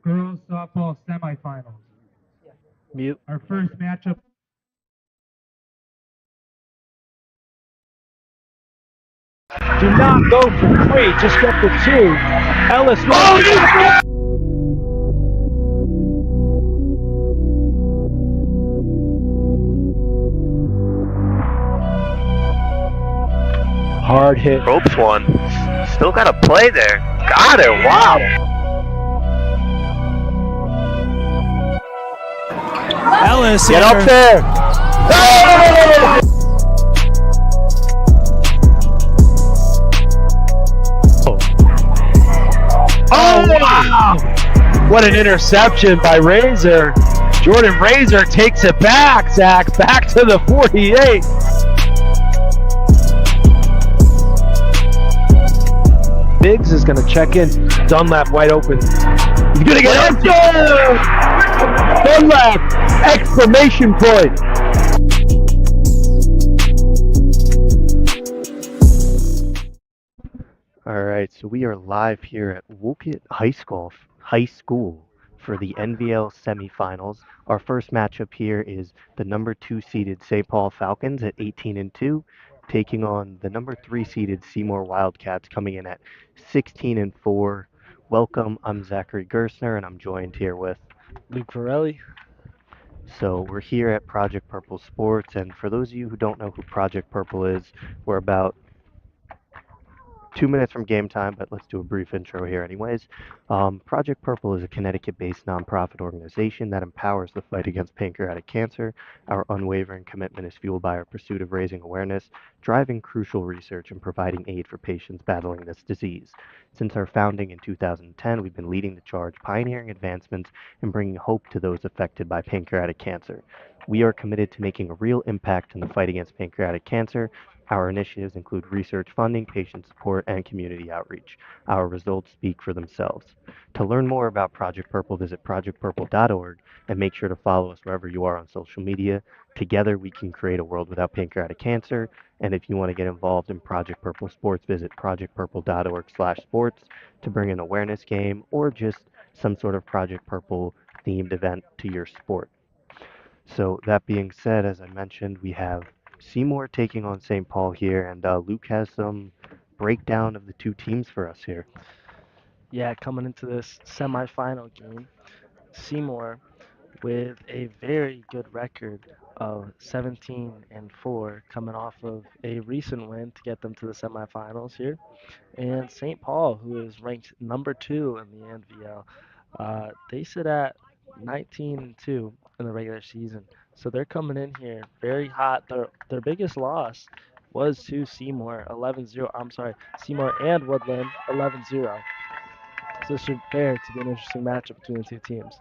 girls softball semifinals. Mute. Our first matchup. Do not go for 3, just get the 2. Ellis. Hard hit. Ropes one. Still got a play there. Got it. Wow. Ellis. Get up there. Oh, wow. What an interception by Razor. Jordan Razor takes it back, Zach. Back to the 48. Biggs is going to check in. Dunlap wide open. He's going to get it. Dunlap! Exclamation point! Alright, so we are live here at Wolcott High School for the NVL semifinals. Our first matchup here is the number 2 seeded St. Paul Falcons at 18-2, taking on the number 3 seeded Seymour Wildcats coming in at 16-4. Welcome, I'm Zachary Gersner, and I'm joined here with Luke Varelli. So we're here at Project Purple Sports, and for those of you who don't know who Project Purple is, we're about 2 minutes from game time, but let's do a brief intro here anyways. Project Purple is a Connecticut-based nonprofit organization that empowers the fight against pancreatic cancer. Our unwavering commitment is fueled by our pursuit of raising awareness, driving crucial research, and providing aid for patients battling this disease. Since our founding in 2010, we've been leading the charge, pioneering advancements, and bringing hope to those affected by pancreatic cancer. We are committed to making a real impact in the fight against pancreatic cancer. Our initiatives include research funding, patient support, and community outreach. Our results speak for themselves. To learn more about Project Purple, visit projectpurple.org and make sure to follow us wherever you are on social media. Together, we can create a world without pancreatic cancer. And if you want to get involved in Project Purple Sports, visit projectpurple.org/sports to bring an awareness game or just some sort of Project Purple themed event to your sport. So that being said, as I mentioned, we have Seymour taking on St. Paul here, and Luke has some breakdown of the two teams for us here. Yeah, coming into this semifinal game, Seymour with a very good record of 17-4, coming off of a recent win to get them to the semifinals here. And St. Paul, who is ranked number 2 in the NVL, they sit at 19-2 in the regular season. So they're coming in here very hot. Their biggest loss was to Seymour, 11-0. I'm sorry, Seymour and Woodland, 11-0. So this should prepare to be an interesting matchup between the two teams.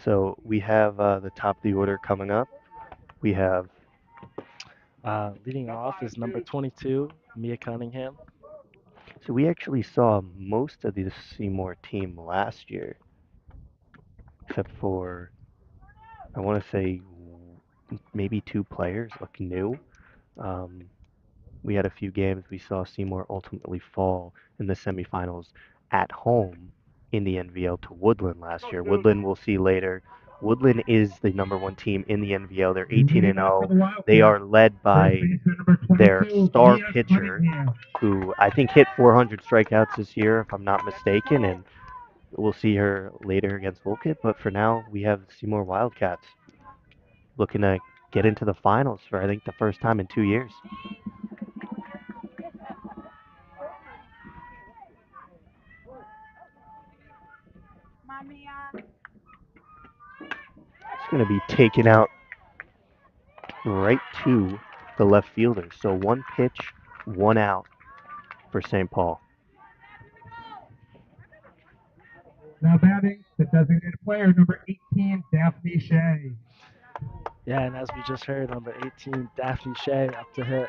So we have the top of the order coming up. We have, Leading off is number 22, Mia Cunningham. so we actually saw most of the Seymour team last year, except for, I want to say, maybe 2 players look new. Um, we had a few games. We saw Seymour ultimately fall in the semifinals at home in the NVL to Woodland last year. Woodland, we'll see later. Woodland is the #1 team in the NVL. They're 18 and 0. They are led by their star pitcher, who I think hit 400 strikeouts this year, if I'm not mistaken, and we'll see her later against Wolcott. But for now, we have Seymour Wildcats looking to get into the finals for I think the first time in 2 years. It's going to be taken out right to the left fielder. So 1 pitch, 1 out for St. Paul. Now batting, the designated player, number 18, Daphne Shea. Yeah, and as we just heard, number 18, Daphne Shea up to hit.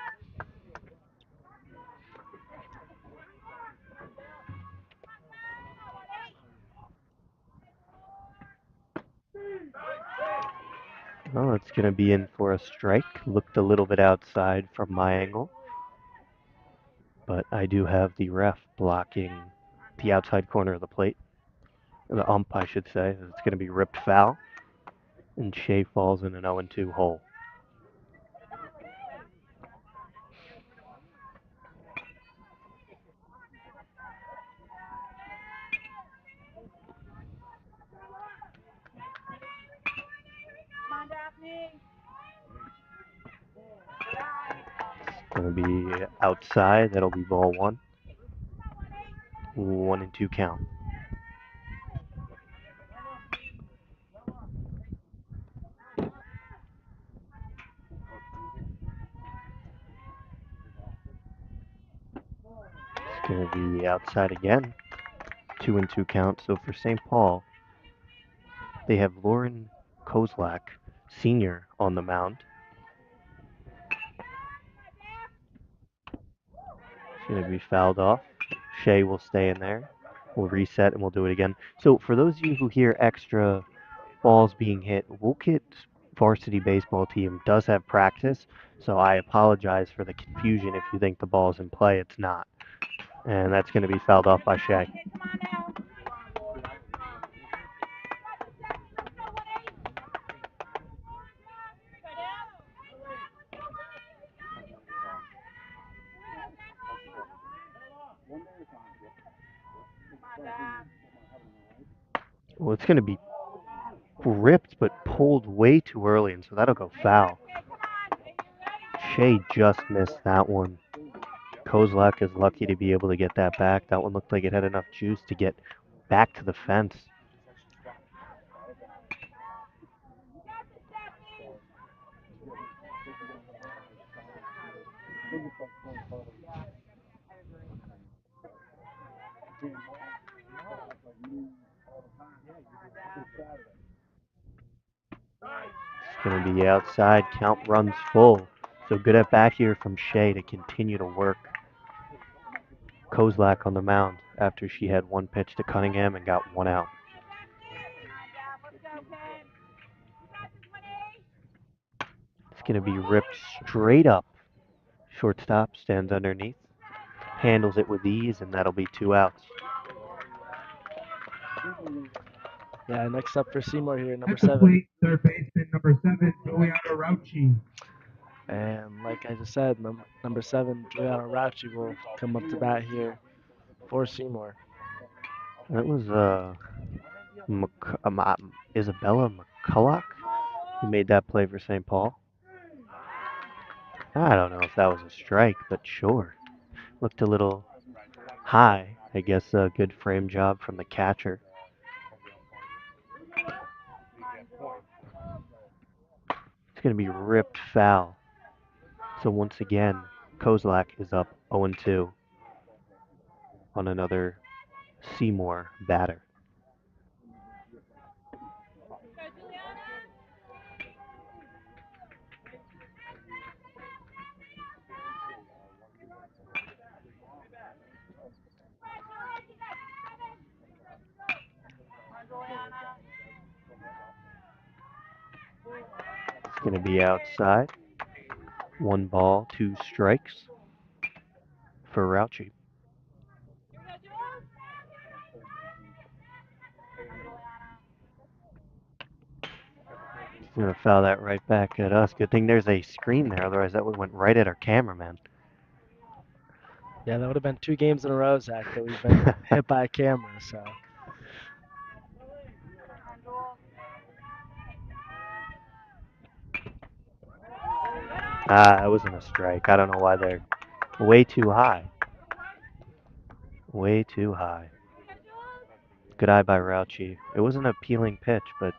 Well, it's going to be in for a strike. Looked a little bit outside from my angle. But I do have the ref blocking the outside corner of the plate. The ump, I should say. It's going to be ripped foul. And Shea falls in an 0-2 hole. It's going to be outside. That'll be ball 1. 1-2 count. It's going to be outside again. 2-2 count. So for St. Paul, they have Lauren Kozlak, senior, on the mound. It's going to be fouled off. Shea will stay in there. We'll reset and we'll do it again. So for those of you who hear extra balls being hit, Wolcott's varsity baseball team does have practice, so I apologize for the confusion. If you think the ball's in play, it's not. And that's going to be fouled off by Shea. Well, it's going to be ripped but pulled way too early, and so that'll go foul. Shea just missed that one. Kozlak is lucky to be able to get that back. That one looked like it had enough juice to get back to the fence. It's going to be outside. Count runs full. So good at bat here from Shea to continue to work. Kozlak on the mound after she had 1 pitch to Cunningham and got 1 out. It's going to be ripped straight up. Shortstop stands underneath, handles it with ease, and that'll be 2 outs. Yeah, next up for Seymour here, number At the 7. plate, third baseman, number 7, Juliana Rauchi. And like I just said, number 7, Juliana Rauchi will come up to bat here for Seymour. That was Isabella McCulloch who made that play for St. Paul. I don't know if that was a strike, but sure. Looked a little high. I guess a good frame job from the catcher. It's going to be ripped foul. So once again, Kozlak is up 0-2 on another Seymour batter. Going to be outside. 1 ball, 2 strikes for Rauchi. He's going to foul that right back at us. Good thing there's a screen there, otherwise that would went right at our cameraman. Yeah, that would have been 2 games in a row, Zach, that we've been hit by a camera. So That wasn't a strike. I don't know why they're way too high. Way too high. Good eye by Rauchi. It was an appealing pitch, but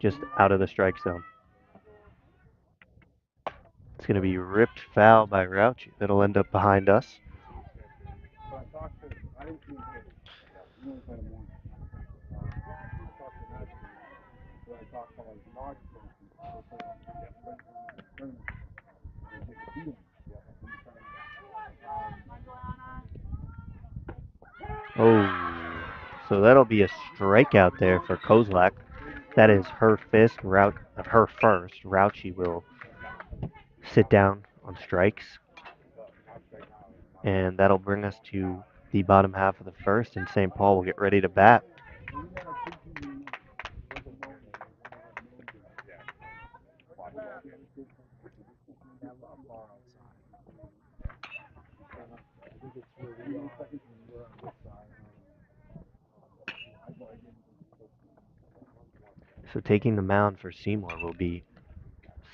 just out of the strike zone. It's going to be ripped foul by Rauchi. That'll end up behind us. Oh, so that'll be a strikeout there for Kozlak. That is her first. Rauchi will sit down on strikes. And that'll bring us to the bottom half of the first, and St. Paul will get ready to bat. So taking the mound for Seymour will be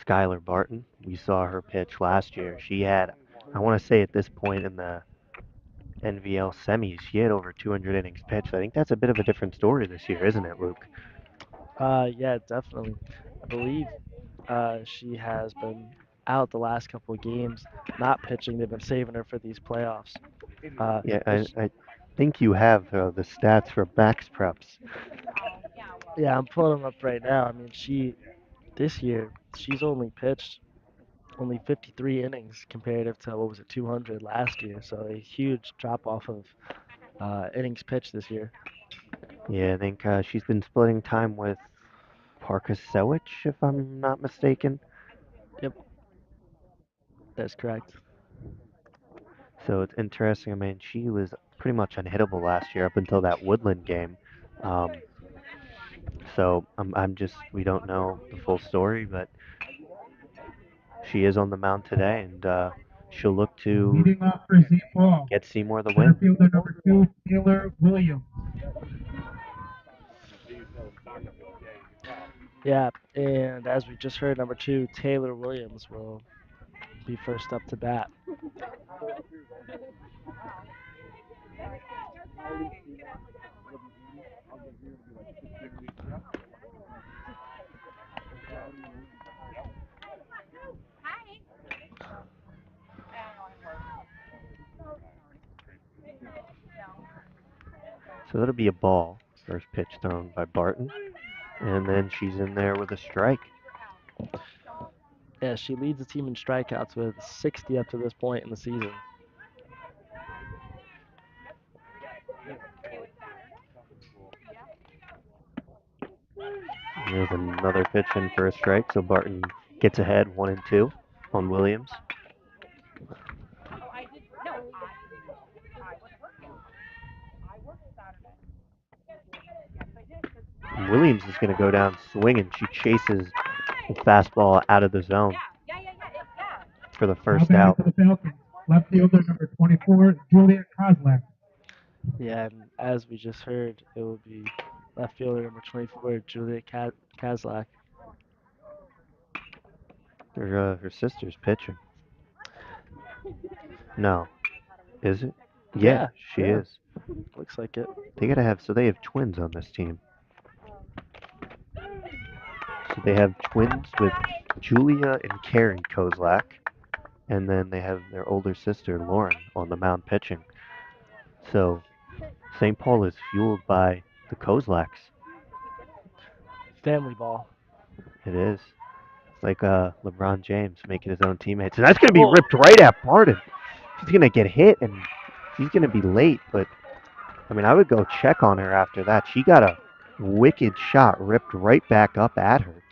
Skylar Barton. We saw her pitch last year. She had, I want to say at this point in the NVL semis, she had over 200 innings pitched. I think that's a bit of a different story this year, isn't it, Luke? yeah, definitely. I believe she has been out the last couple of games, not pitching. They've been saving her for these playoffs. Yeah, I think you have the stats for Max Preps. Yeah, I'm pulling them up right now. I mean, this year she's only pitched only 53 innings comparative to what was it 200 last year. So a huge drop off of innings pitched this year. Yeah, I think she's been splitting time with Parker Sewich, if I'm not mistaken. Yep, that's correct. So it's interesting. I mean, she was pretty much unhittable last year up until that Woodland game. So we don't know the full story, but she is on the mound today, and she'll look to Leading off for St. Paul, get Seymour the center win. fielder number 2, Taylor Williams. Yeah, and as we just heard, number 2, Taylor Williams will be first up to bat. So that'll be a ball. First pitch thrown by Barton, and then she's in there with a strike. Yeah, she leads the team in strikeouts with 60 up to this point in the season. There's another pitch in for a strike, so Barton gets ahead 1-2 on Williams. Williams is going to go down swinging. She chases the fastball out of the zone for the first out. For the Falcons, left fielder number 24, Juliet Kozlak. Yeah, and as we just heard, it will be left fielder number 24, Julia Kazlak. Her sister's pitching. No. Is it? Yeah, she is. Looks like it. They have twins on this team. So they have twins with Julia and Karen Kozlak, and then they have their older sister Lauren on the mound pitching. So St. Paul is fueled by the Kozlaks. Family ball. It is. It's like LeBron James making his own teammates. And that's going to be ripped right at Barton. She's going to get hit, and she's going to be late. But, I mean, I would go check on her after that. She got a wicked shot ripped right back up at her.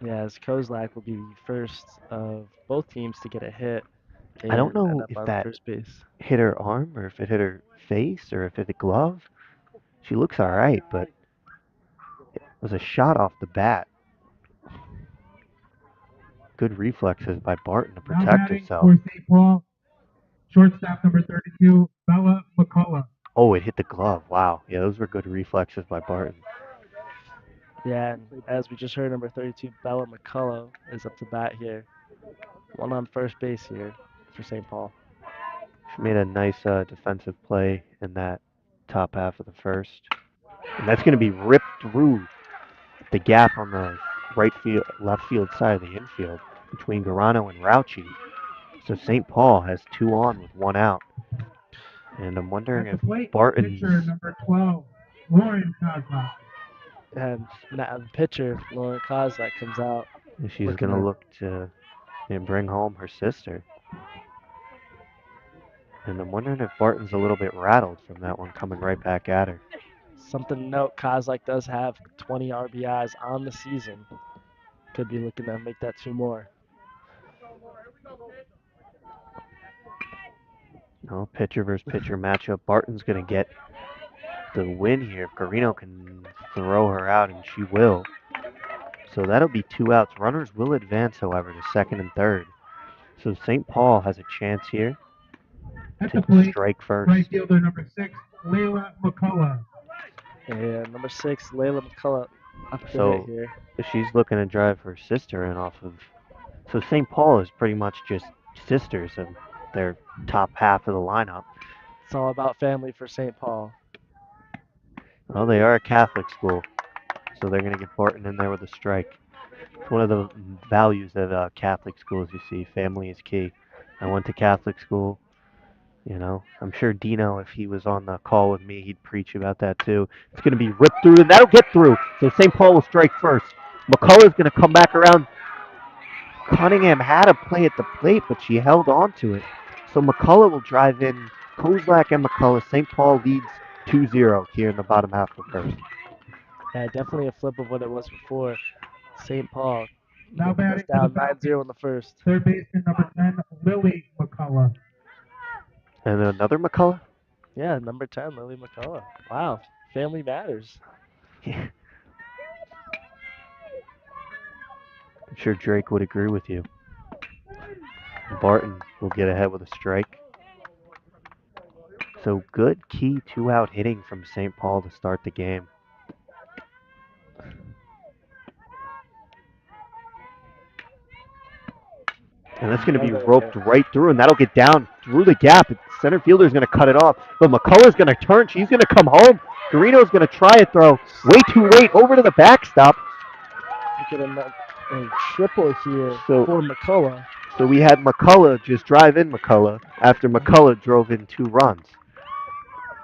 Yeah, as Kozlak will be the first of both teams to get a hit I don't and end know up if on that first base. hit her arm or if it hit her face or if it hit a glove. She looks all right, but it was a shot off the bat. Good reflexes by Barton to Now protect batting herself. for St. Paul, shortstop number 32, Bella McCullough. Oh, it hit the glove. Wow. Yeah, those were good reflexes by Barton. Yeah, and as we just heard, number 32, Bella McCullough is up to bat here. One on first base here for St. Paul. She made a nice defensive play in that top half of the first. And that's going to be ripped through the gap on the left field side of the infield between Garano and Rauchi. So St. Paul has 2 on with 1 out. And I'm wondering At the if plate, Barton's pitcher number 12, Lauren Kozlak. And now the pitcher, Lauren Kozlak, comes out. if she's looking going to to look to bring home her sister. And I'm wondering if Barton's a little bit rattled from that one coming right back at her. something to note. Kozlak does have 20 RBIs on the season. Could be looking to make that 2 more. No, pitcher versus pitcher matchup. Barton's going to get the win here. If Carino can throw her out, and she will. So that'll be 2 outs. Runners will advance, however, to second and third. So St. Paul has a chance here At the to plate, strike first. right fielder number 6, Layla McCullough. And number 6, Layla McCullough up to So hit here. she's looking to drive her sister in off of. So St. Paul is pretty much just sisters of their top half of the lineup. It's all about family for St. Paul. Well, they are a Catholic school, so they're going to get Barton in there with a strike. It's one of the values of Catholic schools, you see. Family is key. I went to Catholic school. You know, I'm sure Dino, if he was on the call with me, he'd preach about that too. It's going to be ripped through, and that'll get through. So St. Paul will strike first. McCullough's going to come back around. Cunningham had a play at the plate, but she held on to it. So McCullough will drive in. Kozlak and McCullough. St. Paul leads 2-0 here in the bottom half of the first. Yeah, definitely a flip of what it was before. St. Paul Now was batting for the down Falcons, 9-0 in the first. third baseman number 10, Lily McCullough. And then another McCullough? Yeah, number 10, Lily McCullough. Wow, family matters. Yeah. I'm sure Drake would agree with you. Barton will get ahead with a strike. So good key 2-out hitting from St. Paul to start the game. And that's going to be roped right through, and that'll get down through the gap. Center fielder's going to cut it off, but McCullough's going to turn. She's going to come home. Garino's going to try a throw. Way too late over to the backstop. We get a triple here So- for McCullough. So we had McCullough just drive in McCullough after McCullough drove in 2 runs.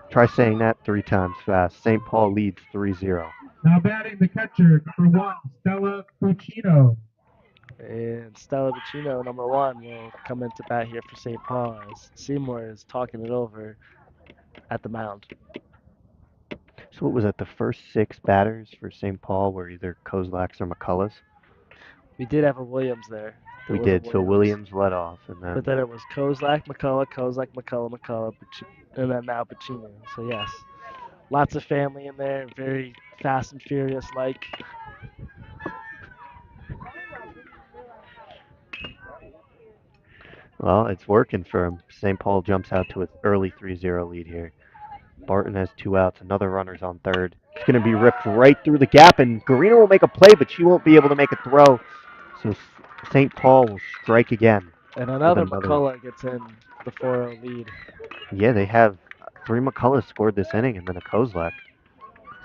Try saying that 3 times fast. St. Paul leads 3-0. Now batting the catcher, number 1, Stella Puccino. And Stella Vicino, number 1, will come into bat here for St. Paul as Seymour is talking it over at the mound. So what was that? The first 6 batters for St. Paul were either Kozlaks or McCulloughs? We did have a Williams there. There We was a did. So Williams led off, and But then then it was Kozlak, McCullough, and then now Pacino. So yes, lots of family in there, very Fast and Furious like. well, it's working for him. St. Paul jumps out to an early 3-0 lead here. Barton has 2 outs. Another runner's on third. It's going to be ripped right through the gap, and Garino will make a play, but she won't be able to make a throw. So St. Paul will strike again. And another another- McCullough gets in the 4-0 lead. Yeah, they have 3 McCulloughs scored this inning, and then a Kozlak.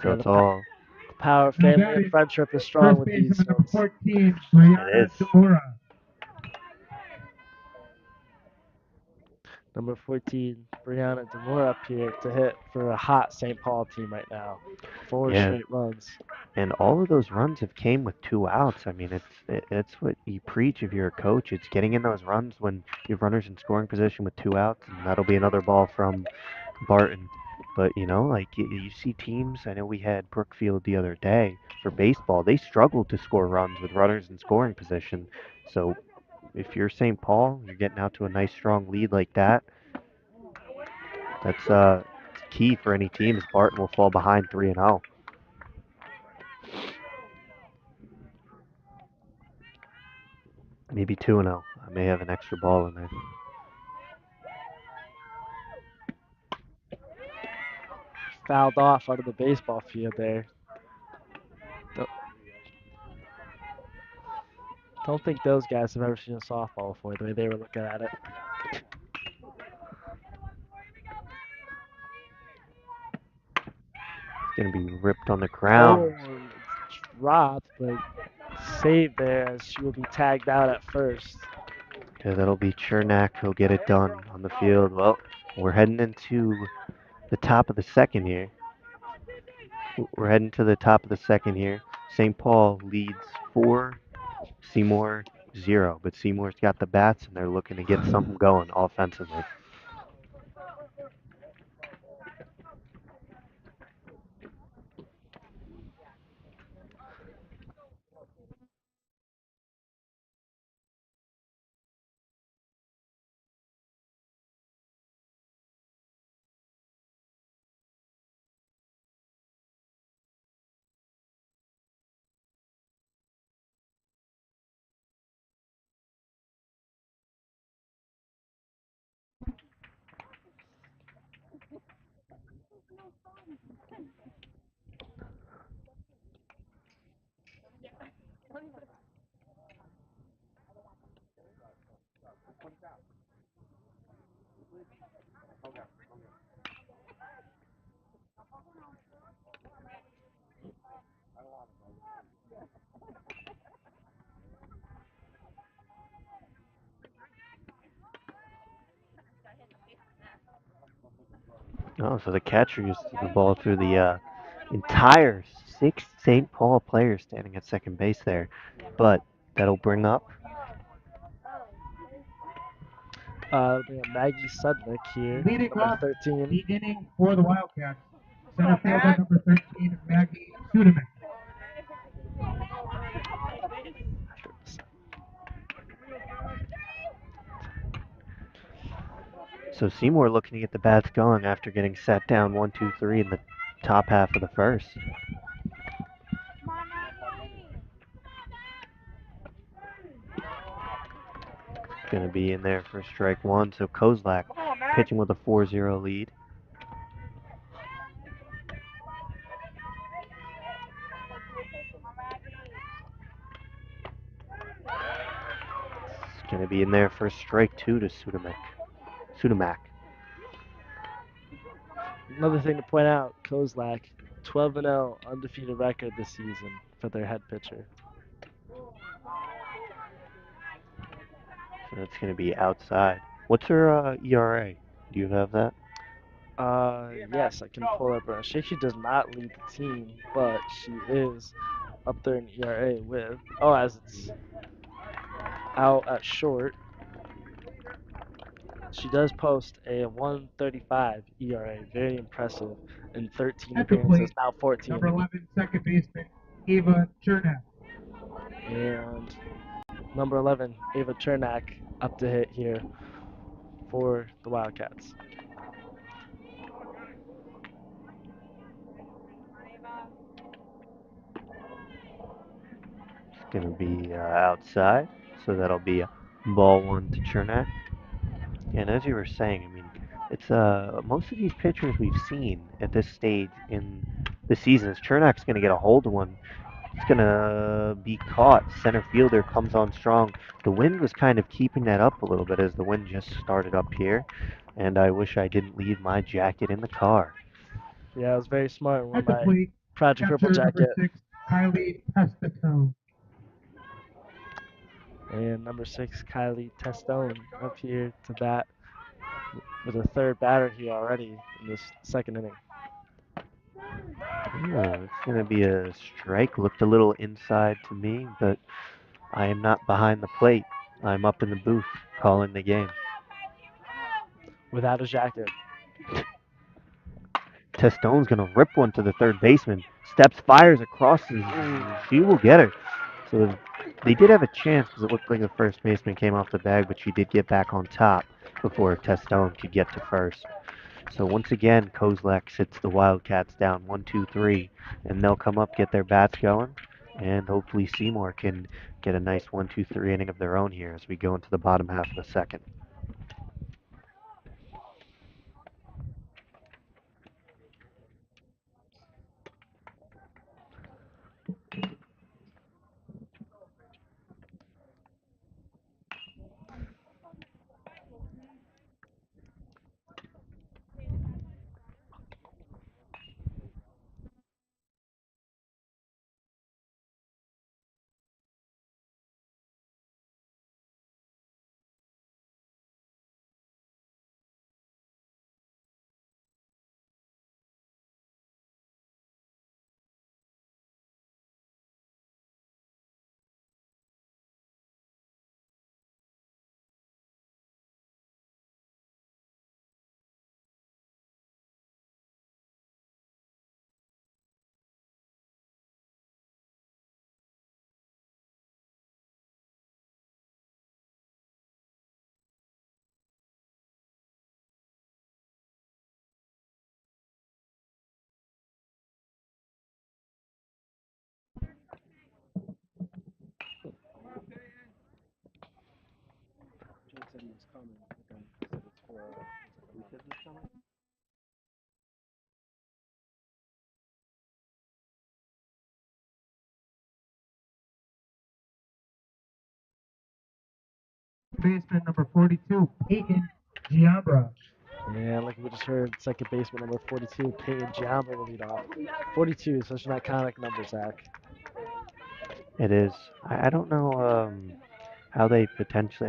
So Yeah, it's the all Power, family, and friendship is strong First with these baseman number folks. 14, Brianna is. Demora. Number 14, Brianna Demore up here to hit for a hot St. Paul team right now. 4 Yeah. straight runs. and all of those runs have came with 2 outs. I mean, it's what you preach if you're a coach. It's getting in those runs when you have runners in scoring position with 2 outs, and that'll be another ball from Barton. But like you see teams. I know we had Brookfield the other day for baseball. They struggled to score runs with runners in scoring position. So if you're St. Paul, you're getting out to a nice strong lead like that. That's key for any team. As Barton will fall behind 3-0. Maybe 2-0. I may have an extra ball in there. Fouled off out of the baseball field there. Don't think those guys have ever seen a softball before, the way they were looking at it. It's going to be ripped on the ground. Oh, it's dropped, but saved there as she will be tagged out at first. Okay, that'll be Chernak who'll get it done on the field. Well, we're heading into the top of the second here. We're heading to the top of the second here. St. Paul leads 4, Seymour 0. But Seymour's got the bats and they're looking to get something going offensively. Oh, so the catcher used the ball through the entire 6 St. Paul players standing at second base there. But that'll bring up We have Maggie Sudnick here, Leading number off 13. the inning for the Wildcats, center fielder number 13, Maggie Sudeman. So Seymour looking to get the bats going after getting set down 1, 2, 3 in the top half of the first. Going to be in there for strike one. So Kozlak pitching with a 4-0 lead. It's going to be in there for strike two to Sudamak. Another thing to point out, Kozlak, 12-0 undefeated record this season for their head pitcher. So that's going to be outside. What's her ERA? Do you have that? Yes, I can pull up her. She does not lead the team, but she is up there in ERA with, as it's out at short, she does post a 135 ERA, very impressive, in 13 At the appearances, plate, now 14. number 11, second baseman, Ava Chernak. And number 11, Ava Chernak, up to hit here for the Wildcats. It's going to be outside. So that'll be a ball one to Chernak. And as you were saying, I mean, it's most of these pitchers we've seen at this stage in the season is Chernak's going to get a hold of one. It's going to be caught. Center fielder comes on strong. The wind was kind of keeping that up a little bit as the wind just started up here. And I wish I didn't leave my jacket in the car. Yeah, it was very smart. Wore At the my plate, Project Purple catcher jacket. number 6, Kylie Pestatone. And number 6, Kylie Testone, up here to bat with a third batter here already in this second inning. It's going to be a strike. Looked a little inside to me, but I am not behind the plate. I'm up in the booth calling the game. Without a jacket. Testone's going to rip one to the third baseman. Steps, fires across. She will get her. So they did have a chance because it looked like the first baseman came off the bag, but she did get back on top before Testone could get to first. So once again, Kozlak sits the Wildcats down 1-2-3, and they'll come up, get their bats going, and hopefully Seymour can get a nice 1-2-3 inning of their own here as we go into the bottom half of the second. Baseman number 42, Peyton Giambra. Yeah, like we just heard, second baseman number 42, Peyton Giambra will lead off. 42 is such an iconic number, Zach. It is. I don't know how they potentially,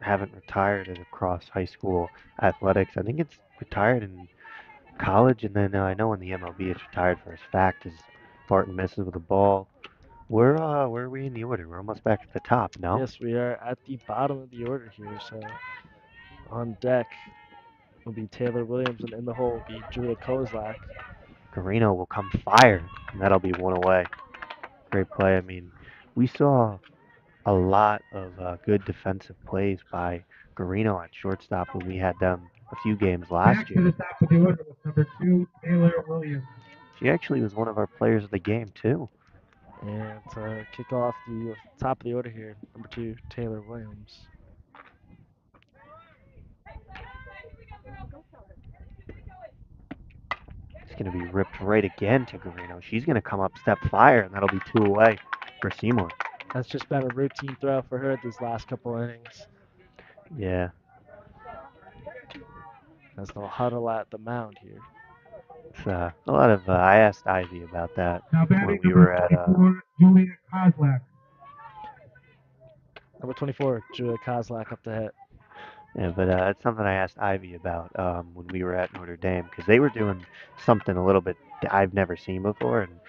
haven't retired it across high school athletics. I think it's retired in college, and then I know in the MLB it's retired for his fact as Barton misses with the ball. Where are we in the order? We're almost back at the top, no? Yes, we are at the bottom of the order here, so on deck will be Taylor Williams, and in the hole will be Julia Kozlak. Garino will come fire, and that'll be one away. Great play. We saw a lot of good defensive plays by Garino at shortstop when we had them a few games last Back to year. the top of the order with number 2, Taylor Williams. She actually was one of our players of the game, too. And to kick off the top of the order here, number 2, Taylor Williams. It's going to be ripped right again to Garino. She's going to come up, step fire, and that'll be 2 away for Seymour. That's just been a routine throw for her these last couple innings. Yeah. As they'll huddle at the mound here. It's a lot of. I asked Ivy about that Now when batting we number were at. 24, Julia Kozlak. Number 24, Julia Kozlak up to hit. Yeah, but it's something I asked Ivy about when we were at Notre Dame because they were doing something a little bit that I've never seen before, and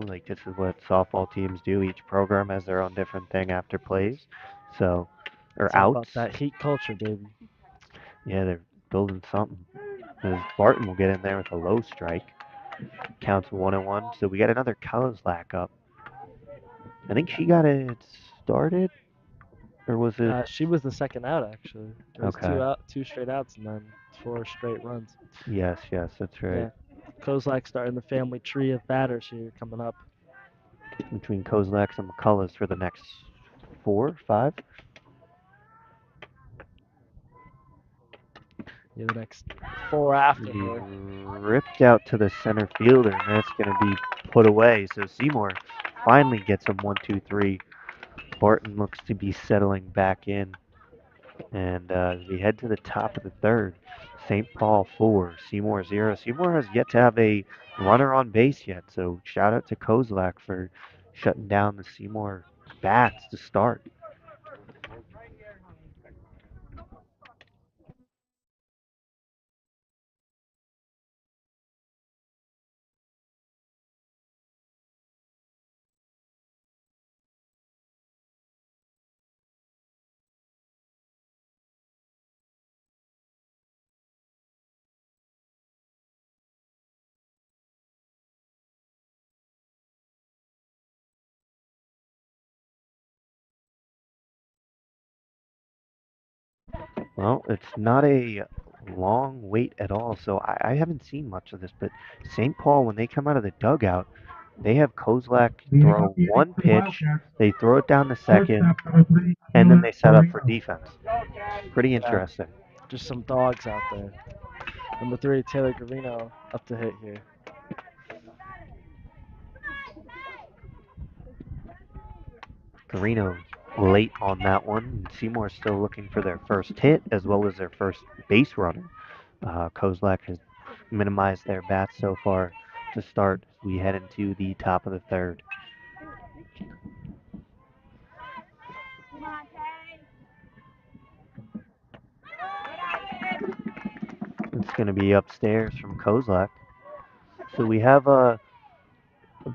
like this is what softball teams do. Each program has their own different thing after plays, so or It's all about outs. that heat culture, baby. Yeah, they're building something. As Barton will get in there with a low strike, counts 1-1. So we got another Kozlak up. I think she got it started, or was it? She was the second out, actually. There was Okay. two straight outs and then 4 straight runs. Yes, that's right. Yeah. Kozlak starting the family tree of batters here coming up. Between Kozlaks and McCulloughs for the next 4, 5. Yeah, the next 4 after Be her. ripped out to the center fielder, and that's going to be put away. So Seymour finally gets him 1-2-3. Barton looks to be settling back in. And as we head to the top of the third, St. Paul 4, Seymour 0. Seymour has yet to have a runner on base yet, so shout out to Kozlak for shutting down the Seymour bats to start. Well, it's not a long wait at all, so I haven't seen much of this, but St. Paul, when they come out of the dugout, they have Kozlak Leading throw off the inning one for the pitch, Wildcats, they throw it down the second, shortstop number 3, and then Taylor they set up for Carino. defense. Pretty Yeah, interesting. just some dogs out there. Number 3, Taylor Garino up to hit here. Carino late on that one. Seymour's still looking for their first hit as well as their first base runner. Kozlak has minimized their bats so far to start as we head into the top of the third. It's going to be upstairs from Kozlak. So we have a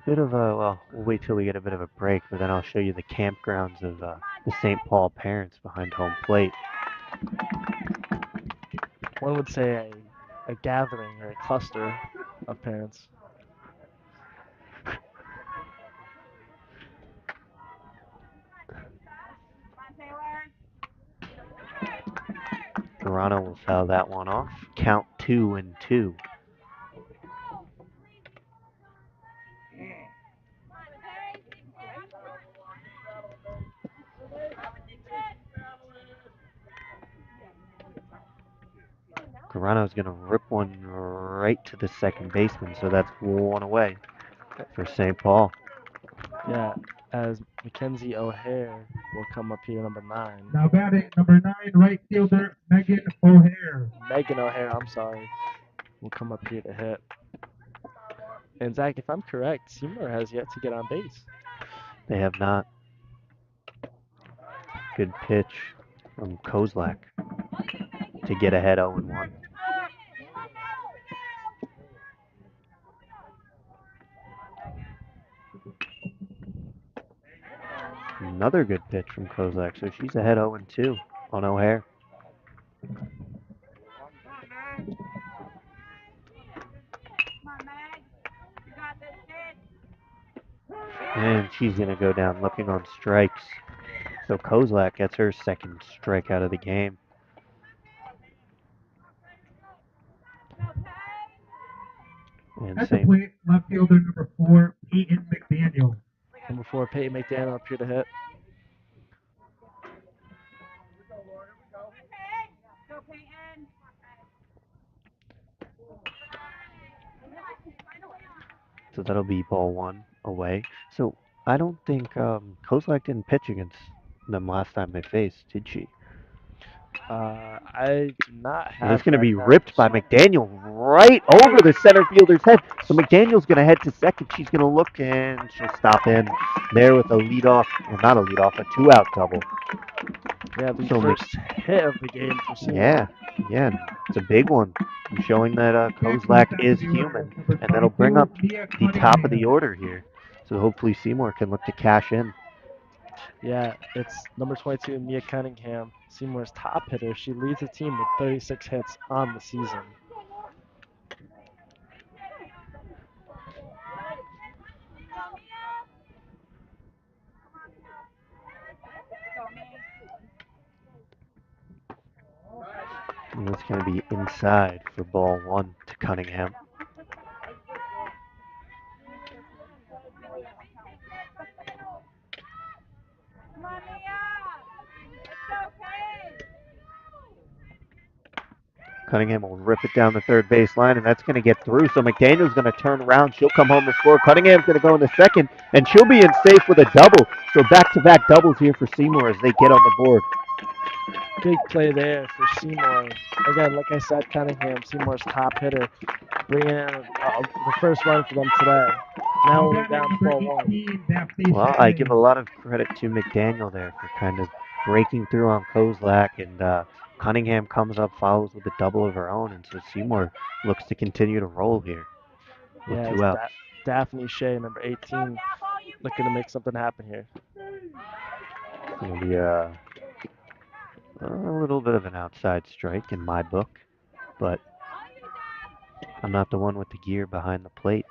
bit of a, well, we'll wait till we get a bit of a break, but then I'll show you the campgrounds of the St. Paul parents behind home plate. One would say a gathering or a cluster of parents. Toronto will foul that one off. Count 2-2. Carano's going to rip one right to the second baseman, so that's one away for St. Paul. Yeah, as Mackenzie O'Hare will come up here, number 9. Now batting number 9, right fielder Megan O'Hare. Megan O'Hare, I'm sorry, will come up here to hit. And Zach, if I'm correct, Seymour has yet to get on base. They have not. Good pitch from Kozlak to get ahead 0-1. Another good pitch from Kozlak, so she's ahead 0-2 on O'Hare. And she's going to go down looking on strikes. So Kozlak gets her second strikeout of the game. And At the same. plate, left fielder number 4, Peyton McDaniel. Number 4, Peyton McDaniel up here to hit. So that'll be ball 1 away. So I don't think Kozlak didn't pitch against them last time they faced, did she? I do not And have it's going to that be down. ripped by McDaniel right over the center fielder's head. So McDaniel's going to head to second. She's going to look and she'll stop in there with a leadoff, well, not a leadoff, a 2-out double. Yeah, the So first hit of the game for Seymour. Yeah, it's a big one, showing that Kozlak is human, and that'll bring up the top of the order here. So hopefully Seymour can look to cash in. Yeah, it's number 22, Mia Cunningham, Seymour's top hitter. She leads the team with 36 hits on the season. And it's going to be inside for ball 1 to Cunningham. Cunningham will rip it down the third baseline, and that's going to get through. So McDaniel's going to turn around. She'll come home to score. Cunningham's going to go into second, and she'll be in safe with a double. So back-to-back doubles here for Seymour as they get on the board. Big play there for Seymour. Again, like I said, Cunningham, Seymour's top hitter, bringing in the first run for them today. Now we're down 4-1. Well, I give a lot of credit to McDaniel there for kind of breaking through on Kozlak, and Cunningham comes up, follows with a double of her own, and so Seymour looks to continue to roll here with Yeah, 2 outs. Daphne Shea, number 18, looking to make something happen here. It's going to be a little bit of an outside strike in my book, but I'm not the one with the gear behind the plate.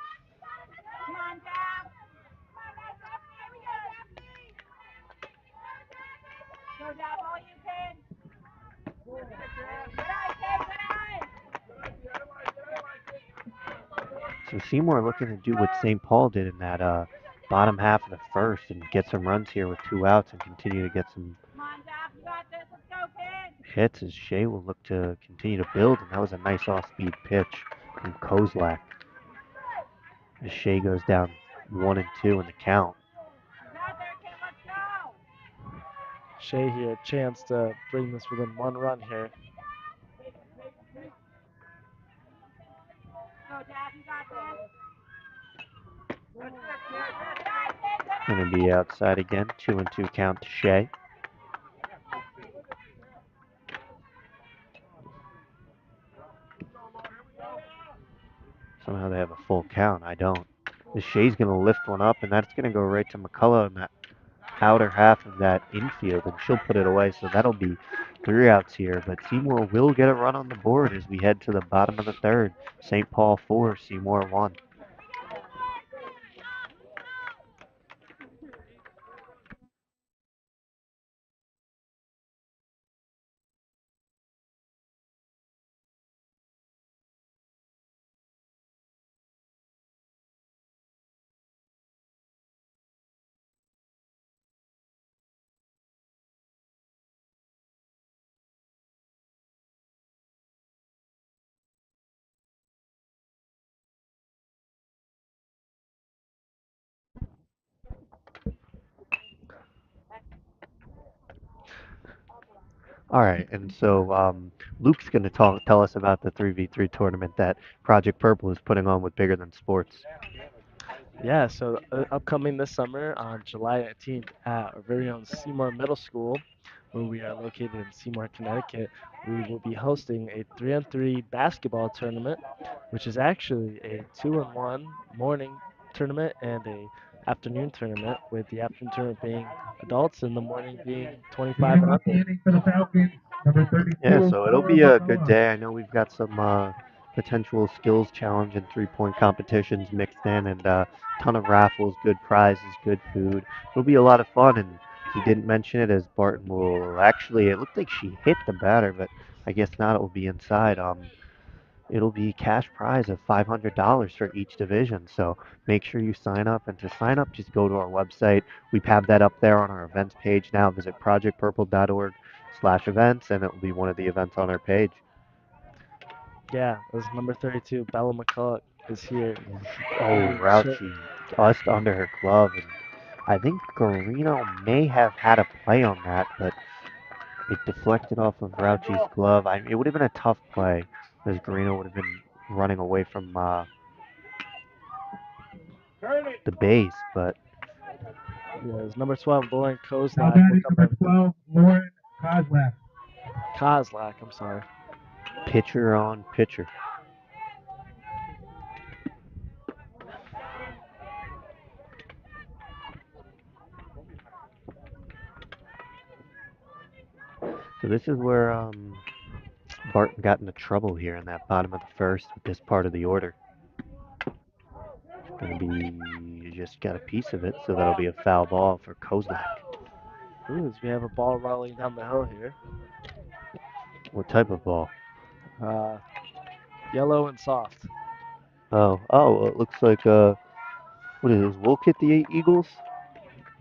So Seymour looking to do what St. Paul did in that bottom half of the first and get some runs here with 2 outs and continue to get some hits as Shea will look to continue to build. And that was a nice off-speed pitch from Kozlak. As Shea goes down 1-2 in the count. Shea here, a chance to bring this within 1 run here. Going to be outside again, 2-2 count to Shea. Somehow they have a full count. I don't. The Shea's going to lift one up, and that's going to go right to McCullough in that outer half of that infield, and she'll put it away. So that'll be 3 outs here. But Seymour will get a run on the board as we head to the bottom of the third. St. Paul 4, Seymour 1. All right, and so Luke's going to tell us about the 3v3 tournament that Project Purple is putting on with Bigger Than Sports. Yeah, so upcoming this summer on July 19th at our very own Seymour Middle School, where we are located in Seymour, Connecticut, we will be hosting a 3-on-3 basketball tournament, which is actually a 2-on-1 morning tournament and a afternoon tournament, with the afternoon tournament being adults and the morning being 25 and Leading up. off the inning for the Falcons, number 32. Yeah, so it'll be a good McCullough. day. I know we've got some potential skills challenge and 3-point competitions mixed in, and ton of raffles, good prizes, good food. It'll be a lot of fun, and he didn't mention it as Barton will actually. It looked like she hit the batter, but I guess not. It will be inside. It'll be cash prize of $500 for each division. So make sure you sign up. And to sign up, just go to our website. We have that up there on our events page now. Visit projectpurple.org/events, and it will be one of the events on our page. Yeah, this number 32, Bella McCullough, is here. Oh, Rouchy just under her glove. And I think Garino may have had a play on that, but it deflected off of Rouchy's glove. It would have been a tough play, as Garino would have been running away from the base, but Yeah, it's number 12, Lauren Now Kozlak. batting number 12, Lauren Kozlak. Kozlak, I'm sorry. pitcher on pitcher. So this is where Barton got into trouble here in that bottom of the first with this part of the order. Gonna be just got a piece of it, so that'll be a foul ball for Kozlak. Ooh, we have a ball rolling down the hill here. What type of ball? Yellow and soft. Oh, it looks like what is this? Wolcott the Eagles?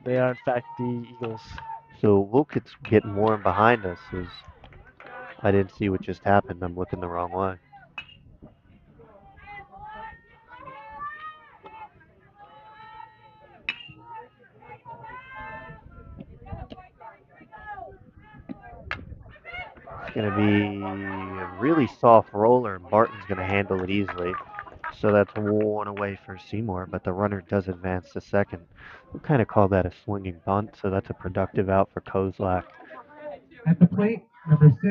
They are in fact the Eagles. So Wolcott's getting warm behind us. I didn't see what just happened. I'm looking the wrong way. It's going to be a really soft roller, and Barton's going to handle it easily. So that's 1 away for Seymour, but the runner does advance to second. We'll kind of call that a swinging bunt, so that's a productive out for Kozlak. At the plate, number 6,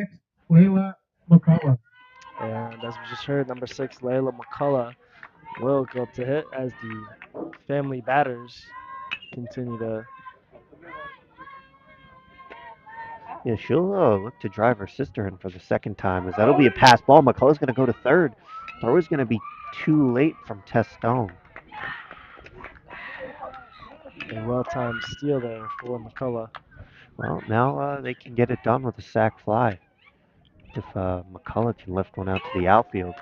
Layla McCullough. And as we just heard, number 6, Layla McCullough, will go up to hit as the family batters continue to. Yeah, she'll look to drive her sister in for the second time, as that'll be a pass ball. McCullough's going to go to third. Throw is going to be too late from Tess Stone. A well-timed steal there for McCullough. Well, now they can get it done with a sac fly if McCullough can lift one out to the outfield.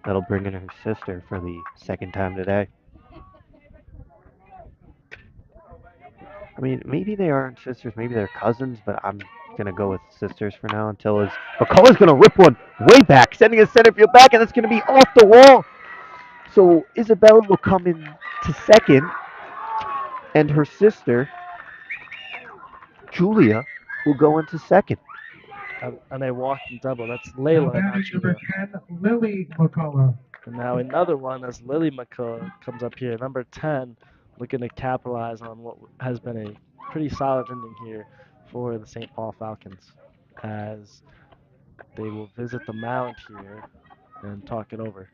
That'll bring in her sister for the second time today. I mean, maybe they aren't sisters, maybe they're cousins, but I'm gonna go with sisters for now until as McCullough's gonna rip one way back, sending his center field back, and it's gonna be off the wall. So Isabella will come in to second, and her sister Julia will go into second. And a walking double. That's Now Layla, not batting number Julia. 10, Lily McCullough. And now another one as Lily McCullough comes up here. Number 10, looking to capitalize on what has been a pretty solid ending here for the St. Paul Falcons, as they will visit the mound here and talk it over.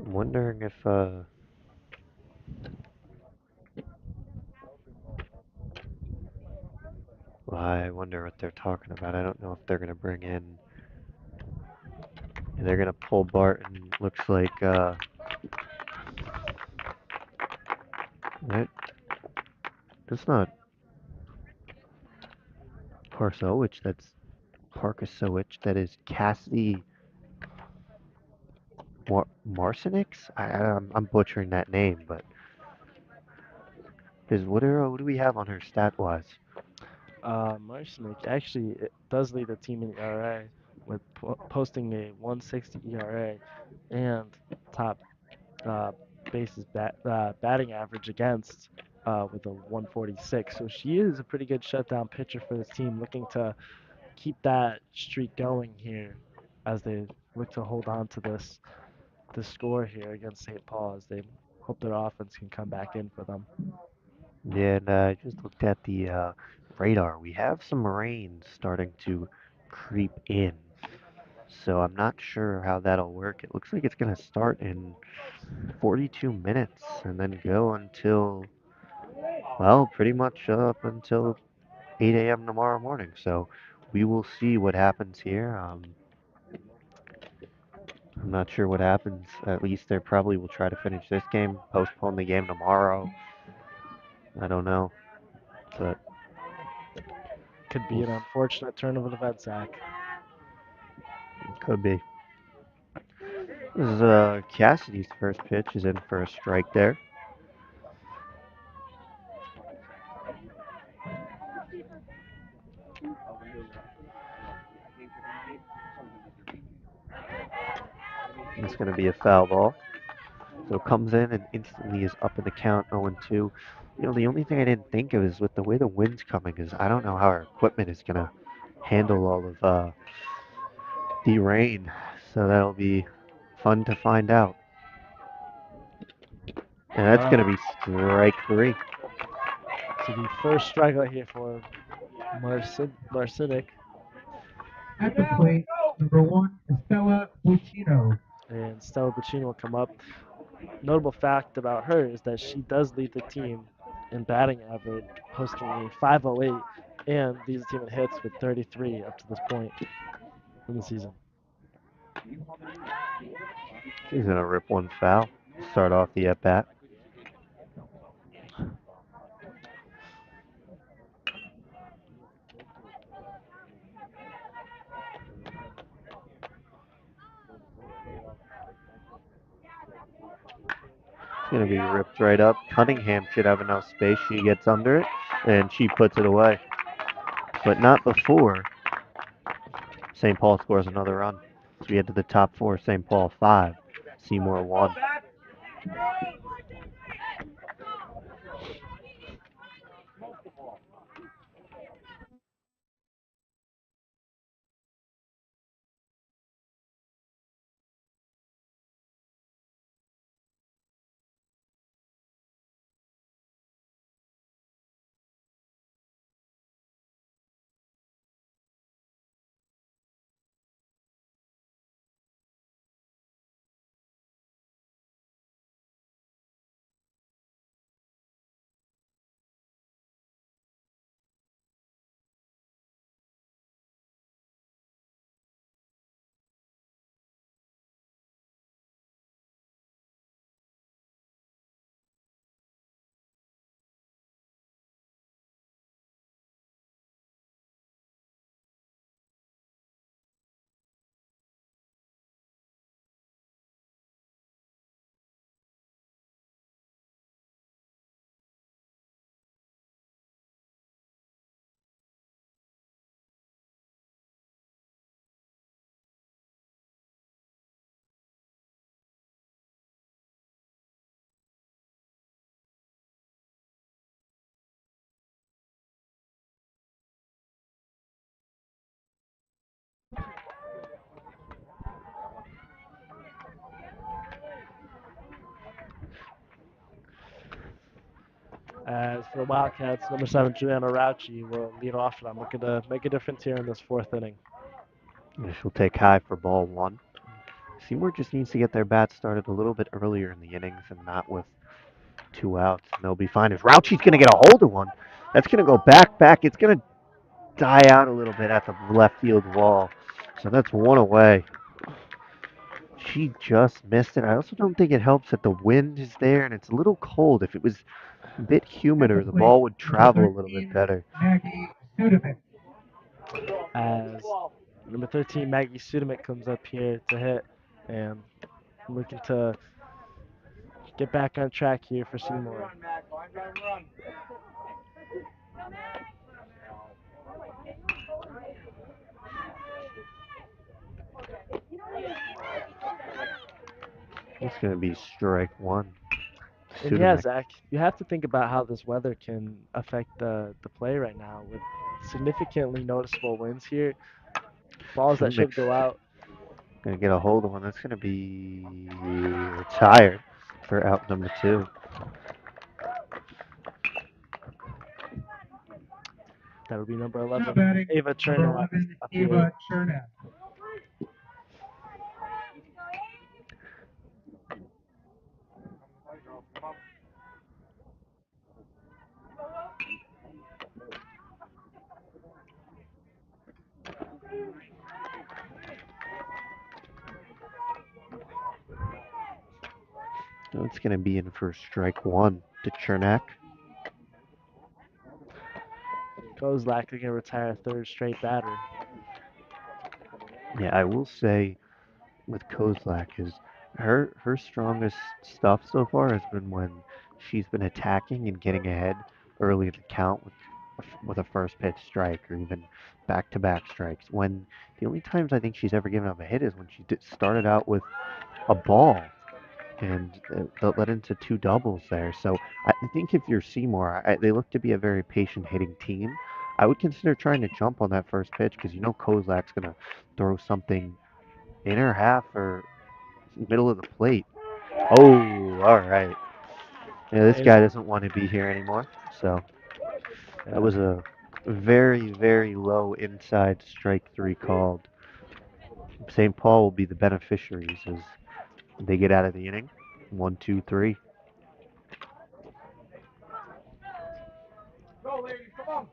I'm wondering if well, I wonder what they're talking about. I don't know if they're gonna bring in. They're gonna pull Barton. Looks like that, that's not Parsowich. That's Parkasowicz. That is Cassidy Marcinix. I'm butchering that name, but is what do we have on her stat wise? Marshnick actually it does lead the team in ERA with posting a 160 ERA and top uh, batting average against with a 146. So she is a pretty good shutdown pitcher for this team, looking to keep that streak going here as they look to hold on to this score here against St. Paul, as they hope their offense can come back in for them. Yeah, and I just looked at the radar. We have some rain starting to creep in, so I'm not sure how that'll work. It looks like it's gonna start in 42 minutes and then go until, well, pretty much up until 8 a.m. tomorrow morning. So we will see what happens here. I'm not sure what happens. At least they probably will try to finish this game, postpone the game tomorrow. I don't know, but Could be we'll an unfortunate turn of events, Zach. could be. This is Cassidy's first pitch is in for a strike there. It's going to be a foul ball. So comes in and instantly is up in the count 0-2. You know, the only thing I didn't think of is with the way the wind's coming is I don't know how our equipment is going to handle all of the rain. So that'll be fun to find out. And that's going to be strike three. So the first strikeout here for Marcinic, At the plate, number 1, Estella Buccino. and Stella Buccino will come up. Notable fact about her is that she does lead the team in batting average, posting a 508, and leads the team in hits with 33 up to this point in the season. He's going to rip one foul. Start off the at bat. It's going to be ripped right up. Cunningham should have enough space. She gets under it, and she puts it away. But not before St. Paul scores another run. So we head to the top four. St. Paul 5, Seymour 1. As for the Wildcats, number 7, Juliana Rauchi will lead off for them, looking to make a difference here in this 4th inning. She'll take high for ball 1. Seymour just needs to get their bats started a little bit earlier in the innings and not with 2 outs. And they'll be fine. As Rauchi's going to get a hold of one, that's going to go back. It's going to die out a little bit at the left field wall. So that's 1 away. She just missed it. I also don't think it helps that the wind is there and it's a little cold. If it was a bit humider, the ball would travel a little bit better. Maggie Sudovic. As number 13, Maggie Sudovic comes up here to hit, and looking to get back on track here for Seymour. It's going to be strike 1. And yeah, Zach, you have to think about how this weather can affect the play right now with significantly noticeable winds here. Balls that should go out. Going to get a hold of one. That's going to be retired for out number 2. That would be number Now 11, batting, Ava number Chernow. 11, Ava Chernow. So it's going to be in for strike 1 to Chernak. Kozlak going to retire a 3rd straight batter. Yeah, I will say with Kozlak is her strongest stuff so far has been when she's been attacking and getting ahead early in the count with a first pitch strike or even back-to-back strikes. When the only times I think she's ever given up a hit is when she started out with a ball and that led into 2 doubles there. So I think if you're Seymour, they look to be a very patient hitting team. I would consider trying to jump on that first pitch because you know Kozlak's going to throw something in her half or middle of the plate. Oh, all right. Yeah, this guy doesn't want to be here anymore. So that was a very, very low inside strike 3 called. St. Paul will be the beneficiaries as they get out of the inning. 1, 2, 3. Go, ladies, come on.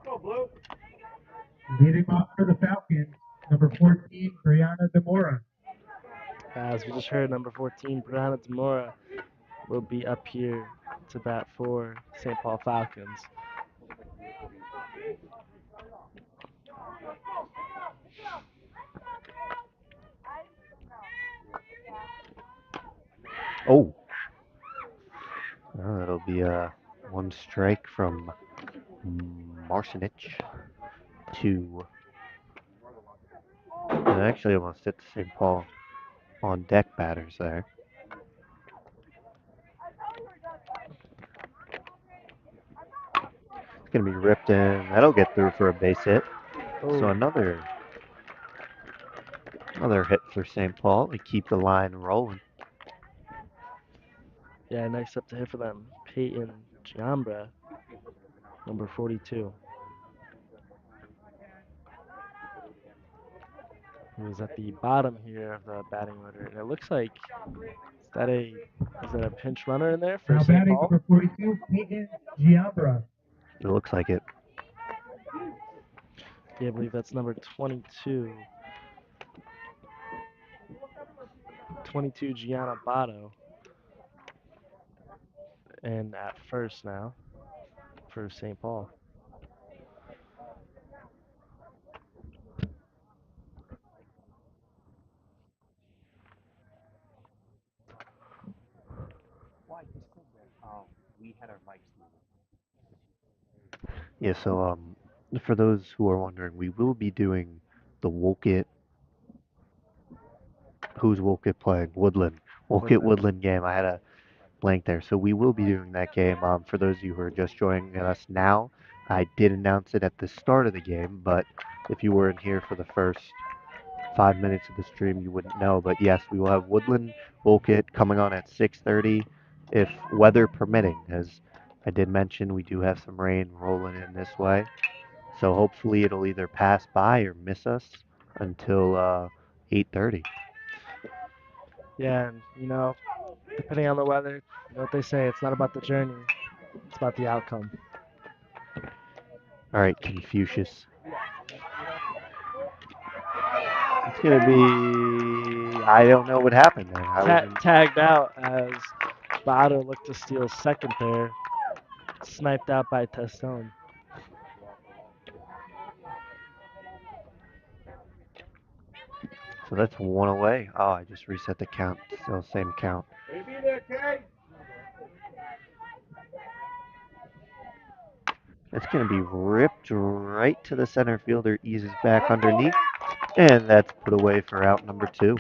Go, Blue. Leading off for the Falcons, number 14, Brianna Demora. As we just heard, number 14, Brianna Demora will be up here to bat for St. Paul Falcons. Oh. That'll be a 1 strike from Marcinich to. I actually almost hit the St. Paul on deck batters there. It's going to be ripped in. That'll get through for a base hit. Oh. So another hit for St. Paul. They keep the line rolling. Yeah, next up to hit for them, Peyton Giambra, number 42. who is at the bottom here of the batting order. And it looks like is that a pinch runner in there for Now St. batting Paul? number 42, Peyton Giambra. It looks like it. Yeah, I believe that's number 22. 22 Gianna Botto. And at first now for St. Paul. Yeah, so for those who are wondering, we will be doing the Wolcott. Who's Wolcott playing? Woodland. Wolcott Woodland game. I had a blank there. So we will be doing that game. For those of you who are just joining us now, I did announce it at the start of the game, but if you weren't here for the first 5 minutes of the stream, you wouldn't know. But yes, we will have Woodland Wolcott coming on at 6:30, if weather permitting. As I did mention, we do have some rain rolling in this way, so hopefully it'll either pass by or miss us until 8:30. Yeah, and depending on the weather, you know what they say, it's not about the journey, it's about the outcome. All right, Confucius. It's gonna be. I don't know what happened there. I wasn't. Tagged out as Botto looked to steal second there. Sniped out by Testone. So that's one away. Oh, I just reset the count. Still same count. It's going to be ripped right to the center fielder, eases back underneath, and that's put away for out number 2.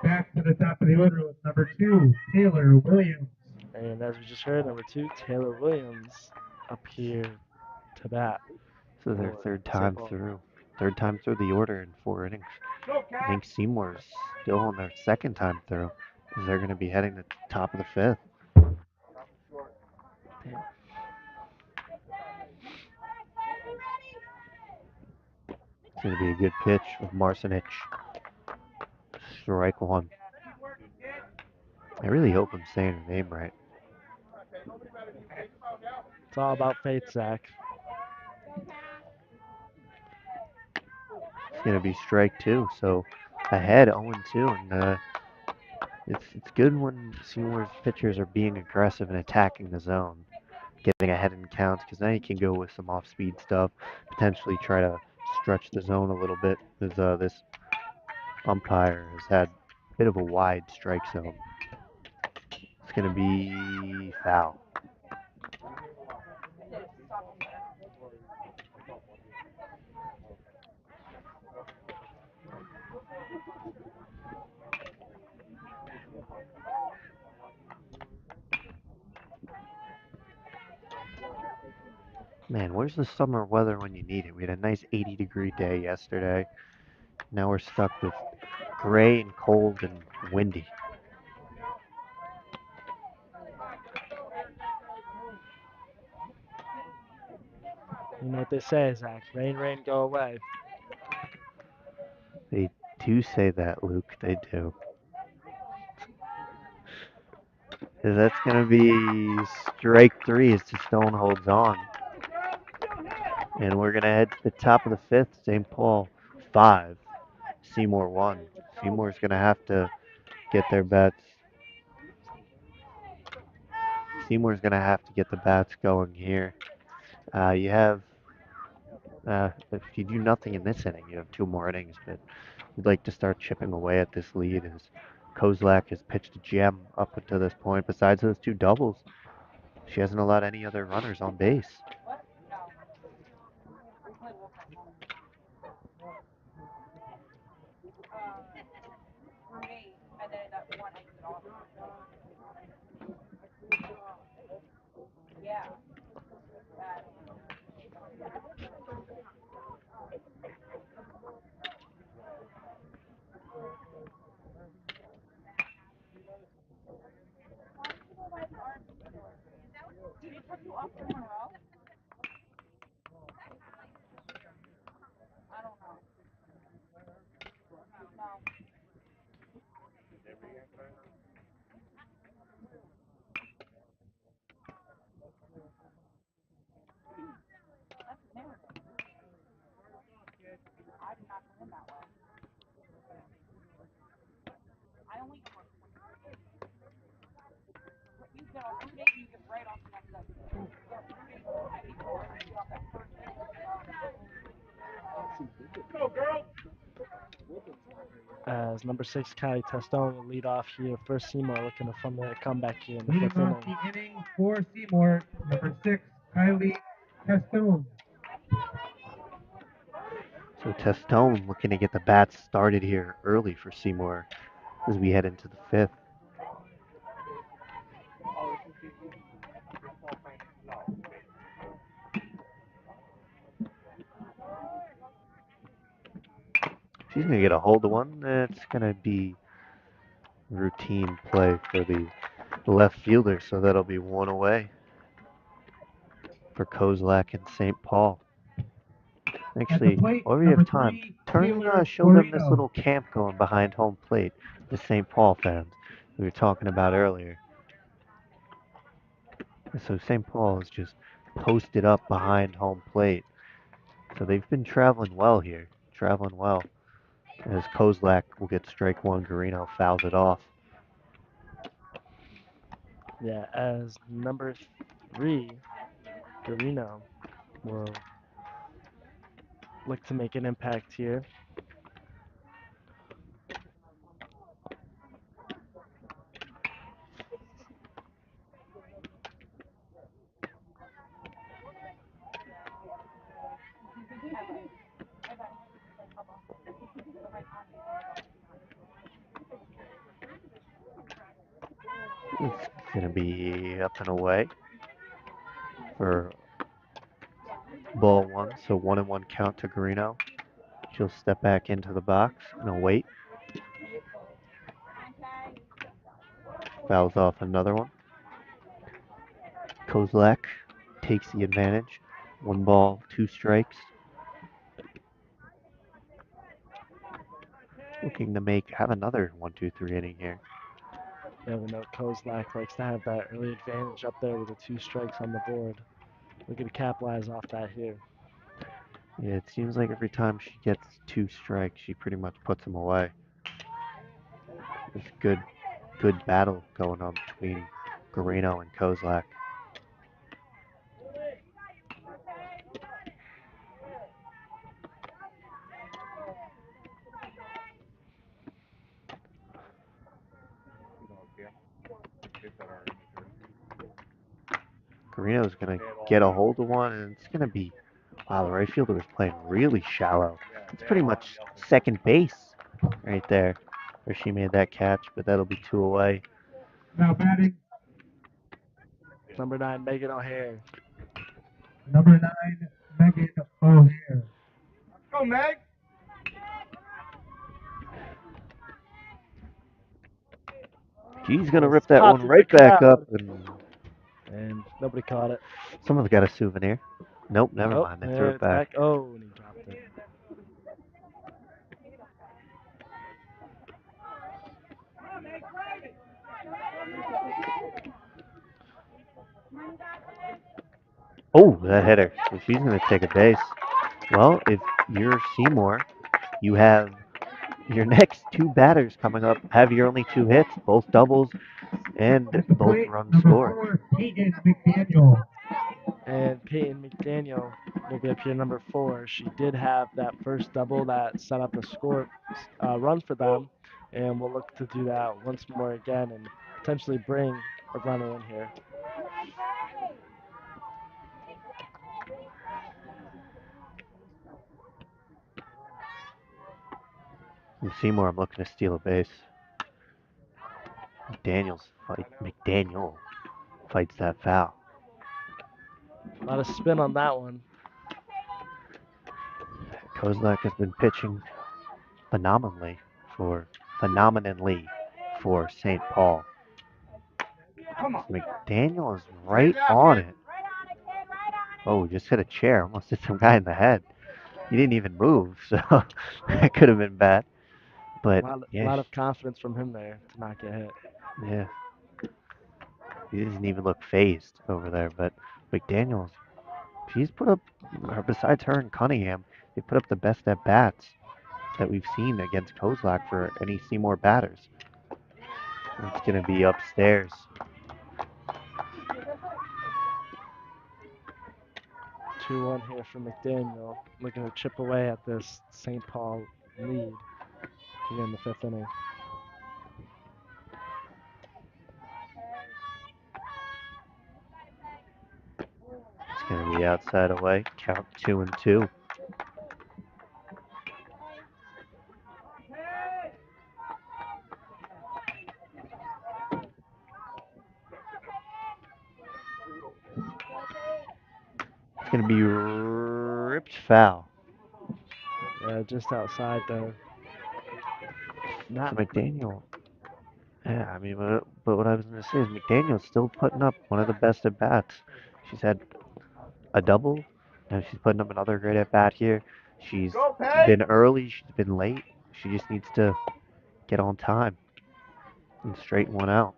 Back to the top of the order with number 2, Taylor Williams. And as we just heard, number 2, Taylor Williams up here to bat. So their for third St. time Paul. through. Third time through the order in 4 innings. I think Seymour's still on their second time through, as they're going to be heading to the top of the 5th. It's going to be a good pitch with Marcinich. Strike 1. I really hope I'm saying her name right. It's all about faith, Zach. It's going to be strike 2, so ahead 0-2, and it's good when Seymour's pitchers are being aggressive and attacking the zone, getting ahead in counts, because now you can go with some off-speed stuff, potentially try to stretch the zone a little bit, as this umpire has had a bit of a wide strike zone. It's going to be foul. Man, where's the summer weather when you need it? We had a nice 80-degree day yesterday. Now we're stuck with gray and cold and windy. You know what they say, Zach. Rain, rain, go away. They do say that, Luke. They do. That's going to be strike 3 as Stone holds on. And we're going to head to the top of the 5th. St. Paul 5, Seymour 1. Seymour's going to have to get their bats. Seymour's going to have to get the bats going here. You have, if you do nothing in this inning, you have 2 more innings, but we'd like to start chipping away at this lead as Kozlak has pitched a gem up until this point. Besides those 2 doubles, she hasn't allowed any other runners on base. As number 6, Kylie Testone will lead off here for Seymour, looking to fund their comeback here in the Leading 5th off inning. the inning for Seymour, number 6, Kylie Testone. So Testone looking to get the bats started here early for Seymour as we head into the 5th. She's going to get a hold of one. It's going to be routine play for the left fielder, so that'll be one away for Kozlak and St. Paul. Actually, plate, while we have number time, 3, show them this Guarino. little camp going behind home plate, the St. Paul fans we were talking about earlier. So St. Paul is just posted up behind home plate. So they've been traveling well here, as Kozlak will get strike one, Guarino fouls it off. Yeah, as number 3, Guarino will look to make an impact here. It's going to be up and away for ball one, so 1-1 count to Guarino. She'll step back into the box and wait. Fouls off another one. Kozlak takes the advantage. 1 ball, 2 strikes. Looking to have another 1-2-3 inning here. Yeah, we know Kozlak likes to have that early advantage up there with the 2 strikes on the board. Looking to capitalize off that here. Yeah, it seems like every time she gets 2 strikes, she pretty much puts them away. It's good battle going on between Guarino and Kozlak. Guarino's going to get a hold of one, and it's going to be, wow, the right fielder was playing really shallow. It's pretty much second base right there where she made that catch, but that'll be 2 away. Now batting, Number 9, Megan O'Hare. number 9, Megan O'Hare. Go, Meg! She's going to rip that one right back up, And nobody caught it. someone's got a souvenir. Nope, never mind. They threw it back. Oh, and he dropped it. Oh, that hit her. So she's going to take a base. Well, if you're Seymour, you have your next 2 batters coming up, have your only 2 hits, both doubles, and At the both plate, runs number scored. 4, Peyton McDaniel. And Peyton McDaniel will be up here number 4. She did have that first double that set up a run for them, and we'll look to do that once more again and potentially bring a runner in here. From Seymour, I'm looking to steal a base. McDaniel fights that foul. A lot of spin on that one. Kozlak has been pitching phenomenally for St. Paul. McDaniel is right on it. Oh, just hit a chair. Almost hit some guy in the head. He didn't even move, so that could have been bad. But A yeah, lot of confidence from him there to not get hit. yeah, he doesn't even look phased over there. But McDaniels, she's put up, or besides her and Cunningham, they put up the best at bats that we've seen against Kozlak for any Seymour batters. It's gonna be upstairs. 2-1 here for McDaniel, looking to chip away at this St. Paul lead here in the 5th inning. It's gonna be outside away. Count 2-2. It's gonna be ripped foul. Yeah, just outside there. So McDaniel, yeah, I mean, but what I was gonna say is McDaniel's still putting up one of the best at bats. She's had a double, and she's putting up another great at bat here. She's been early, she's been late. She just needs to get on time and straighten one out.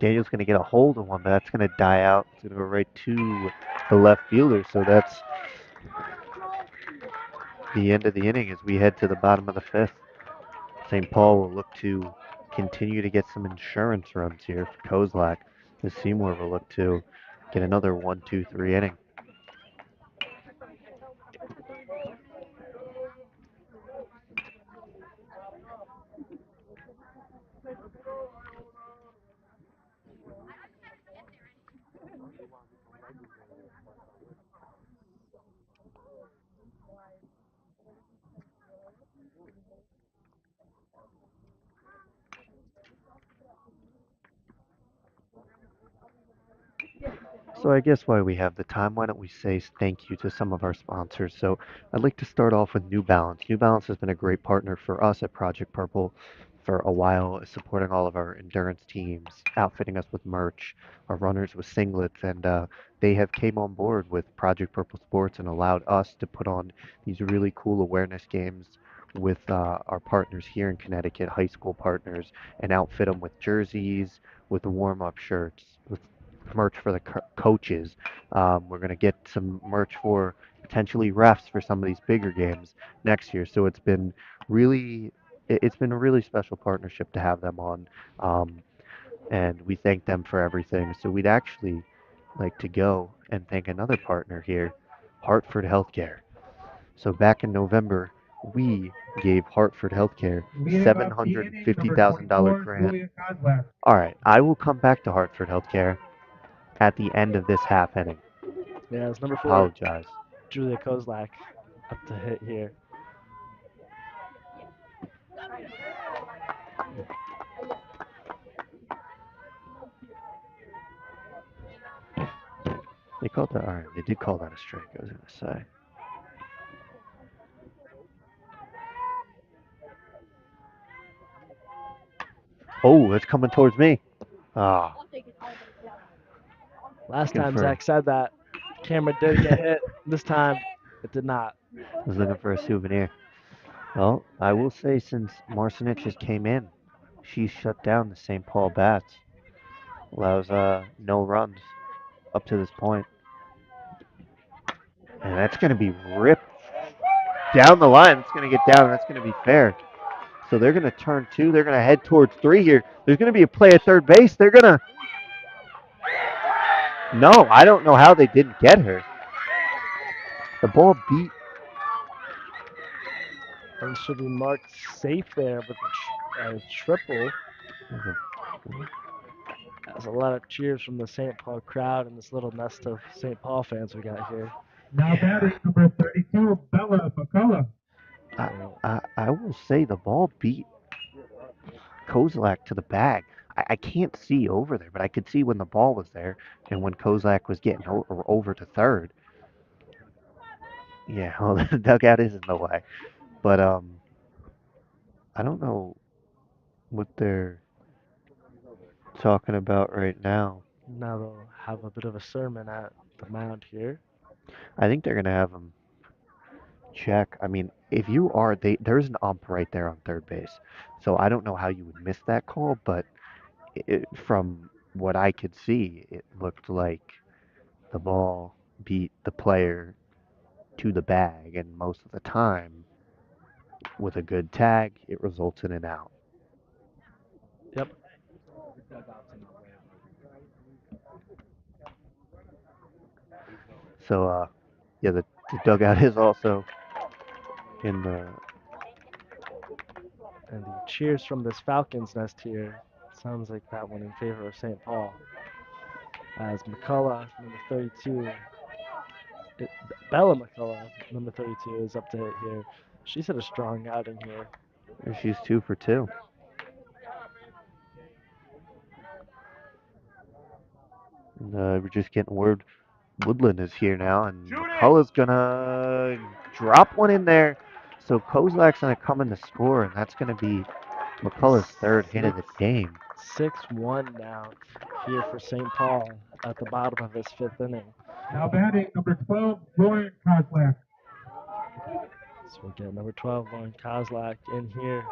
Daniel's going to get a hold of one, but that's going to die out. It's going to go right to the left fielder. So that's the end of the inning as we head to the bottom of the 5th. St. Paul will look to continue to get some insurance runs here for Kozlak. As Seymour will look to get another 1-2-3 inning. So I guess while we have the time, why don't we say thank you to some of our sponsors. So I'd like to start off with New Balance. New Balance has been a great partner for us at Project Purple for a while, supporting all of our endurance teams, outfitting us with merch, our runners with singlets, and they have came on board with Project Purple Sports and allowed us to put on these really cool awareness games with our partners here in Connecticut, high school partners, and outfit them with jerseys, with warm-up shirts, with merch for the coaches. We're going to get some merch for potentially refs for some of these bigger games next year. So it's been a really special partnership to have them on, and we thank them for everything. So we'd actually like to go and thank another partner here, Hartford Healthcare. So back in November, we gave Hartford Healthcare $750,000 grant. All right, I will come back to Hartford Healthcare at the end of this half inning. Yeah, it's number 4, Apologize. Julia Kozlak, up to hit here. They called that. All right, they did call that a strike. I was gonna say. Oh, it's coming towards me. Ah, Last Looking time for- Zach said that, camera did get hit. This time, it did not. I was looking for a souvenir. Well, I will say since Marcinich just came in, she's shut down the St. Paul Bats. Allows no runs up to this point. And that's going to be ripped down the line. It's going to get down, and that's going to be fair. So they're going to turn 2. They're going to head towards 3 here. There's going to be a play at third base. They're going to... No, I don't know how they didn't get her. The ball beat. And should be marked safe there with a triple. That's a lot of cheers from the St. Paul crowd and this little nest of St. Paul fans we got here. Now batting number 32, Bella McCullough. I will say the ball beat Kozlak to the bag. I can't see over there, but I could see when the ball was there and when Kozlak was getting over to third. Yeah, well, the dugout is in the way. But I don't know what they're talking about right now. Now they'll have a bit of a sermon at the mound here. I think they're gonna have him check. I mean, if you are, there's an ump right there on third base, so I don't know how you would miss that call, but from what I could see, it looked like the ball beat the player to the bag, and most of the time, with a good tag, it results in an out. Yep. So, yeah, the dugout is also in the. And the cheers from this Falcons nest here sounds like that one in favor of St. Paul. As McCullough, number 32, Bella McCullough, number 32, is up to hit here. She's had a strong outing here. She's 2 for 2. And, we're just getting word Woodland is here now, and McCullough's gonna drop one in there. So Kozlak's gonna come in to score, and that's gonna be McCullough's third hit of the game. 6-1 now here for St. Paul at the bottom of this fifth inning. Now batting number 12, Lauren Kozlak. So we get number 12, Lauren Kozlak, in here.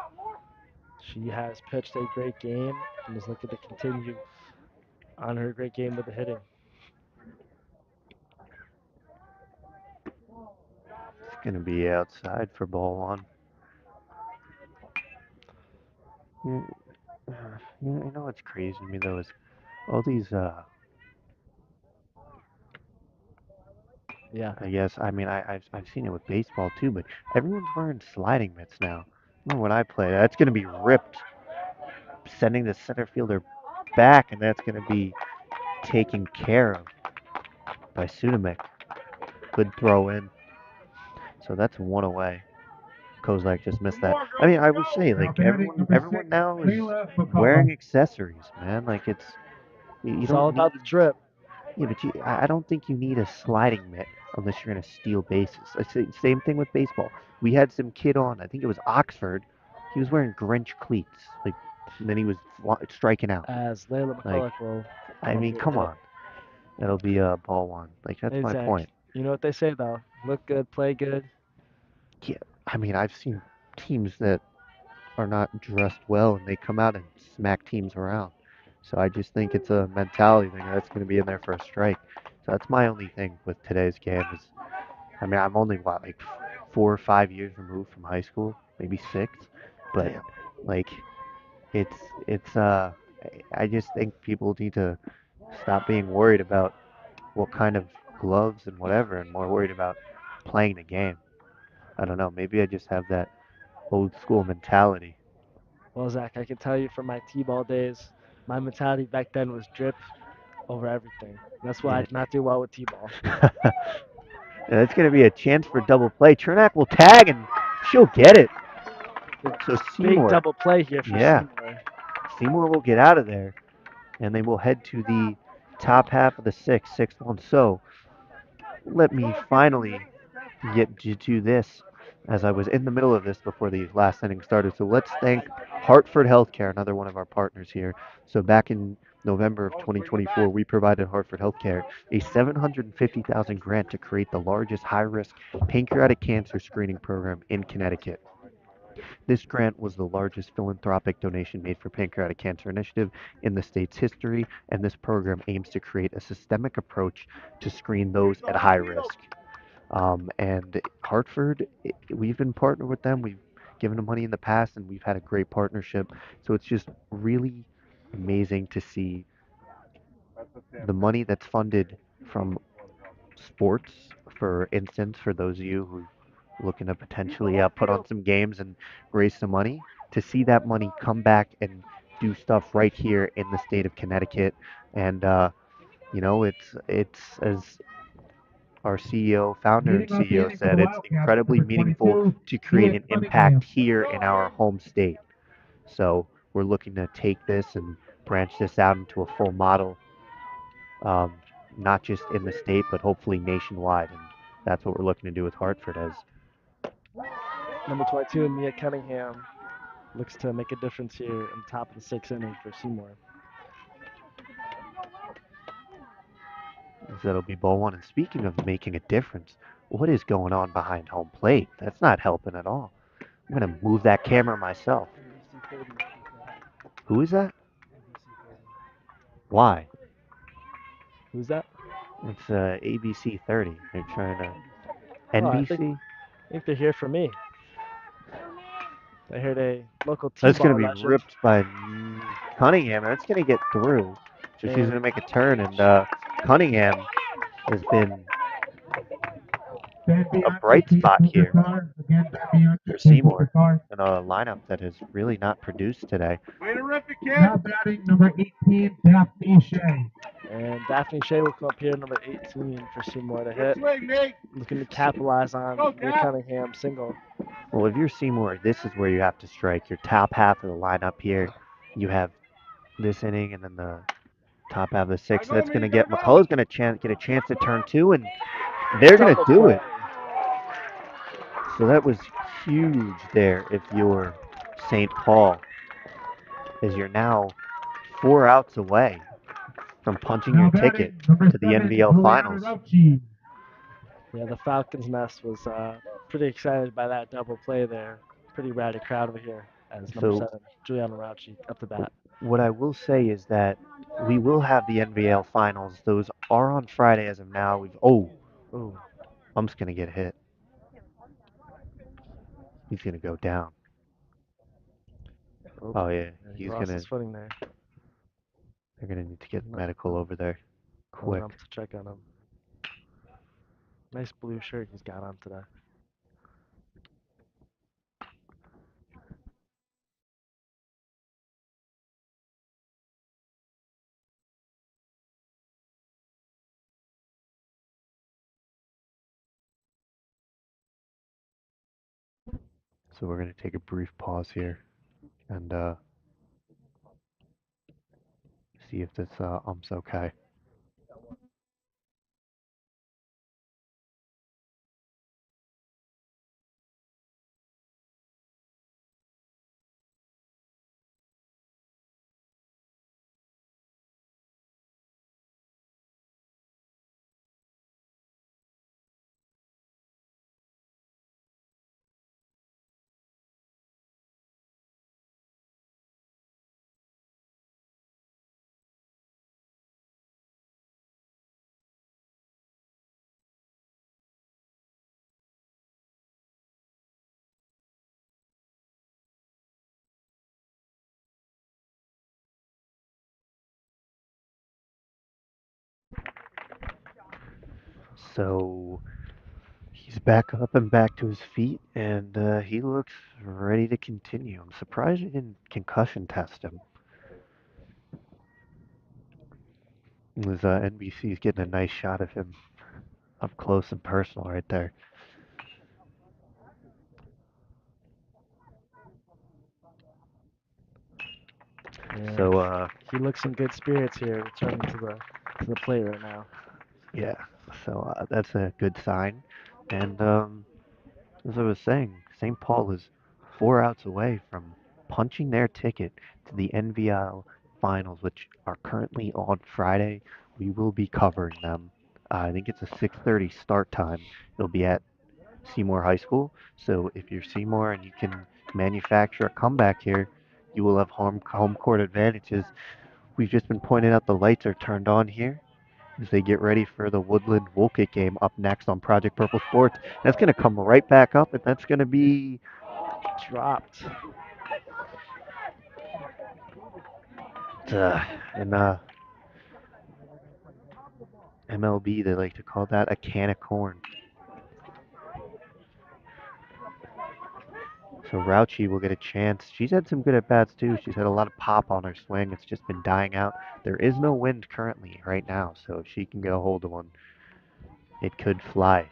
She has pitched a great game and is looking to continue on her great game with the hitting. It's gonna be outside for ball one. You know what's crazy to me though is all these. Yeah. I guess I mean I've seen it with baseball too, but everyone's wearing sliding mitts now. Remember when I played? That's gonna be ripped, sending the center fielder back, and that's gonna be taken care of by Sudamek. Good throw in. So that's one away. Kozlak just missed that. I mean, I will say, Now like batting number everyone 6, now is Layla wearing McCullough. accessories, man. Like you It's don't all need. about the drip. Yeah, but I don't think you need a sliding mitt unless you're gonna steal bases. Same thing with baseball. We had some kid on, I think it was Oxford. He was wearing Grinch cleats, like, and then he was striking out. As Layla Like, McCullough will I come up mean, here come to hit. on, that'll be a ball one. Like that's Hey, my Zach, point. you know what they say, though? Look good, play good. Yeah, I mean, I've seen teams that are not dressed well and they come out and smack teams around. So I just think it's a mentality thing that's going to be in there for a strike. So that's my only thing with today's game is, I mean, I'm only what, like 4 or 5 years removed from high school, maybe 6, but Damn. like I just think people need to stop being worried about what kind of gloves and whatever, and more worried about playing the game. I don't know. Maybe I just have that old school mentality. Well, Zach, I can tell you from my T-ball days, my mentality back then was drip over everything. That's why I did not do well with T-ball. And it's going to be a chance for double play. Chernak will tag and she'll get it. So Big Seymour, double play here for yeah, Seymour. Seymour will get out of there, and they will head to the top half of the sixth one. So let me finally get to this, as I was in the middle of this before the last inning started. So let's thank Hartford Healthcare, another one of our partners here. So back in November of 2024, we provided Hartford Healthcare a $750,000 grant to create the largest high-risk pancreatic cancer screening program in Connecticut. This grant was the largest philanthropic donation made for pancreatic cancer initiative in the state's history, and this program aims to create a systemic approach to screen those at high risk. And Hartford, we've been partnered with them. We've given them money in the past, and we've had a great partnership. So it's just really amazing to see the money that's funded from sports, for instance, for those of you who are looking to potentially put on some games and raise some money, to see that money come back and do stuff right here in the state of Connecticut. And it's as our founder and Leading off the CEO inning for the said, it's Wildcats, incredibly number meaningful 22, to create Juliet an impact Cunningham. here in our home state. So we're looking to take this and branch this out into a full model, um, not just in the state, but hopefully nationwide. And that's what we're looking to do with Hartford as Number 22, Mia Cunningham, looks to make a difference here in the top of the sixth inning for Seymour. That'll be ball one. And speaking of making a difference, what is going on behind home plate? That's not helping at all. I'm going to move that camera myself. Who is that? Why? Who's that? It's ABC 30. They're trying to. Oh, I NBC? think they're here for me. I heard a local That's going T-ball to be legend. ripped by Cunningham. That's going to get through. So she's going to make a turn, and Cunningham has been a bright spot here for Seymour in a lineup that has really not produced today. Now batting number 18, Daphne Shea. And Daphne Shea will come up here, number 18 for Seymour to hit. Looking to capitalize on the Cunningham single. Well, if you're Seymour, this is where you have to strike. Your top half of the lineup here, you have this inning and then the top half of the sixth. That's going to get McCullough's going to get a chance to turn two, and they're going to Double do play. it. So that was huge there if you're St. Paul, as you're now 4 outs away from punching Now your batting ticket number to the 7, NVL Juliana Finals. Rauchi. Yeah, the Falcons nest was pretty excited by that double play there. Pretty rowdy crowd over here as number So 7, Juliana Rauchi, up to bat. what I will say is that we will have the NVL Finals. Those are on Friday as of now. Ooh, Ump's going to get hit. He's going to go down. Oh, yeah. he He's lost going his to. footing there. They're going to need to get medical over there Going quick. up to check on him. Nice blue shirt he's got on today. So we're going to take a brief pause here and see if this ump's okay. So he's back up and back to his feet, and he looks ready to continue. I'm surprised they didn't concussion test him. This NBC's getting a nice shot of him up close and personal right there. And So he looks in good spirits here, returning to the plate right now. yeah, so that's a good sign. And as I was saying, St. Paul is 4 outs away from punching their ticket to the NVL Finals, which are currently on Friday. We will be covering them. I think it's a 6:30 start time. It'll be at Seymour High School. So if you're Seymour and you can manufacture a comeback here, you will have home court advantages. We've just been pointing out the lights are turned on here as they get ready for the Woodland Wolcott game up next on Project Purple Sports. That's going to come right back up, and that's going to be Dropped. in MLB, they like to call that a can of corn. So Rauchi will get a chance. She's had some good at-bats too. She's had a lot of pop on her swing. It's just been dying out. There is no wind currently right now, so if she can get a hold of one, it could fly.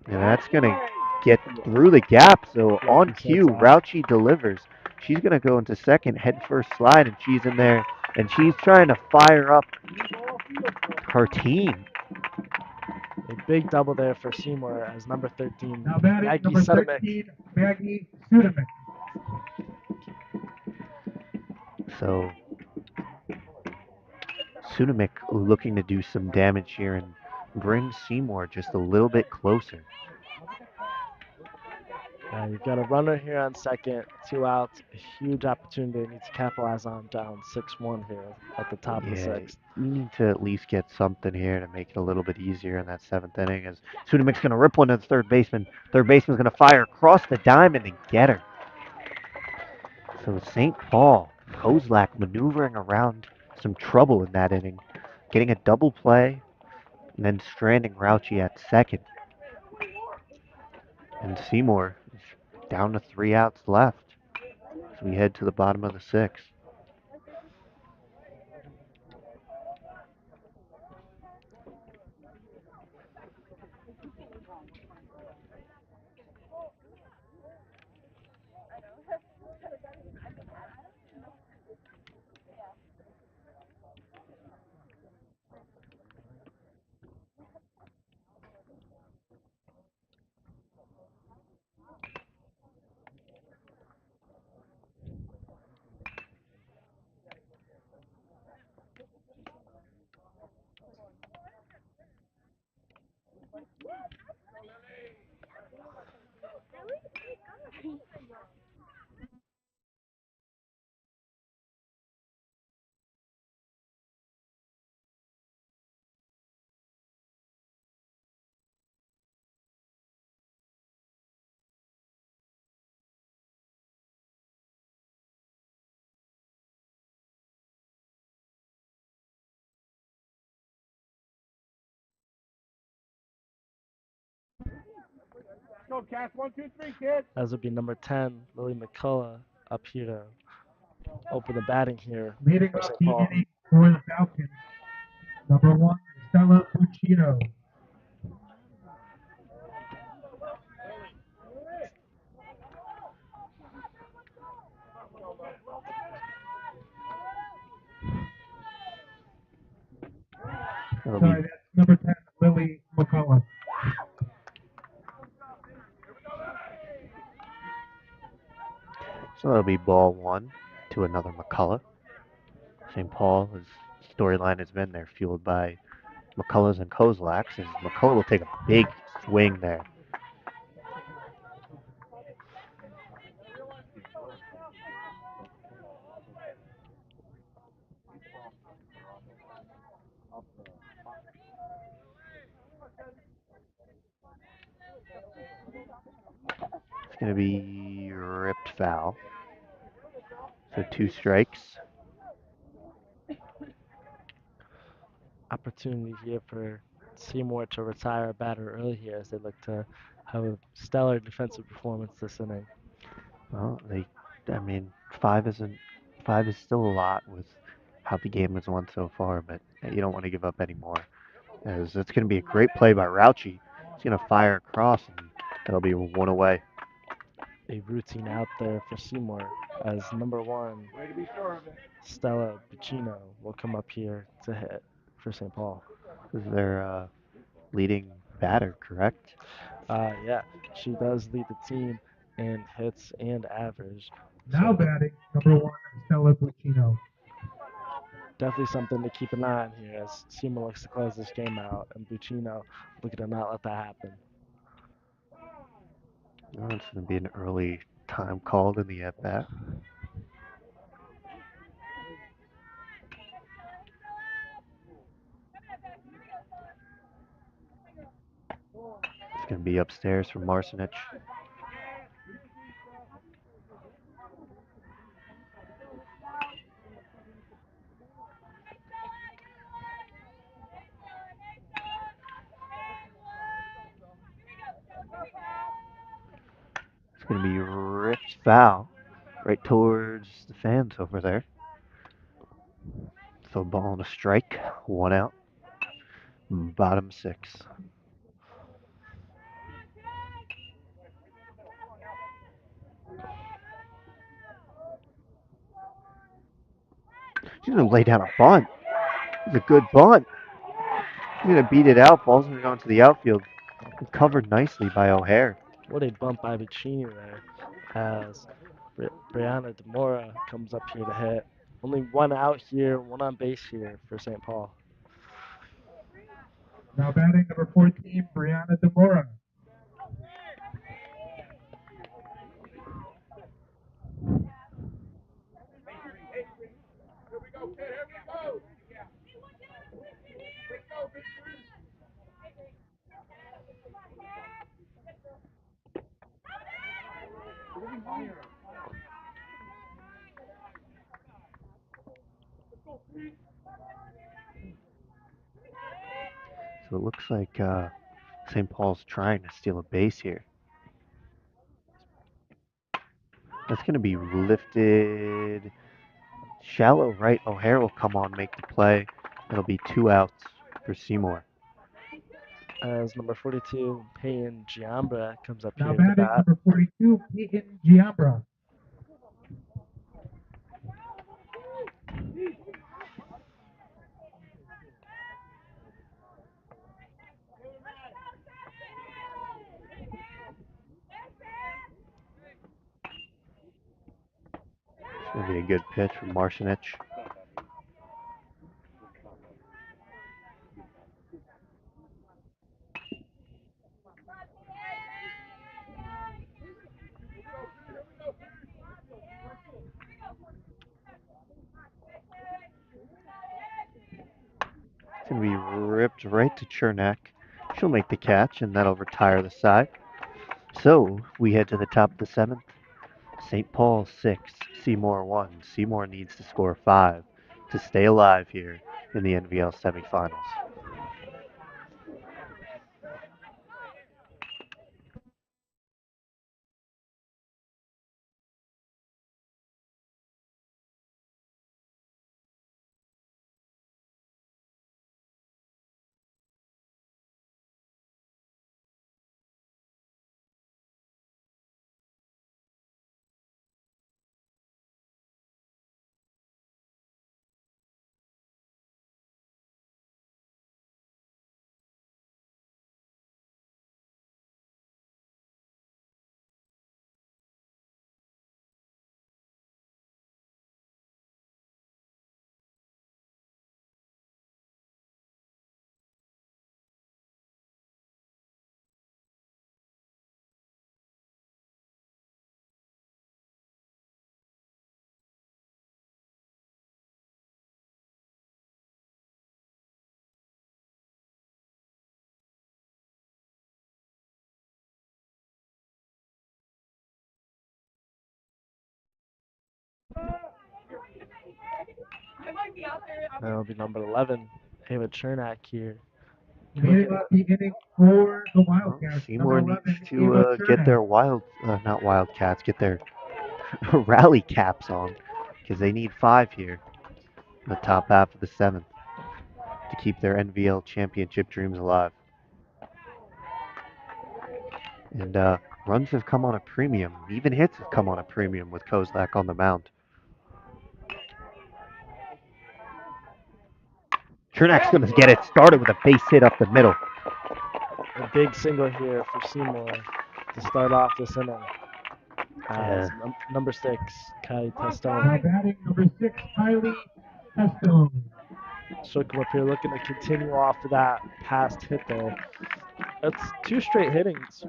And that's going to get through the gap. So on cue, Rauchi delivers. She's going to go into second, head first slide, and she's in there. And she's trying to fire up her team. A big double there for Seymour as number 13, Now batting Maggie number Sudamick. 13, Maggie Sudamick. So Sunamic looking to do some damage here and bring Seymour just a little bit closer. You've got a runner here on second, 2 outs, a huge opportunity they need to capitalize on, down 6-1 here at the top of the Yeah, sixth. you need to at least get something here to make it a little bit easier in that seventh inning. As Sunamic's going to rip one to the third baseman. Third baseman's going to fire across the diamond and get her. So St. Paul, Kozlak maneuvering around some trouble in that inning, getting a double play, and then stranding Rauchi at second. And Seymour is down to 3 outs left as we head to the bottom of the sixth. Go, Cass. 1, 2, 3, kids. As would be number 10, Lily McCullough, up here to open the batting here Leading for up St. the Paul. inning for the Falcons, number 1, Stella Puccino. That'll Sorry, be, that's number 10, Lily McCullough. so that'll be ball one to another McCullough. St. Paul, his storyline has been there, fueled by McCullough's and Kozlak's, and McCullough will take a big swing there. It's going to be ripped foul. So 2 strikes. Opportunity here for Seymour to retire a batter early here as they look to have a stellar defensive performance this inning. Well, I mean, 5 is still a lot with how the game has won so far, but you don't want to give up any more. As it's going to be a great play by Rauchi. He's going to fire across, and that'll be 1 away. A routine out there for Seymour as number 1, Stella Buccino, will come up here to hit for St. Paul. This is their leading batter, correct? Yeah, she does lead the team in hits and average. Now So batting, number 1, Stella Puccino. definitely something to keep an eye on here as Seymour looks to close this game out, and Buccino looking to not let that happen. Oh, it's going to be an early time called in the at-bat. It's going to be upstairs from Marcinich. It's going to be ripped foul right towards the fans over there. So ball and a strike, 1 out. Bottom 6. She's going to lay down a bunt. It's a good bunt. He's going to beat it out. Ball's going to go into the outfield. Covered nicely by O'Hare. What a bump by Buccino there as Brianna Demora comes up here to hit. Only one out here, one on base here for St. Paul. Now batting number 14, Brianna Demora. So it looks like St. Paul's trying to steal a base here. That's going to be lifted shallow right. O'Hare will come on, make the play. It'll be 2 outs for Seymour. As number 42, Payne Giambra comes up Now here to batting bat. number 42, Peyton Giambra. It's going to be a good pitch from Marcinich. It's going to be ripped right to Chernak. She'll make the catch, and that'll retire the side. So we head to the top of the 7th. St. Paul 6, Seymour 1. Seymour needs to score 5 to stay alive here in the NVL semifinals. That'll be number 11, Ava Chernak here. Leading off the inning for the Well, Wildcats, Seymour number needs 11, Ava to get Chernak. their not Wildcats, get their rally caps on because they need 5 here in the top half of the 7th to keep their NVL championship dreams alive. And runs have come on a premium. Even hits have come on a premium with Kozlak on the mound. Chernak's going to get it started with a base hit up the middle. A big single here for Seymour to start off this inning. As number 6, Kai Now Testone. batting number 6, Kylie Testone. She'll come up here looking to continue off of that past hit there. That's 2 straight innings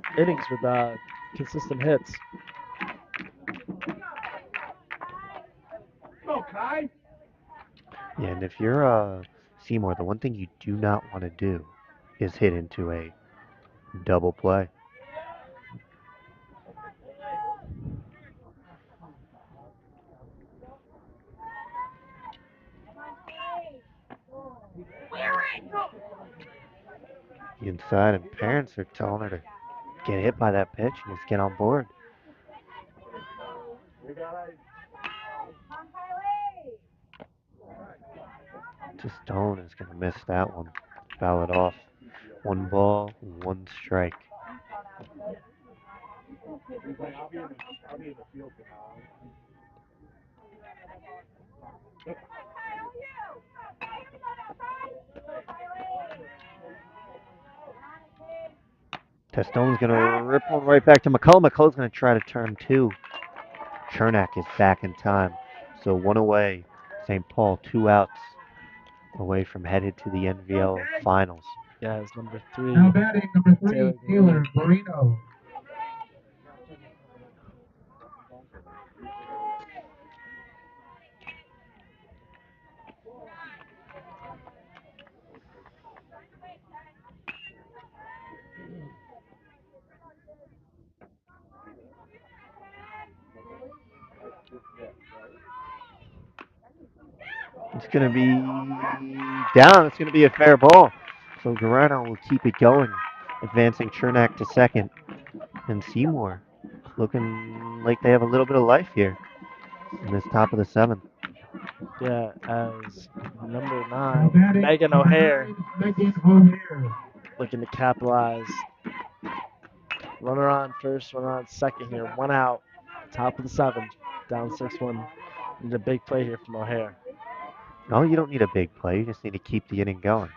with consistent hits. Yeah, and if you're Seymour, the one thing you do not want to do is hit into a double play. Inside, and parents are telling her to get hit by that pitch and just get on board. Stone is going to miss that one. Foul it off. 1 ball, 1 strike. Testone's going to rip one right back to McCullough. McCullough's going to try to turn 2. Chernak is back in time. So 1 away. St. Paul 2 outs away from headed to the NVL Finals. Yeah, it's number 3. Now batting number 3, Taylor Taylor Marino. It's going to be down. It's going to be a fair ball. So Guarano will keep it going, advancing Chernak to second. And Seymour looking like they have a little bit of life here in this top of the 7th. Yeah, as number Now 9, batting Megan number O'Hare, 9, Megan O'Hare. looking to capitalize. Runner on first, runner on second here. 1 out, top of the 7th, down 6-1. Need a big play here from O'Hare. No, you don't need a big play. You just need to keep the inning going.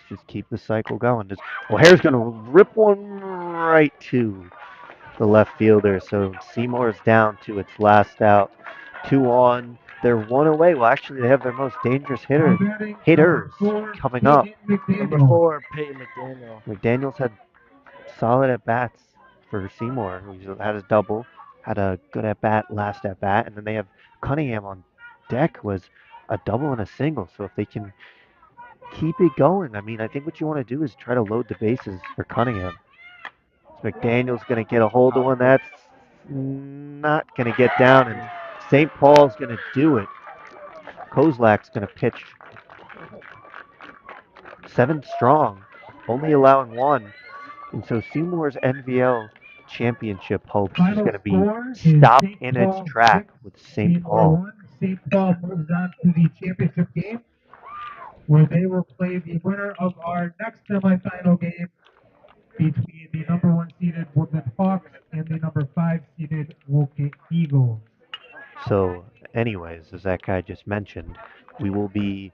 Just keep the cycle going. O'Hare's going to rip one right to the left fielder. So Seymour is down to its last out. 2 on. They're 1 away. Well, actually, they have their most dangerous Now batting hitters number 4, coming up. Peyton Number McDaniel. 4, Peyton McDaniel. McDaniel's had solid at bats for Seymour. He's had his double, had a good at bat last at bat, and then they have Cunningham on deck was a double and a single. So if they can keep it going, I mean, I think what you want to do is try to load the bases for Cunningham. So McDaniel's going to get a hold of one that's not going to get down, and St. Paul's going to do it. Kozlak's going to pitch 7 strong, only allowing 1. And so Seymour's NVL championship hopes is Final going to be score is stopped St. in its Paul track 6, with St. Seymour Paul. 1. St. Paul moves on to the championship game, where they will play the winner of our next semifinal game between the number 1 seeded Woodland Hawks and the number 5 seeded Wolcott Eagles. So, anyways, as that guy just mentioned, we will be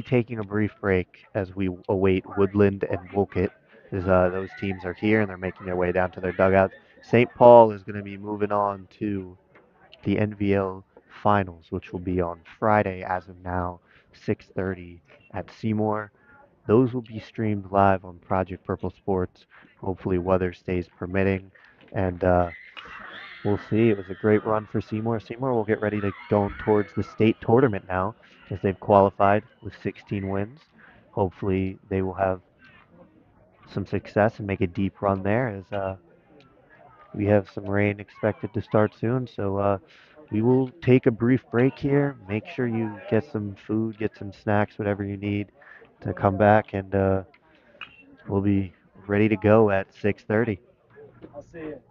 taking a brief break as we await Woodland and Wolcott, as those teams are here and they're making their way down to their dugouts. St. Paul is going to be moving on to the NVL Finals, which will be on Friday, as of now, 6:30 at Seymour. Those will be streamed live on Project Purple Sports. Hopefully, weather stays permitting, and we'll see. It was a great run for Seymour. Seymour will get ready to go towards the state tournament now, as they've qualified with 16 wins. Hopefully, they will have some success and make a deep run there, as we have some rain expected to start soon. So we will take a brief break here. Make sure you get some food, get some snacks, whatever you need to come back, and we'll be ready to go at 6:30. I'll see you.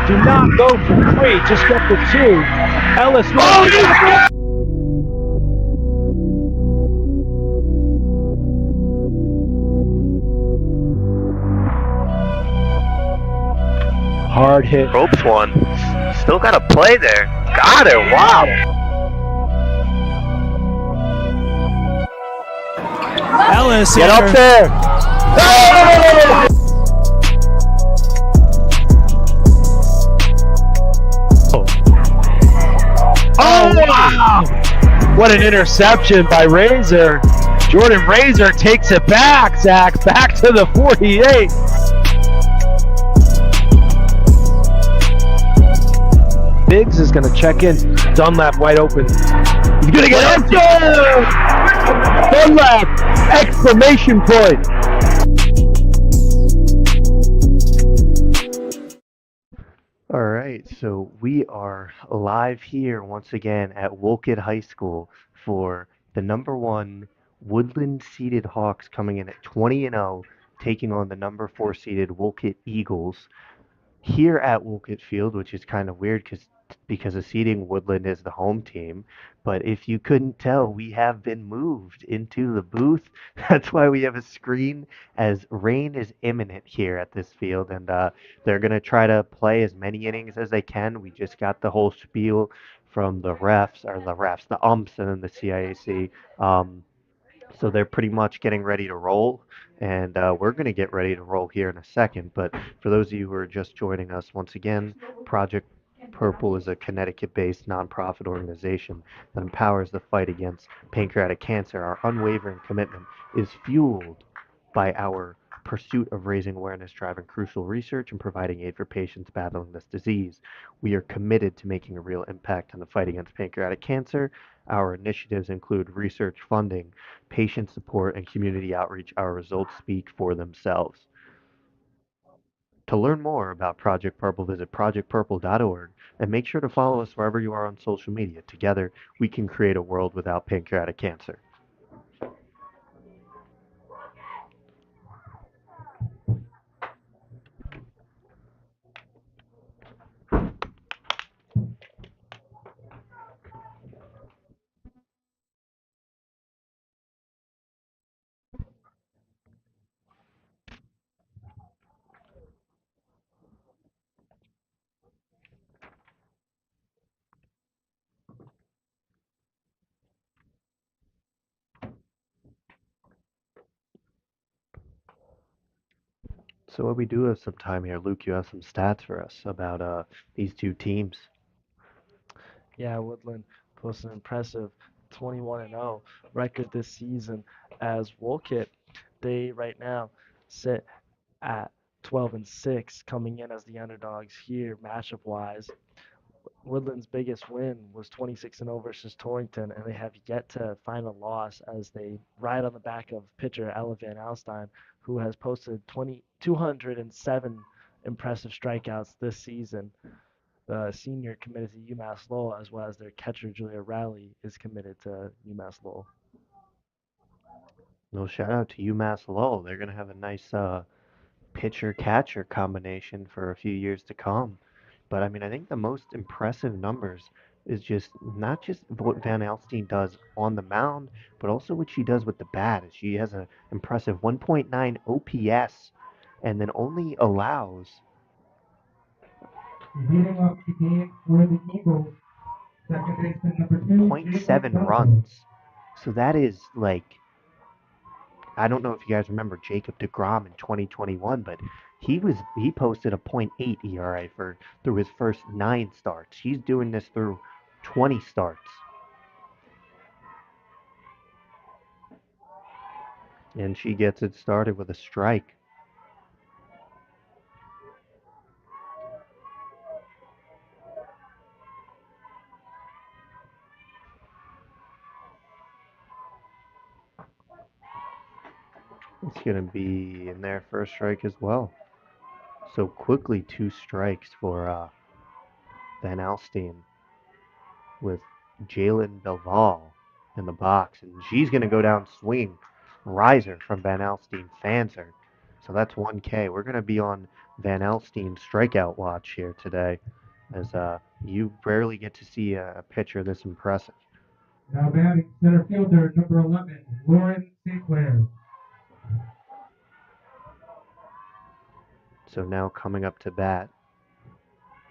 Do not go for 3. Just get the 2. Ellis. Hard hit. Ropes one. Still got a play there. Got it. Wow. Ellis. Get up there. Oh, wow. What an interception by Razor. Jordan Razor takes it back, Zach. Back to the 48. Biggs is going to check in. Dunlap wide open. He's going to get up there! Dunlap! Exclamation point! All right, so we are live here once again at Wolcott High School for the #1 Woodland seeded Hawks coming in at 20-0, taking on the #4 seeded Wolcott Eagles here at Wolcott Field, which is kind of weird because the seeding Woodland is the home team. But if you couldn't tell, we have been moved into the booth. That's why we have a screen, as rain is imminent here at this field, and they're going to try to play as many innings as they can. We just got the whole spiel from the umps, and then the CIAC. So they're pretty much getting ready to roll, and we're going to get ready to roll here in a second. But for those of you who are just joining us, once again, Project Purple is a Connecticut-based nonprofit organization that empowers the fight against pancreatic cancer. Our unwavering commitment is fueled by our pursuit of raising awareness, driving crucial research, and providing aid for patients battling this disease. We are committed to making a real impact on the fight against pancreatic cancer. Our initiatives include research funding, patient support, and community outreach. Our results speak for themselves. To learn more about Project Purple, visit projectpurple.org and make sure to follow us wherever you are on social media. Together, we can create a world without pancreatic cancer. So what we do have some time here, Luke, you have some stats for us about these two teams. Yeah, Woodland posted an impressive 21-0 record this season, as Wolcott, they right now sit at 12-6, coming in as the underdogs here matchup wise. Woodland's biggest win was 26-0 versus Torrington, and they have yet to find a loss as they ride on the back of pitcher Ella Van Alstyne, who has posted 207 impressive strikeouts this season. The senior committed to UMass Lowell, as well as their catcher Julia Rowley is committed to UMass Lowell. No shout out to UMass Lowell. They're going to have a nice pitcher-catcher combination for a few years to come. But I mean, I think the most impressive numbers is just not just what Van Alstyne does on the mound, but also what she does with the bat. She has an impressive 1.9 OPS and then only allows Leading up the game for the Eagles, second baseman number 2, 0.7 runs. So that is like, I don't know if you guys remember Jacob deGrom in 2021, but he posted a .8 ERA through his first 9 starts. He's doing this through 20 starts. And she gets it started with a strike. It's going to be in there for a strike as well. So quickly 2 strikes for Van Alstyne with Jalen Belval in the box. And she's going to go down swinging. Riser from Van Alstyne fans her. So that's 1K. We're going to be on Van Alstine strikeout watch here today, as you rarely get to see a pitcher this impressive. Now batting center fielder number 11, Lauren Sinclair. So now coming up to bat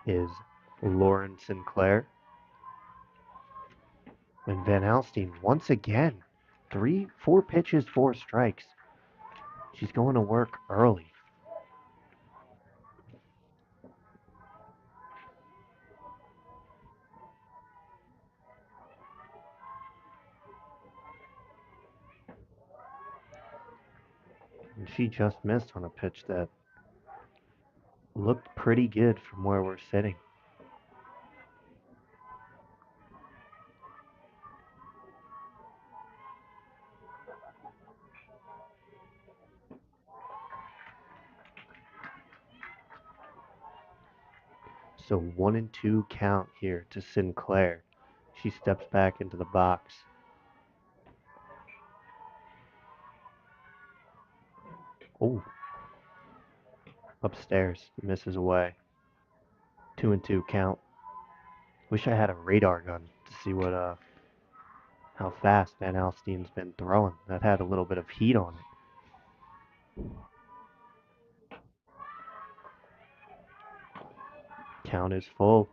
is Lauren Sinclair. And Van Alstine, once again, 4 pitches, 4 strikes. She's going to work early. And she just missed on a pitch that looked pretty good from where we're sitting. So 1-2 count here to Sinclair. She steps back into the box. Oh, upstairs, misses away. 2-2 count. Wish I had a radar gun to see what how fast Van Alstine's been throwing. That had a little bit of heat on it. Count is full.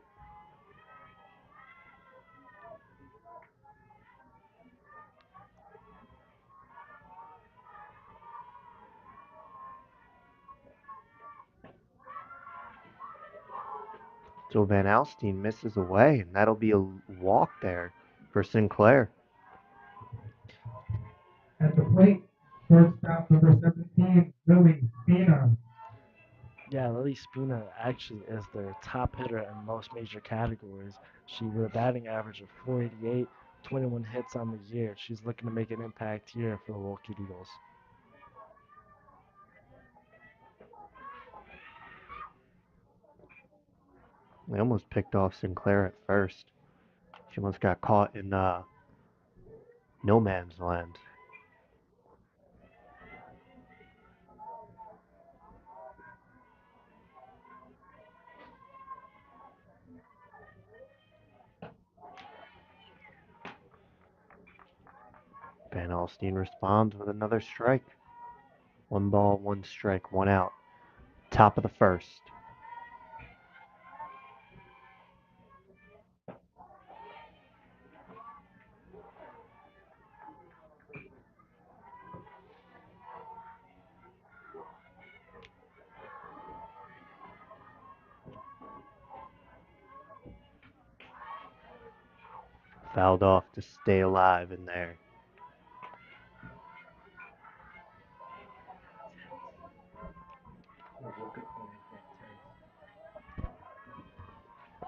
So Van Alstine misses away, and that'll be a walk there for Sinclair. At the plate, shortstop number 17, Lily Spina. Yeah, Lily Spina actually is their top hitter in most major categories. She with a batting average of 488, 21 hits on the year. She's looking to make an impact here for the Wolcott Eagles. They almost picked off Sinclair at first. She almost got caught in no man's land. Van Alstine responds with another strike. 1 ball, 1 strike, 1 out. Top of the first. Fouled off to stay alive in there.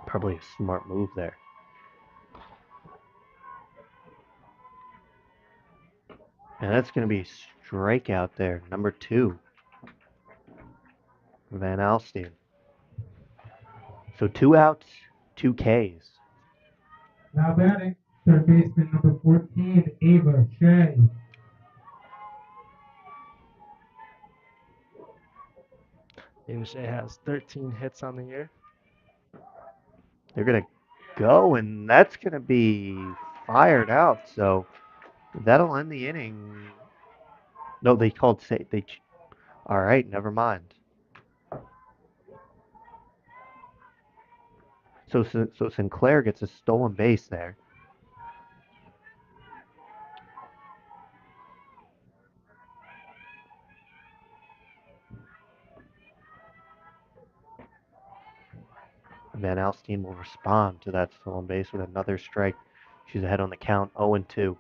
Probably a smart move there. And that's going to be a strikeout there, number 2. Van Alstine. So 2 outs, 2 Ks. Now batting third baseman number 14, Ava Shea. Ava Shea has 13 hits on the year. They're going to go, and that's going to be fired out. So that'll end the inning. No, they called say they. All right, never mind. So Sinclair gets a stolen base there. Van Alstine will respond to that stolen base with another strike. She's ahead on the count, 0-2.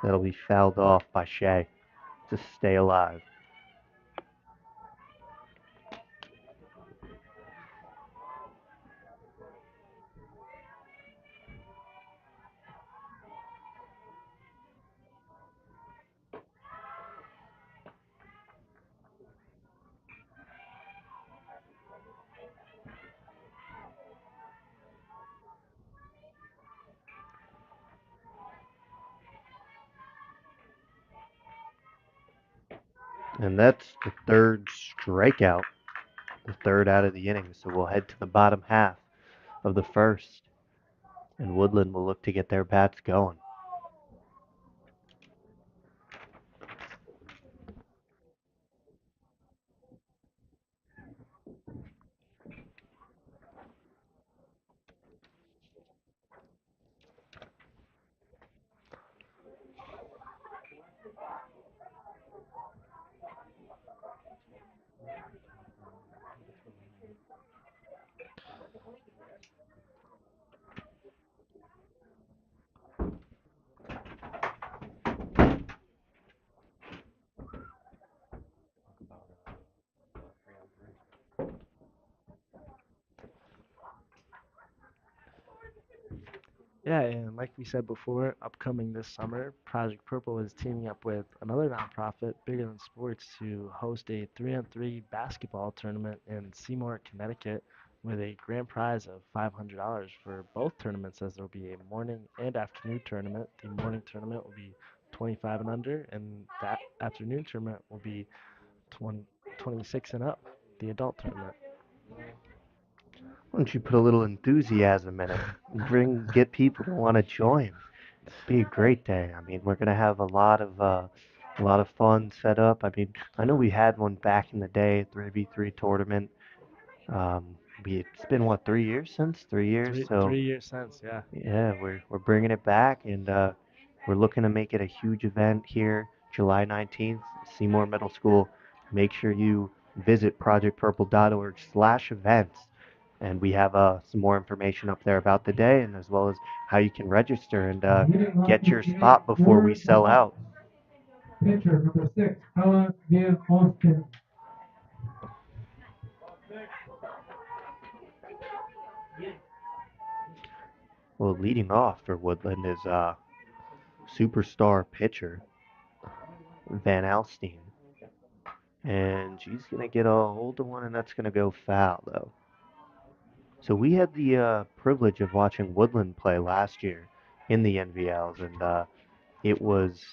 That'll be fouled off by Shea to stay alive. And that's the third strikeout, the third out of the inning. So we'll head to the bottom half of the first, and Woodland will look to get their bats going. Yeah, and like we said before, upcoming this summer, Project Purple is teaming up with another nonprofit, Bigger Than Sports, to host a 3-on-3 basketball tournament in Seymour, Connecticut, with a grand prize of $500 for both tournaments, as there will be a morning and afternoon tournament. The morning tournament will be 25 and under, and that afternoon tournament will be 20, 26 and up, the adult tournament. Why don't you put a little enthusiasm in it and get people to want to join? Be a great day. I mean, we're gonna have a lot of fun set up. I mean, I know we had one back in the day, 3v3 tournament. It's been what, 3 years since? 3 years. Three So 3 years since, yeah. yeah, we're bringing it back, and we're looking to make it a huge event here, July 19th, Seymour Middle School. Make sure you visit projectpurple.org/events, and we have some more information up there about the day, and as well as how you can register and Leading off get the your gate spot before for we the sell Hawks. out. Pitcher number 6, Helen Van Austin. Well, leading off for Woodland is superstar pitcher Van Alstine. And she's going to get a hold of one, and that's going to go foul, though. So we had the privilege of watching Woodland play last year in the NVLs, and it was,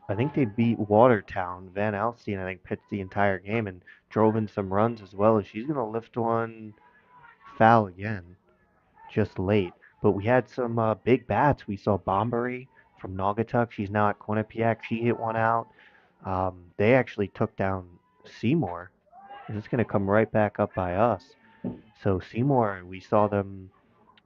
I think they beat Watertown. Van Alstine, I think, pitched the entire game and drove in some runs as well, as she's going to lift one foul again, just late. But we had some big bats. We saw Bombery from Naugatuck. She's now at Quinnipiac. She hit one out. They actually took down Seymour. And it's going to come right back up by us. So Seymour, we saw them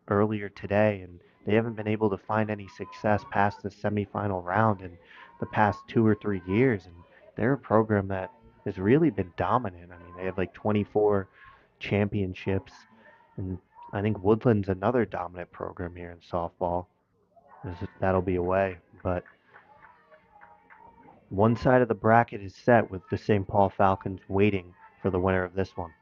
earlier today, and they haven't been able to find any success past the semifinal round in the past 2 or 3 years. And they're a program that has really been dominant. I mean, they have like 24 championships, and I think Woodland's another dominant program here in softball. That'll be away, but one side of the bracket is set with the St. Paul Falcons waiting for the winner of this one.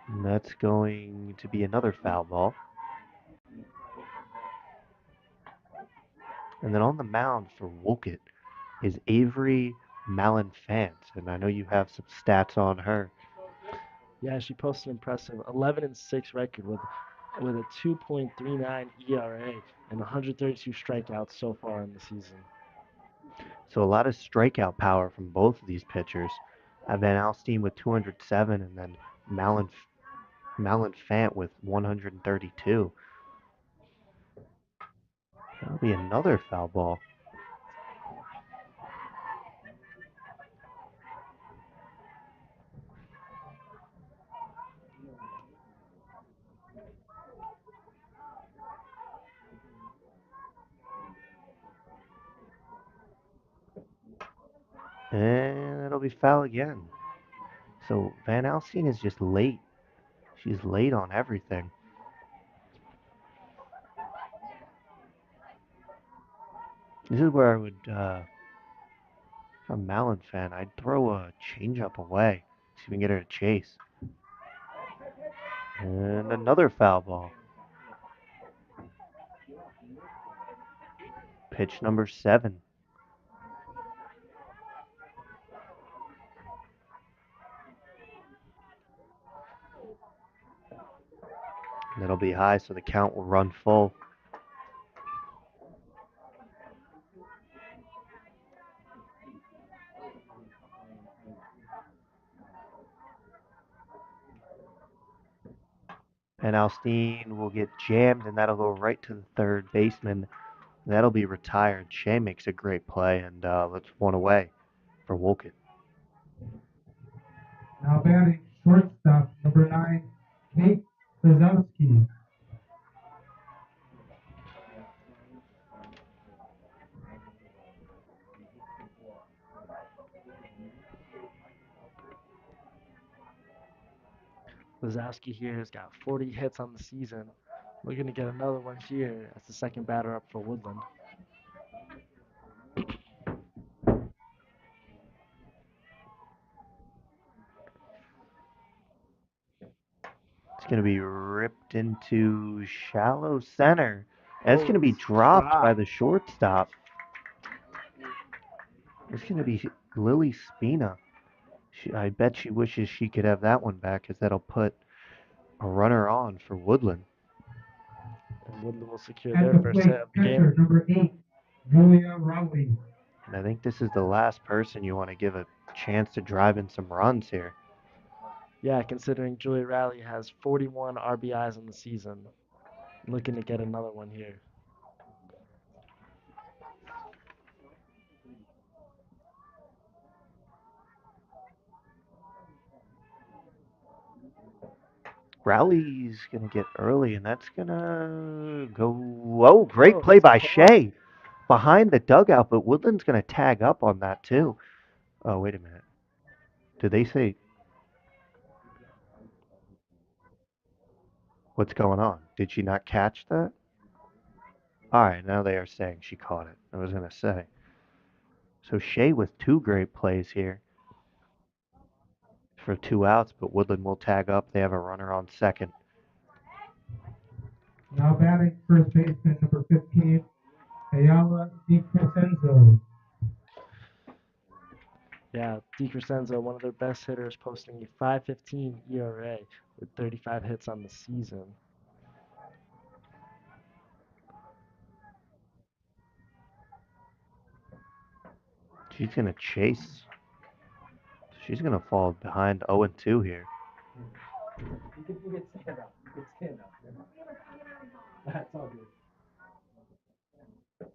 And that's going to be another foul ball. And then on the mound for Wolcott is Avery Malenfant. And I know you have some stats on her. Yeah, she posted an impressive 11-6 record with a 2.39 ERA and 132 strikeouts so far in the season. So a lot of strikeout power from both of these pitchers. Van Alstine with 207, and then Malenfant with 132. That'll be another foul ball. And it'll be foul again. So Van Alstine is just late. She's late on everything. This is where I would, if I'm Malenfant, I'd throw a changeup away. See if we can get her to chase. And another foul ball. Pitch number 7. That'll be high, so the count will run full. And Alstein will get jammed, and that'll go right to the third baseman. That'll be retired. Shea makes a great play, and that's one away for Wolcott. Now batting shortstop, number 9, Kate Krasowski. Lazowski here has got 40 hits on the season. Looking to get another one here as the second batter up for Woodland. It's going to be ripped into shallow center. And it's going to be dropped by the shortstop. It's going to be Lily Spina. I bet she wishes she could have that one back, as that'll put a runner on for Woodland. And Woodland will secure At their the first plate, hit of the catcher, game. number 8, Julia Rowley. And I think this is the last person you want to give a chance to drive in some runs here. Yeah, considering Julia Rowley has 41 RBIs in the season. Looking to get another one here. Rowley's going to get early, and that's going to go. Oh, great play by Shea behind the dugout, but Woodland's going to tag up on that too. Oh, wait a minute. Did they say what's going on? Did she not catch that? All right, now they are saying she caught it. I was going to say. So Shea with 2 great plays here for 2 outs, but Woodland will tag up. They have a runner on second. Now batting first baseman, number 15, Ayala DiCrescenzo. Yeah, DiCrescenzo, one of their best hitters, posting a 5.15 ERA with 35 hits on the season. She's going to chase. She's going to fall behind 0-2 here. You can stand up. You can stand up. That's all good.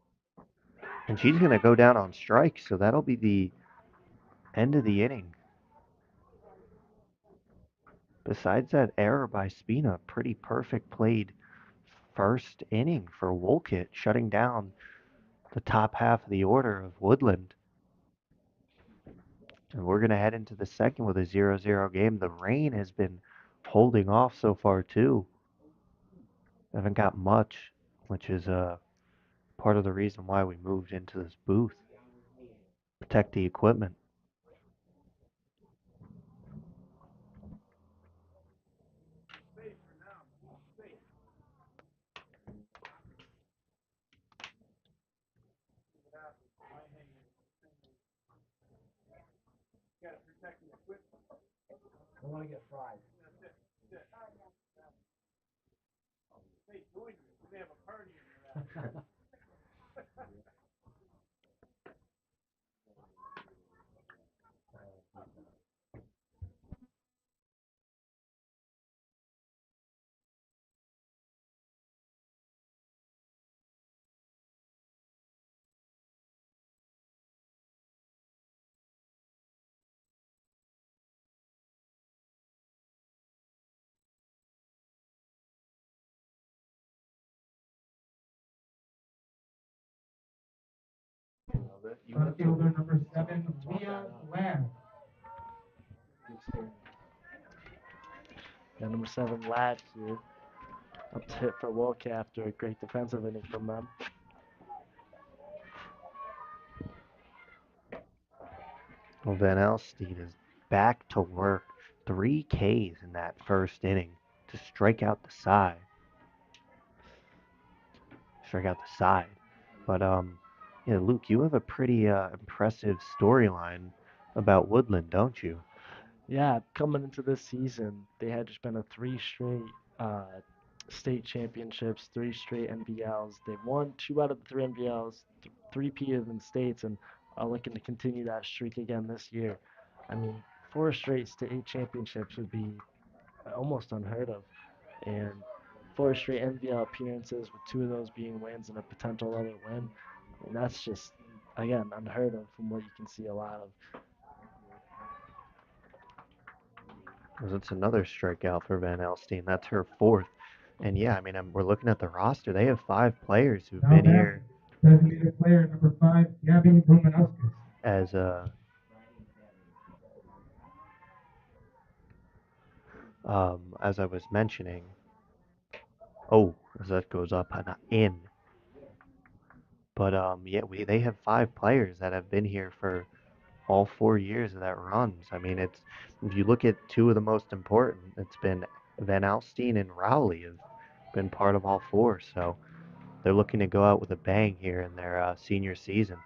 And she's going to go down on strike, so that'll be the end of the inning. Besides that error by Spina, pretty perfect played first inning for Wolcott, shutting down the top half of the order of Woodland. And we're going to head into the second with a 0-0 game. The rain has been holding off so far, too. Haven't got much, which is part of the reason why we moved into this booth. Protect the equipment. I want to get fried. Outfielder number 7, Leah Ladd. Yeah, number 7, Ladd here. Up to hit for Wolcott after a great defensive inning from them. Well, Van Alstyne is back to work. 3 Ks in that first inning to strike out the side. But yeah, Luke, you have a pretty impressive storyline about Woodland, don't you? Yeah, coming into this season, they had just been a 3 straight state championships, 3 straight NVLs. They've won 2 out of the 3 NVLs, 3-peated in states, and are looking to continue that streak again this year. I mean, 4 straight state championships would be almost unheard of and 4 straight NVL appearances, with 2 of those being wins and a potential other win. I mean, that's just, again, unheard of from what you can see a lot of. That's another strikeout for Van Alstyne. That's her 4th. And yeah, I mean, we're looking at the roster. They have 5 players who've Now been back, here designated player number 5, Gabby Romanowskis. as I was mentioning. Oh, as that goes up and in. But yeah, they have 5 players that have been here for all 4 years of that runs. I mean, it's if you look at 2 of the most important, it's been Van Alstyne and Rowley have been part of all 4. So they're looking to go out with a bang here in their senior season.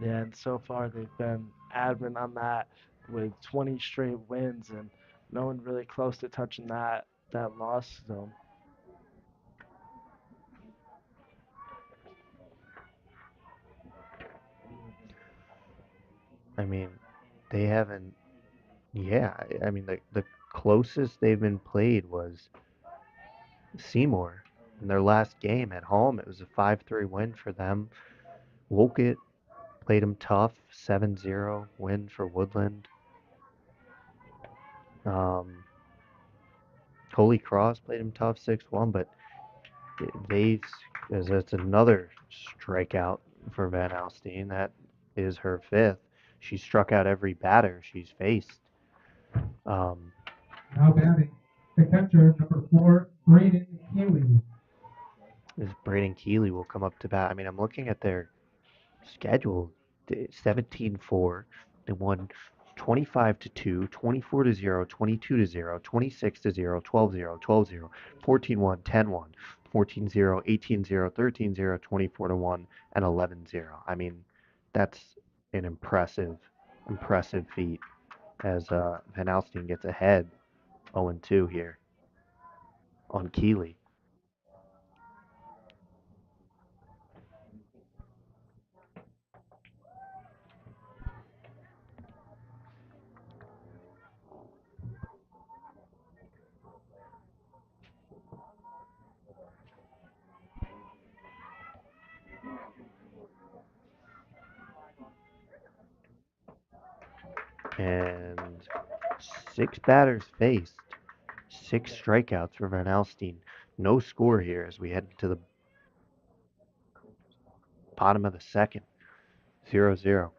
Yeah, and so far they've been adamant on that with 20 straight wins, and no one really close to touching that loss zone. I mean, they haven't. Yeah, I mean the closest they've been played was Seymour in their last game at home. It was a 5-3 win for them. Wolcott played them tough, 7-0 win for Woodland. Holy Cross played them tough, 6-1, but that's another strikeout for Van Alstyne. That is her 5th. She struck out every batter she's faced. Now batting, the catcher number 4, Braden Keeley. This Braden Keeley will come up to bat. I mean, I'm looking at their schedule. 17-4. They won 25-2, 24-0, 22-0, 26-0, 12-0, 12-0, 14-1, 10-1, 14-0, 18-0, 13-0, 24-1, and 11-0. I mean, that's an impressive feat as Van Alstyne gets ahead 0-2 here on Keeley. And 6 batters faced, 6 strikeouts for Van Alstyne. No score here as we head to the bottom of the second. 0-0.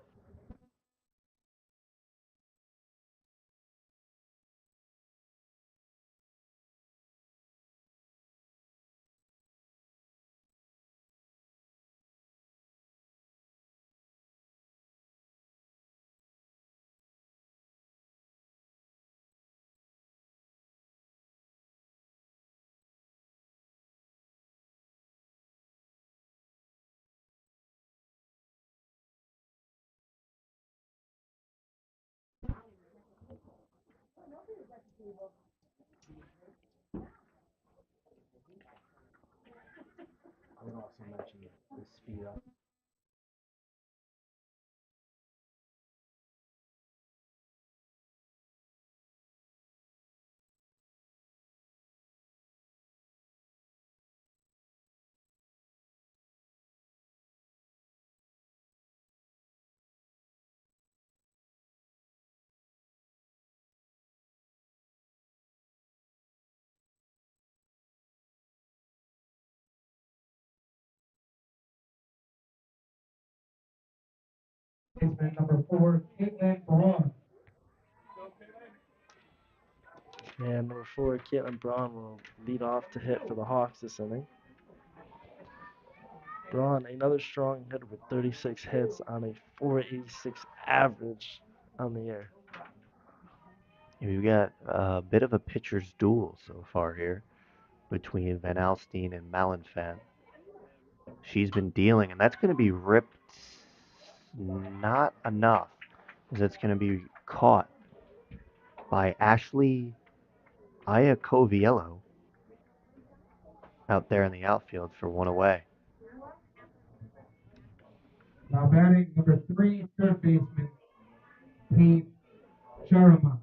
I would also mention the speed up. Baseman number 4, Caitlin Braun. And number 4, Caitlin Braun will lead off to hit for the Hawks this inning. Braun, another strong hitter with 36 hits on a 486 average on the year. We've got a bit of a pitcher's duel so far here between Van Alstyne and Malenfant. She's been dealing, and that's going to be ripped not enough, as it's going to be caught by Ashley Iacoviello out there in the outfield for 1 away. Now batting number 3, third baseman, Paige Sharma.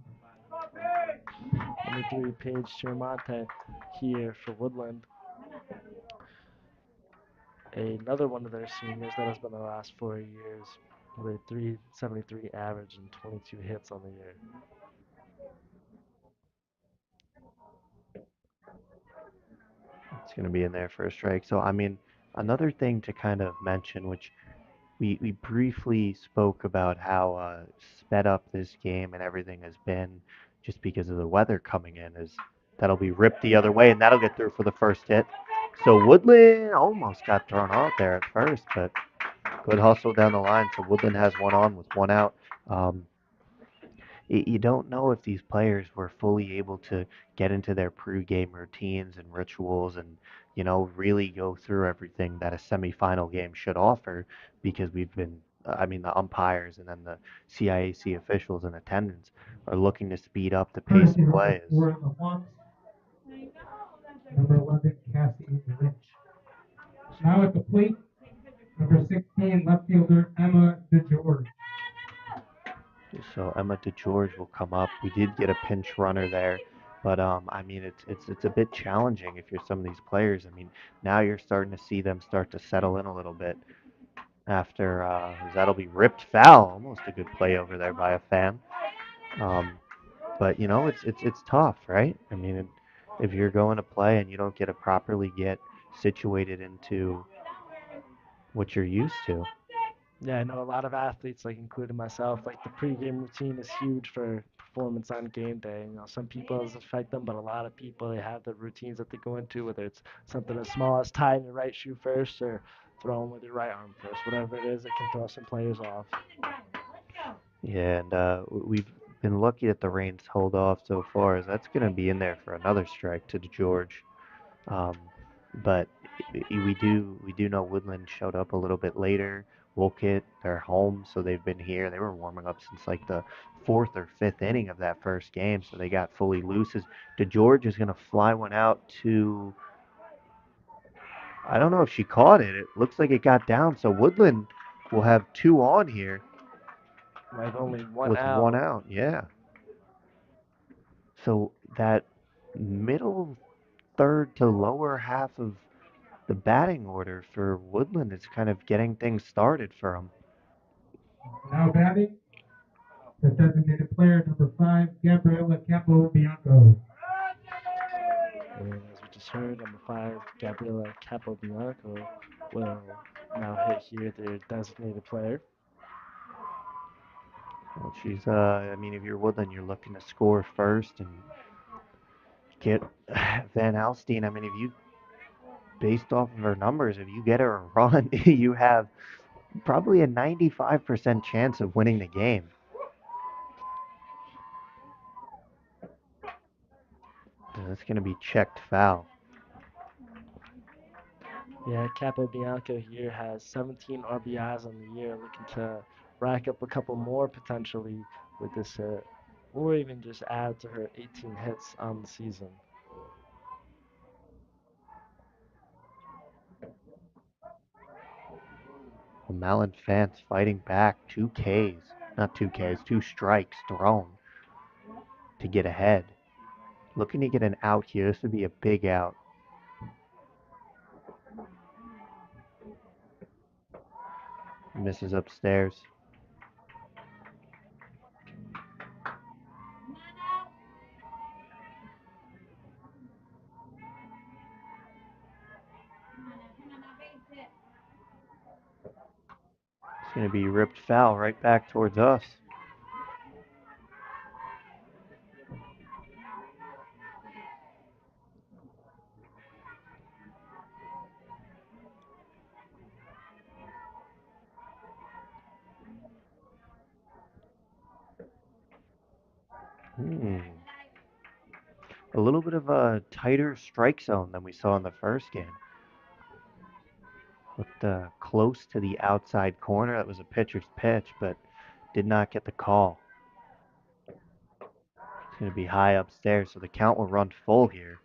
373, Paige Chiramonte here for Woodland. Another one of their seniors that has been the last 4 years with 373 average and 22 hits on the year. It's going to be in there for a strike. So, I mean, another thing to kind of mention, which we briefly spoke about how sped up this game and everything has been just because of the weather coming in, is that'll be ripped the other way and that'll get through for the first hit. So Woodland almost got thrown out there at first, but good hustle down the line. So Woodland has one on with one out. Um, you don't know if these players were fully able to get into their pre-game routines and rituals and, really go through everything that a semifinal game should offer because I mean, the umpires and then the CIAC officials in attendance are looking to speed up the pace Courtesy of number play. 4 on the Hawks. Number 11, Cassie Lynch. Now at the plate, number 16, left fielder Emma DeGeorge. So Emma DeGeorge will come up. We did get a pinch runner there, but I mean it's a bit challenging if you're some of these players. I mean now you're starting to see them start to settle in a little bit after that'll be ripped foul. Almost a good play over there by a fan. But it's tough, right? I mean if you're going to play and you don't get to properly get situated into what you're used to. Yeah, I know a lot of athletes, like including myself, like the pregame routine is huge for performance on game day. Some people it affect them, but a lot of people they have the routines that they go into, whether it's something as small as tying your right shoe first or throwing with your right arm first, whatever it is, it can throw some players off. Yeah, and we've been lucky that the rains hold off so far, as that's going to be in there for another strike to George. But we do know Woodland showed up a little bit later. Wolcott, they're home, so they've been here. They were warming up since like the fourth or fifth inning of that first game, so they got fully loose. As DeGeorge is going to fly one out to. I don't know if she caught it. It looks like it got down, so Woodland will have two on here With only one with out. one out. Yeah. So that middle third to lower half of the batting order for Woodland is kind of getting things started for them. Now batting, the designated player, number 5, Gabriela Capobianco. And as we just heard, number 5, Gabriela Capobianco will now hit here, their designated player. Well, she's, I mean, if you're Woodland, you're looking to score first and get Van Alstyne. I mean, if you, based off of her numbers, if you get her a run, you have probably a 95% chance of winning the game. And that's going to be checked foul. Yeah, Capobianco here has 17 RBIs on the year, looking to rack up a couple more potentially with this hit, or even just add to her 18 hits on the season. Well, Malin Fance fighting back. 2 Ks, not 2 Ks, 2 strikes thrown to get ahead. Looking to get an out here. This would be a big out. Misses upstairs. It's going to be ripped foul right back towards us. A little bit of a tighter strike zone than we saw in the first game. Looked close to the outside corner. That was a pitcher's pitch, but did not get the call. It's going to be high upstairs, so the count will run full here.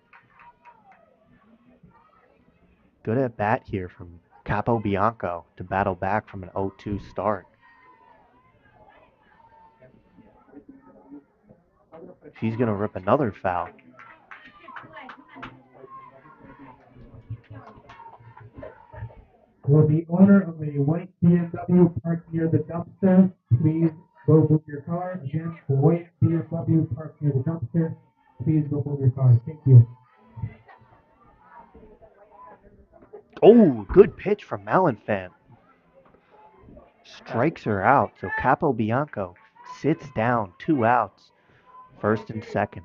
Good at bat here from Capobianco to battle back from an 0-2 start. She's going to rip another foul. Will the owner of a white BMW parked near the dumpster please go move your car? Again, white BMW parked near the dumpster. Please go move your car. Thank you. Oh, good pitch from Malenfant. Strikes her out. So Capobianco sits down, 2 outs, first and second.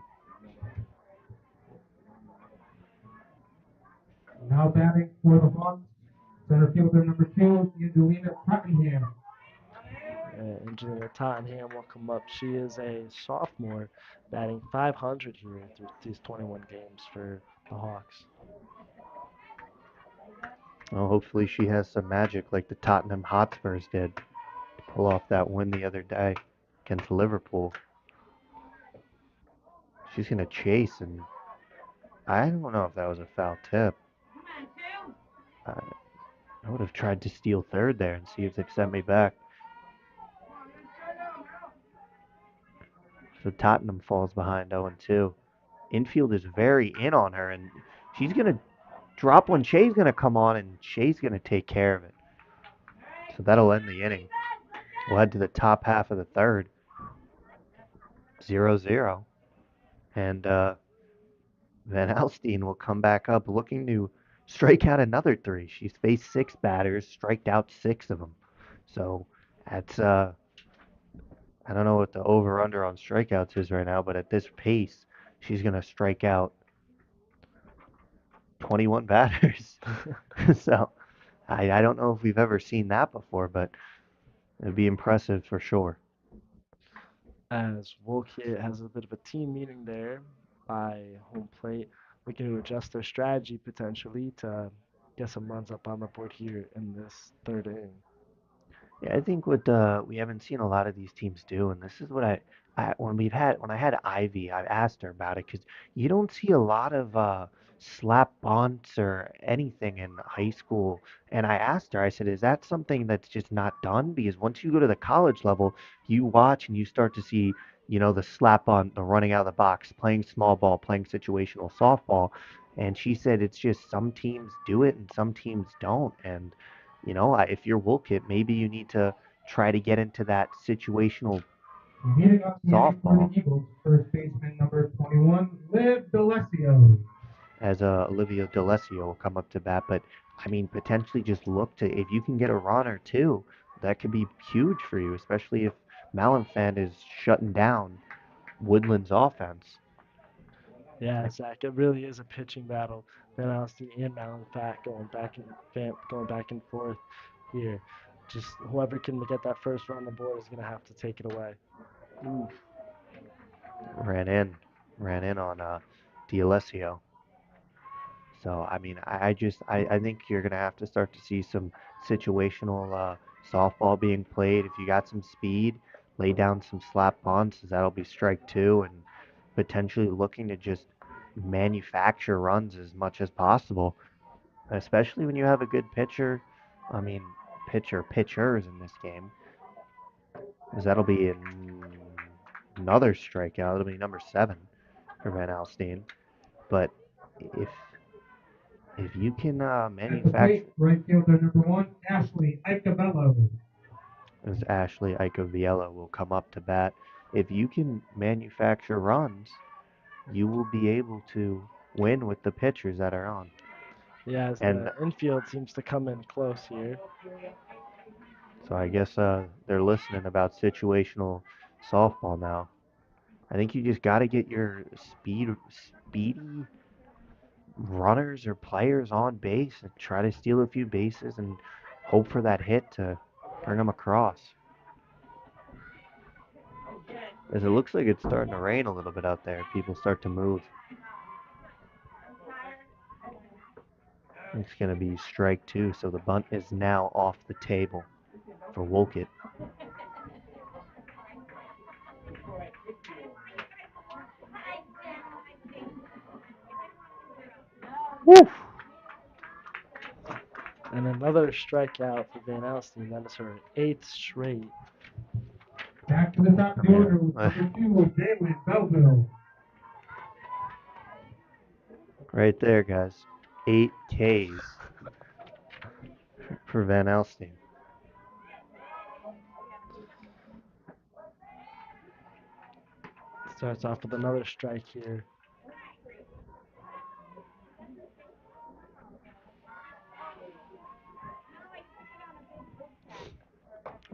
Now batting for the Hawks, center fielder number 2, Angelina Tottenham. Engineer Tottenham will come up. She is a sophomore, batting 500 here through these 21 games for the Hawks. Well, hopefully she has some magic like the Tottenham Hotspurs did to pull off that win the other day against Liverpool. She's going to chase, and I don't know if that was a foul tip. I would have tried to steal third there and see if they'd sent me back. So Tottenham falls behind 0-2. Infield is very in on her, and she's going to drop when Shea's going to come on, and Shea's going to take care of it. So that'll end the inning. We'll head to the top half of the third. 0-0. And Van Alstyne will come back up looking to strike out another 3. She's faced 6 batters, striked out 6 of them. So that's, I don't know what the over-under on strikeouts is right now, but at this pace, she's going to strike out 21 batters. So I don't know if we've ever seen that before, but it'd be impressive for sure. As Wolcott has a bit of a team meeting there by home plate, looking to adjust their strategy potentially to get some runs up on the board here in this third inning. Yeah, I think what we haven't seen a lot of these teams do, and this is what when I had Ivy, I asked her about it because you don't see a lot of slap bunts or anything in high school. And I asked her, I said, is that something that's just not done? Because once you go to the college level, you watch and you start to see, the slap bunt, the running out of the box, playing small ball, playing situational softball. And she said it's just some teams do it and some teams don't. And if you're Wolcott, maybe you need to try to get into that situational Meeting up the inning for softball. the Eagles, first baseman number 21, Liv D'Alessio. As Olivia D'Alessio will come up to bat. But, I mean, potentially just look to, if you can get a run or 2, that could be huge for you, especially if Malenfant is shutting down Woodland's offense. Yeah, Zach, it really is a pitching battle. Van Alstyne and Malenfant going back and forth here. Just whoever can get that first run on the board is going to have to take it away. Oof. Ran in on D'Alessio. So, I mean, I think you're going to have to start to see some situational softball being played. If you got some speed, lay down some slap bunts, that'll be strike 2, and potentially looking to just manufacture runs as much as possible, especially when you have a good pitcher. I mean, pitchers in this game, because that'll be another strikeout. It'll be number 7 for Van Alstyne. But if you can manufacture... Right fielder number 1, Ashley Icavello. As Ashley Icavello will come up to bat. If you can manufacture runs, you will be able to win with the pitchers that are on. Yeah, as the infield seems to come in close here. So I guess they're listening about situational softball now. I think you just got to get your speedy runners or players on base and try to steal a few bases and hope for that hit to bring them across. As it looks like it's starting to rain a little bit out there. People start to move. It's going to be strike 2, so the bunt is now off the table for Wolcott. Woof! And another strikeout for Van Alstyne. That is her 8th straight. Back to the top of the order with number 2, Jalen Belleville. Right there, guys. 8 Ks for Van Alstyne. Starts off with another strike here.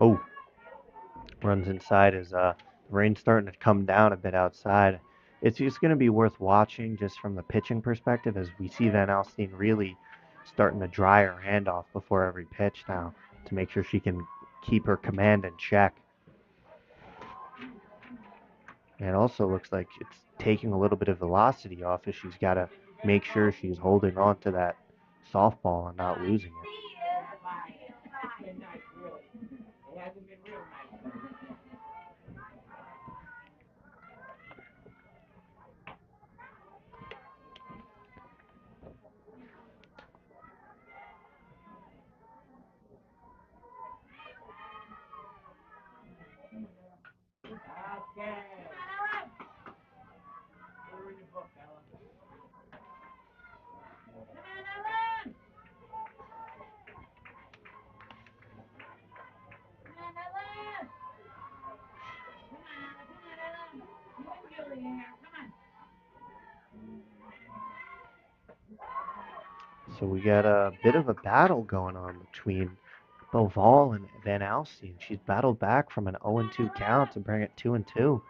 Oh, runs inside as the rain's starting to come down a bit outside. It's just going to be worth watching just from the pitching perspective as we see Van Alstyne really starting to dry her hand off before every pitch now to make sure she can keep her command in check. And it also looks like it's taking a little bit of velocity off as she's got to make sure she's holding on to that softball and not losing it. So we got a bit of a battle going on between Boval and Van Alstyne. She's battled back from an 0-2 count to bring it 2-2.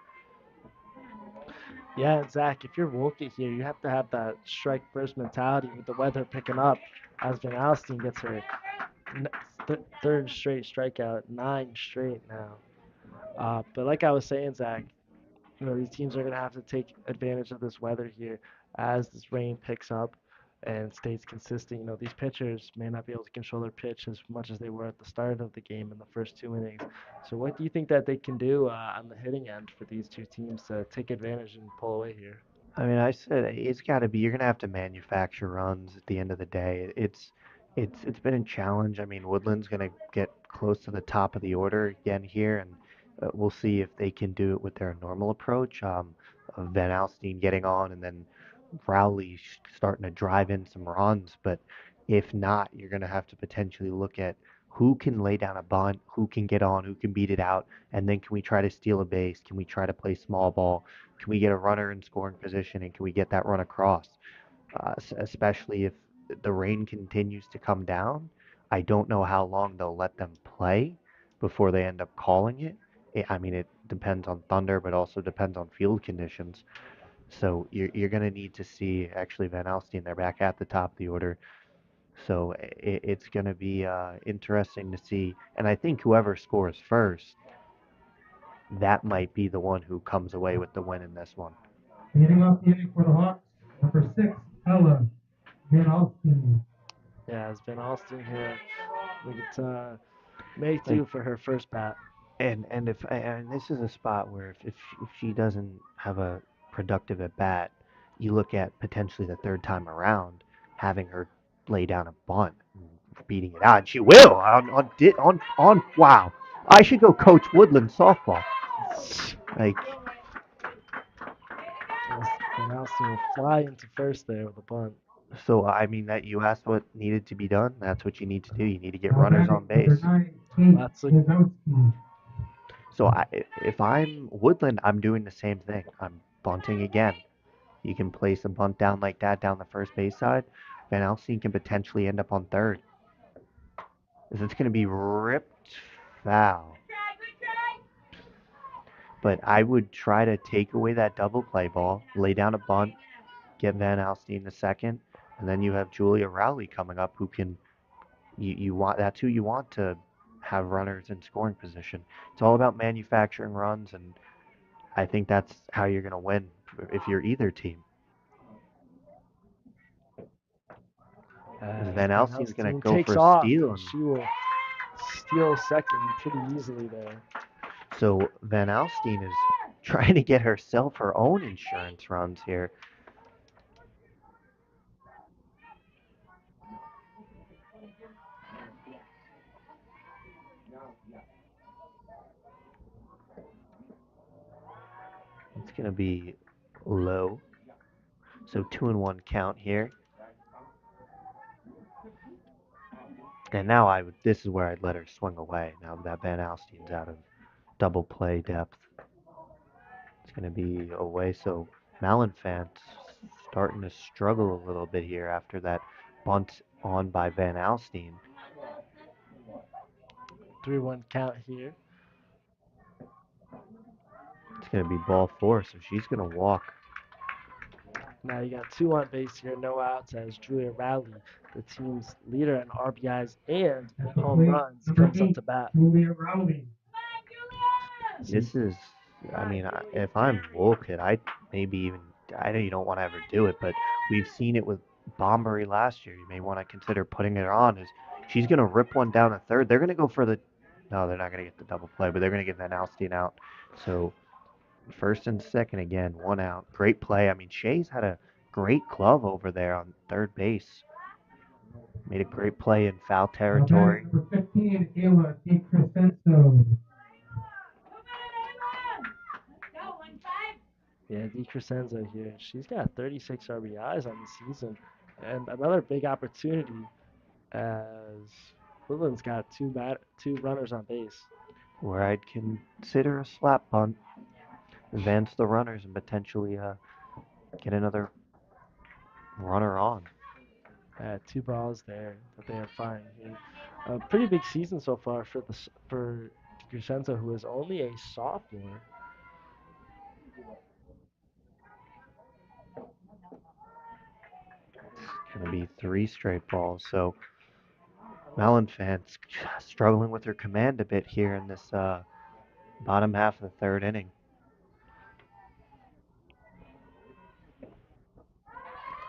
Yeah, Zach, if you're Wolcott here, you have to have that strike first mentality with the weather picking up as Van Alstyne gets her third straight strikeout, 9 straight now. But like I was saying, Zach, these teams are going to have to take advantage of this weather here as this rain picks up and stays consistent. These pitchers may not be able to control their pitch as much as they were at the start of the game in the first 2 innings. So what do you think that they can do on the hitting end for these two teams to take advantage and pull away here? I mean, I said it's got to be. You're gonna have to manufacture runs at the end of the day. It's been a challenge. I mean, Woodland's gonna get close to the top of the order again here, and we'll see if they can do it with their normal approach. Of Van Alstyne getting on, and then Rowley starting to drive in some runs. But if not, you're gonna have to potentially look at who can lay down a bunt, who can get on, who can beat it out, and then can we try to steal a base? Can we try to play small ball? Can we get a runner in scoring position and can we get that run across? Especially if the rain continues to come down. I don't know how long they'll let them play before they end up calling it. I mean, it depends on thunder, but also depends on field conditions. So you're going to need to see actually Van Alstyne. They're back at the top of the order. So it's going to be interesting to see. And I think whoever scores first, that might be the one who comes away with the win in this one. Leading off the inning for the Hawks, number 6, Ella Van Alstyne. Yeah, it's Van Alstyne here. We could make do for her first bat. And this is a spot where if she doesn't have a productive at bat, you look at potentially the third time around having her lay down a bunt, beating it out. And she will on wow. I should go coach Woodland softball. Like Van Alstyne will fly into first there with a bunt. so I mean that you asked what needed to be done. That's what you need to do. You need to get runners on base. Number 9, That's Kate Wazowski. So if I'm Woodland, I'm doing the same thing. I'm bunting again. You can place a bunt down like that down the first base side. Van Alstyne can potentially end up on third. It's going to be ripped foul. But I would try to take away that double play ball, lay down a bunt, get Van Alstyne the second, and then you have Julia Rowley coming up who can you want that's who you want to have runners in scoring position. It's all about manufacturing runs, and I think that's how you're going to win if you're either team. Van Alstyne's going to go takes for a off, steal. and she will steal second pretty easily there. So Van Alstyne is trying to get herself her own insurance runs here. It's going to be low. So 2-1 count here. And now this is where I'd let her swing away now that Van Alstyne's out of double play depth. It's going to be away, so Malenfant's starting to struggle a little bit here after that bunt on by Van Alstyne. 3-1 count here. It's going to be ball 4, so she's going to walk. Now you got 2 on base here, no outs, as Julia Rowley, the team's leader in RBIs and At the home plate, runs, number comes up 8, to bat. Julia Rowley. This is, if I'm Wolcott, I know you don't want to ever do it, but we've seen it with Bombery last year. You may want to consider putting her on. She's going to rip one down a third. They're going to go for no, they're not going to get the double play, but they're going to get Van Alstyne out. So first and second again, 1 out. Great play. I mean, Shay's had a great glove over there on third base. Made a great play in foul territory. Number 15, Ayla DiCrescenzo. Yeah, DiCrescenzo here. She's got 36 RBIs on the season. And another big opportunity as Woodland's got two runners on base. Where I'd consider a slap bunt. Advance the runners and potentially get another runner on. 2 balls there that they are firing here. A pretty big season so far for DiCrescenzo, who is only a sophomore. It's going to be 3 straight balls. So Malenfant's struggling with her command a bit here in this bottom half of the third inning.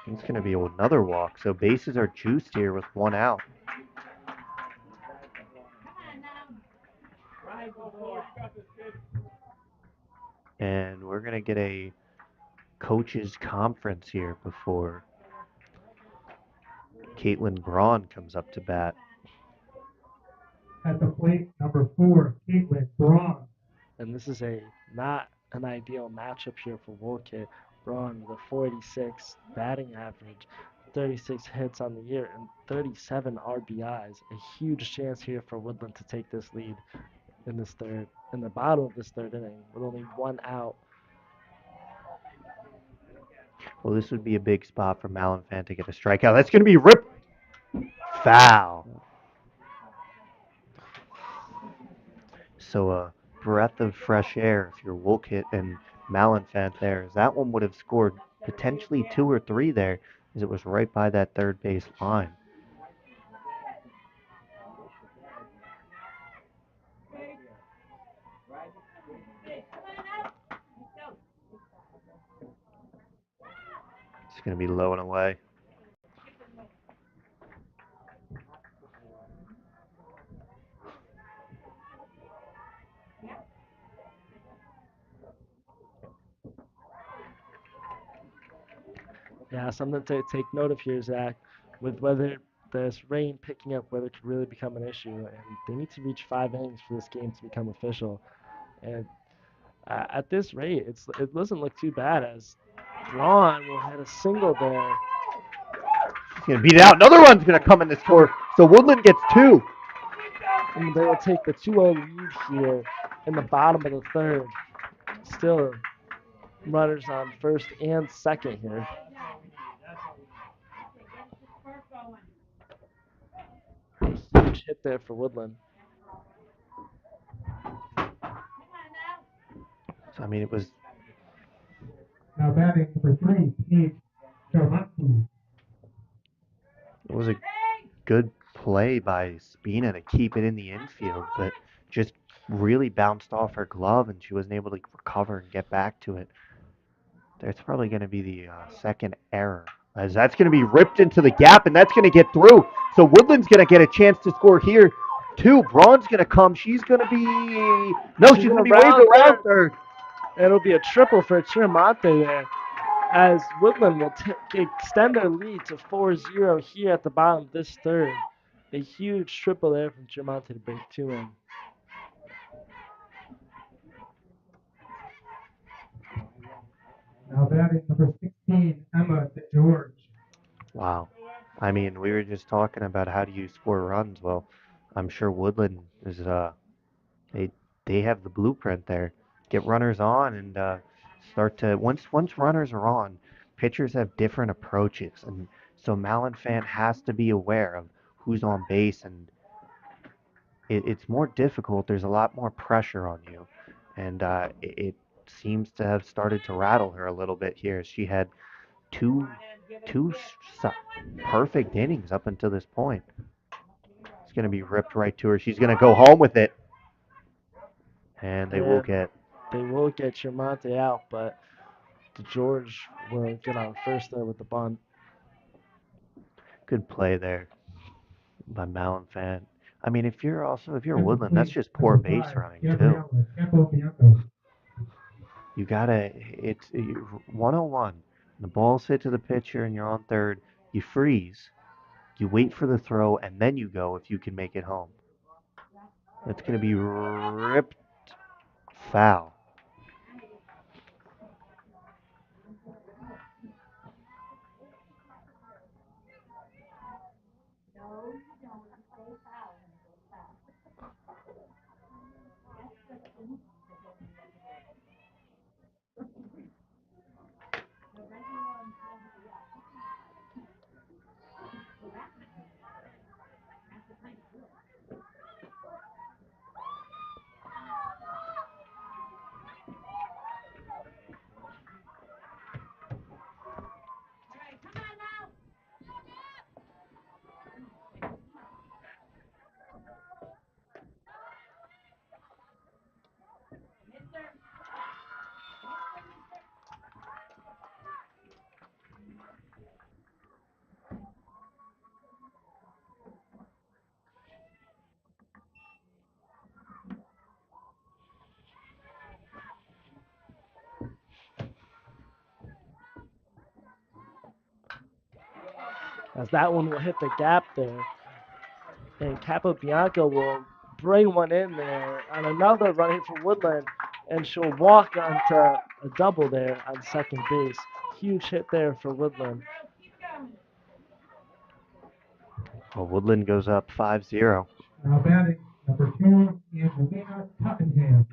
It's going to be another walk. So bases are juiced here with 1 out. And we're going to get a coaches conference here before Caitlin Braun comes up to bat. At the plate, number 4, Caitlin Braun. And this is not an ideal matchup here for Wolcott. Braun with a 486 batting average, 36 hits on the year, and 37 RBIs. A huge chance here for Woodland to take this lead in the bottom of this third inning with only 1 out. Well, this would be a big spot for Malenfant to get a strikeout. That's going to be ripped foul. So a breath of fresh air if you're Wolcott and Malenfant there, as that one would have scored potentially 2 or 3 there, as it was right by that third base line. It's going to be low and away. Yeah, something to take note of here, Zach, with whether this rain picking up weather could really become an issue, and they need to reach 5 innings for this game to become official. And at this rate, it doesn't look too bad, as Braun will hit a single there. He's going to beat it out. Another one's going to come in to score. So Woodland gets 2. And they will take the 2-0 lead here in the bottom of the third. Still runners on first and second here. Huge hit there for Woodland. So, I mean, it was Now batting number 3, Paige Charmati. It was a good play by Spina to keep it in the infield, but just really bounced off her glove and she wasn't able to recover and get back to it. That's probably going to be the second error, as that's going to be ripped into the gap and that's going to get through. So Woodland's going to get a chance to score here too. Braun's going to come. She's going to be she's going to be waved around third. It'll be a triple for Chiramante there, as Woodland will extend their lead to 4-0 here at the bottom of this third. A huge triple there from Chiramante to break 2 in. Now batting number 16, Emma DeGeorge. Wow. I mean, we were just talking about how do you score runs. Well, I'm sure Woodland is they they have the blueprint there. Get runners on and start to once runners are on, pitchers have different approaches, and so Malinfant has to be aware of who's on base, and it's more difficult. There's a lot more pressure on you, and it seems to have started to rattle her a little bit here. She had two two perfect innings up until this point. It's going to be ripped right to her. She's going to go home with it, and they will And get they will get Tremonte out, but DeGeorge will get on first there with the bunt. good play there by Malinfant. I mean, if you're At the Woodland, that's plate, just poor number base 5, running too. Gabriella Capobianco. You gotta, it's 101. The ball's hit to the pitcher and you're on third. You freeze, you wait for the throw, and then you go if you can make it home. It's gonna be ripped foul. As that one will hit the gap there. And Capobianco will bring one in there on another run hit for Woodland, and she'll walk onto a double there on second base. Huge hit there for Woodland. Well, Woodland goes up 5-0. Now batting, number 2, Angelina Tottenham.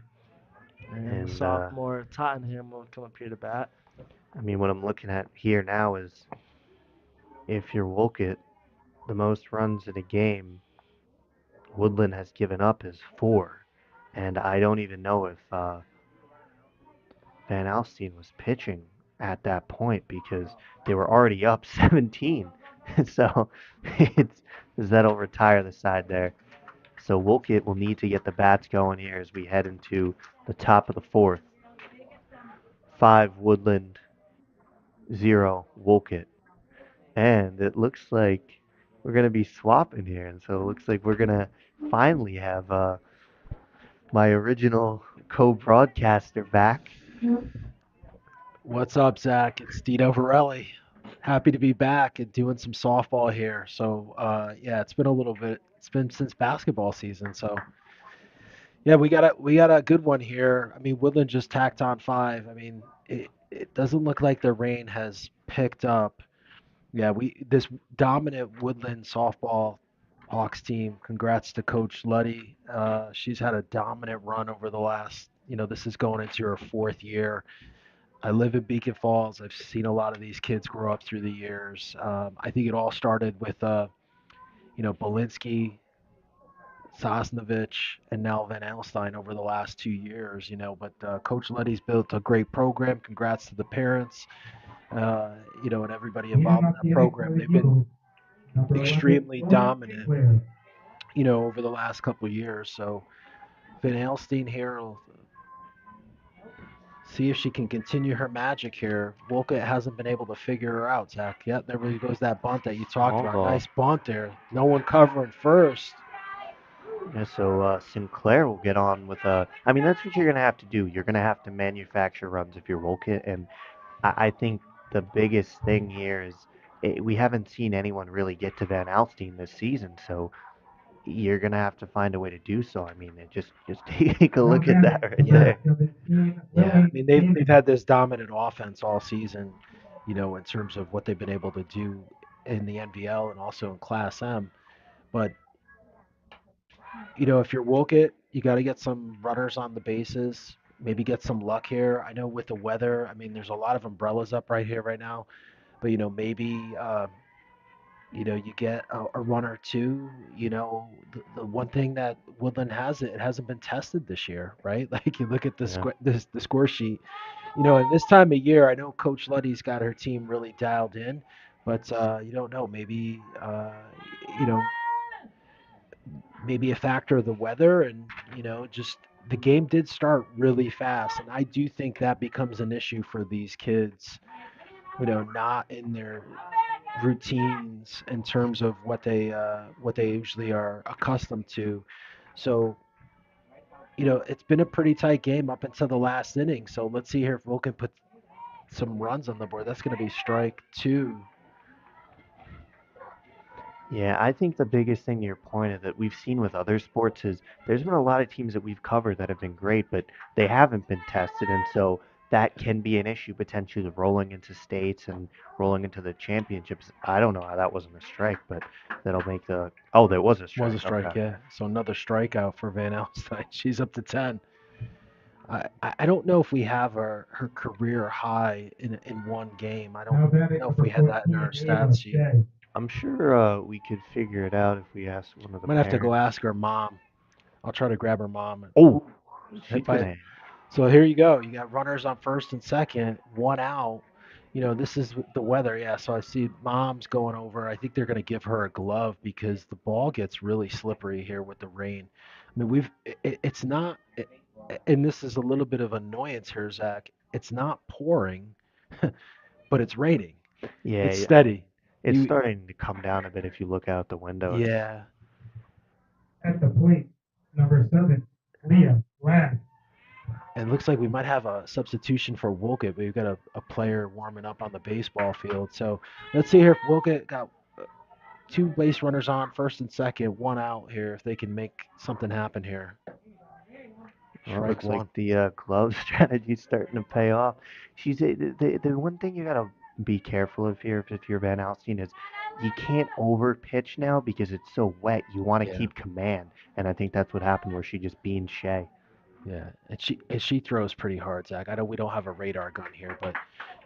And the And sophomore Tottenham will come up here to bat. I mean, what I'm looking at here now is if you're Wolcott, the most runs in a game Woodland has given up is 4. And I don't even know if Van Alstyne was pitching at that point because they were already up 17. So it's that'll retire the side there. So Wolcott will need to get the bats going here as we head into the top of the 4th. 5 Woodland, 0 Wolcott. And it looks like we're going to be swapping here. And so it looks like we're going to finally have my original co-broadcaster back. What's up, Zach? It's Dino Varelli. Happy to be back and doing some softball here. So, yeah, it's been a little bit. It's been since basketball season. So, yeah, we got a good one here. I mean, Woodland just tacked on 5. I mean, it doesn't look like the rain has picked up. Yeah, we this dominant Woodland softball Hawks team. Congrats to Coach Luddy. She's had a dominant run over the last. This is going into her 4th year. I live in Beacon Falls. I've seen a lot of these kids grow up through the years. I think it all started with, Belinsky, Sosnovich, and now Van Alstyne over the last 2 years. But Coach Letty's built a great program. Congrats to the parents, and everybody involved in that program. They've been extremely dominant, over the last couple of years. So Van Alstyne here will see if she can continue her magic here. Wolcott hasn't been able to figure her out, Zach. Yep, there really goes that bunt that you talked Small about. ball. Nice bunt there. No one covering first. Yeah, so Sinclair will get on with I mean, that's what you're going to have to do. You're going to have to manufacture runs if you're Wolcott. And I think the biggest thing here is we haven't seen anyone really get to Van Alstyne this season. So you're going to have to find a way to do so. I mean, just take a look at that right Yeah. there. Yeah, I mean they've had this dominant offense all season, in terms of what they've been able to do in the NVL and also in Class M. But if you're Wolcott, you got to get some runners on the bases. Maybe get some luck here. I know with the weather, I mean, there's a lot of umbrellas up right here right now. But maybe you get a run or two. The one thing that Woodland has, it hasn't been tested this year, right? Like you look at Yeah. the score sheet. In this time of year, I know Coach Luddy's got her team really dialed in, but you don't know. Maybe you know maybe a factor of the weather, and just the game did start really fast, and I do think that becomes an issue for these kids. Not in their routines in terms of what they usually are accustomed to. So it's been a pretty tight game up until the last inning. So let's see here if Will can put some runs on the board. That's going to be strike two. Yeah, I think the biggest thing to your point is that we've seen with other sports is there's been a lot of teams that we've covered that have been great, but they haven't been tested, and so that can be an issue potentially rolling into states and rolling into the championships. I don't know how that wasn't a strike, but that'll make the there was a Was a strike. strike, Okay. yeah. So another strikeout for Van Alstyne. She's up to 10. I don't know if we have her career high in one game. I don't Now batting know if number we had that in 14, our Ava stats sheet. Shea. I'm sure we could figure it out if we asked one of the Might have to go parents. ask her mom. I'll try to grab her mom. Oh, she's If I gonna. So here you go. You got runners on first and second, one out. This is the weather. Yeah, so I see mom's going over. I think they're going to give her a glove because the ball gets really slippery here with the rain. I mean, it's not, and this is a little bit of annoyance here, Zach. It's not pouring, but it's raining. It's Yeah, steady. it's You, starting to come down a bit if you look out the window. It's yeah. At the plate, number 7, Leah Ladd. And it looks like we might have a substitution for Wolcott. We've got a player warming up on the baseball field. So let's see here if Wolcott got two base runners on, first and second, one out here, if they can make something happen here. Well, it Strike looks like one. the glove strategy's starting to pay off. The one thing you gotta be careful of here if you're Van Alstyne is you can't over pitch now because it's so wet. You want to Yeah, keep command, and I think that's what happened where she just beamed Shea. yeah. And she throws pretty hard, Zach. I know we don't have a radar gun here, but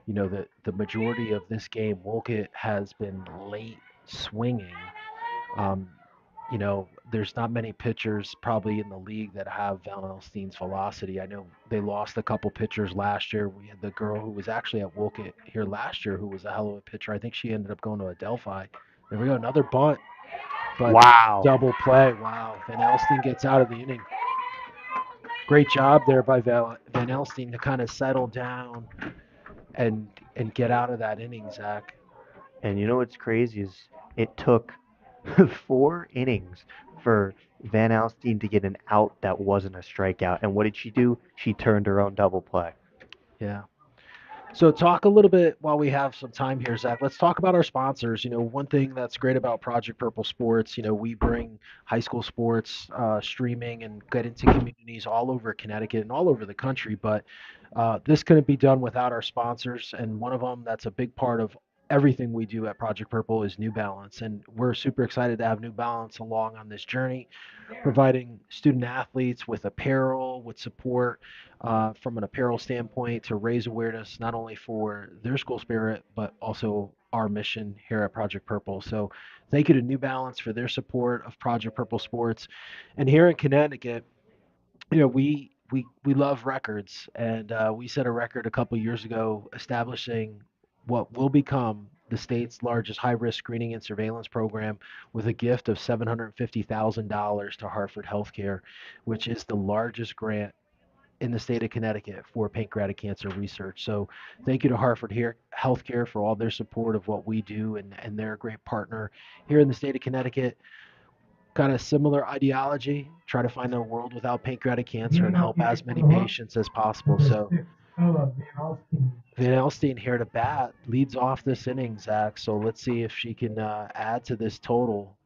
the majority of this game, Wolcott has been late swinging. Um, there's not many pitchers probably in the league that have Van Alstyne's velocity. I know they lost a couple pitchers last year. We had the girl who was actually at Wolcott here last year who was a hell of a pitcher. I think she ended up going to Adelphi. There we go, another bunt, but Wow. double play. Wow, Van Alstyne gets out of the inning. Great job there by Van Alstyne to kind of settle down and get out of that inning, Zach. And you know what's crazy is it took 4 innings for Van Alstyne to get an out that wasn't a strikeout. And what did she do? She turned her own double play. Yeah. So talk a little bit while we have some time here, Zach. Let's talk about our sponsors. One thing that's great about Project Purple Sports, we bring high school sports streaming and get into communities all over Connecticut and all over the country. But this couldn't be done without our sponsors. And one of them that's a big part of everything we do at Project Purple is New Balance. And we're super excited to have New Balance along on this journey, providing student athletes with apparel, with support from an apparel standpoint to raise awareness not only for their school spirit, but also our mission here at Project Purple. So thank you to New Balance for their support of Project Purple Sports. And here in Connecticut, we love records, and we set a record a couple years ago establishing what will become the state's largest high-risk screening and surveillance program with a gift of $750,000 to Hartford Healthcare, which is the largest grant in the state of Connecticut for pancreatic cancer research. So thank you to Hartford Healthcare for all their support of what we do, and they're a great partner here in the state of Connecticut. Kind of similar ideology, try to find a world without pancreatic cancer and help as many patients as possible. Number So 6, Ella Van Alstyne. Van Elstein here to bat leads off this inning, Zach. So let's see if she can add to this total.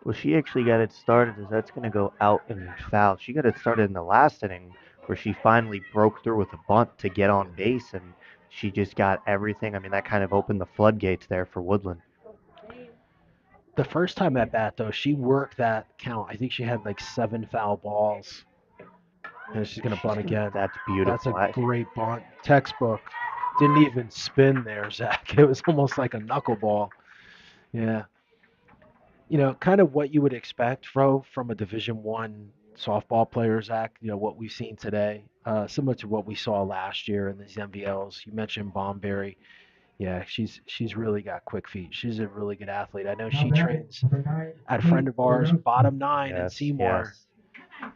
Well, she actually got it started as that's going to go out and foul. She got it started in the last inning where she finally broke through with a bunt to get on base, and she just got everything. I mean, that kind of opened the floodgates there for Woodland. The first time at bat, though, she worked that count. I think she had like 7 foul balls, and she's going to bunt again. That's That's a beautiful. great bunt. Textbook. Didn't even spin there, Zach. It was almost like a knuckleball. Yeah. Kind of what you would expect, from a Division One softball player, Zach. What we've seen today, similar to what we saw last year in these NVLs. You mentioned Bomberry. Yeah, she's really got quick feet. She's a really good athlete. I know Now she batting, trains number 9, at a Kate friend of ours, Borowski. Bottom Nine in Yes, Seymour.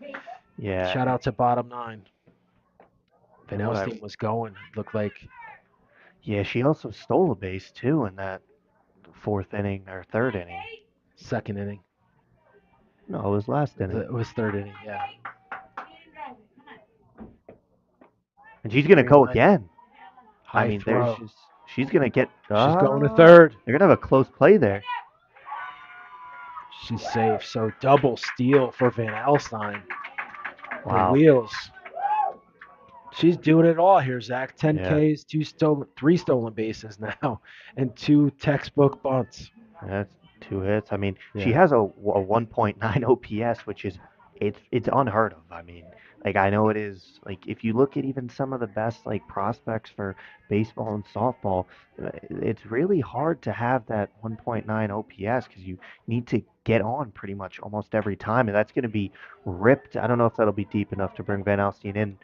yes. Yeah. Shout out to Bottom Nine. Van And what I Elstein was going. Looked like Yeah, she also stole a base too in that fourth inning or third inning. second inning. No, it was last inning. It was third inning. Yeah. And she's gonna Very go nice. again. I High mean, throw. she's gonna get. She's going to third. They're gonna have a close play there. She's safe. So double steal for Van Alstyne. The Wow. wheels. She's doing it all here, Zach. 10 Yeah. Ks, 3 stolen bases now, and 2 textbook bunts. That's 2 hits. I mean, she Yeah. has a 1.9 OPS, which is it's unheard of. I mean, like I know it is. Like if you look at even some of the best like prospects for baseball and softball, it's really hard to have that 1.9 OPS because you need to get on pretty much almost every time, and that's going to be ripped. I don't know if that'll be deep enough to bring Van Alstyne in,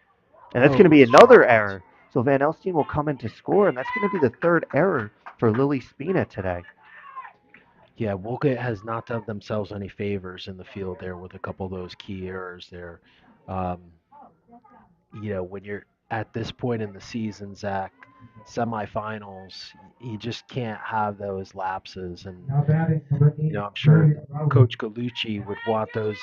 and that's Oh, going to be it's another short. error. So Van Alstyne will come in to score, and that's going to be the third error for Lily Spina today. Yeah, Wolcott has not done themselves any favors in the field there with a couple of those key errors there. Um, when you're at this point in the season, Zach, semifinals, you just can't have those lapses. And, Now batting, number 8, I'm sure Julia Rowley. Coach Galucci would want those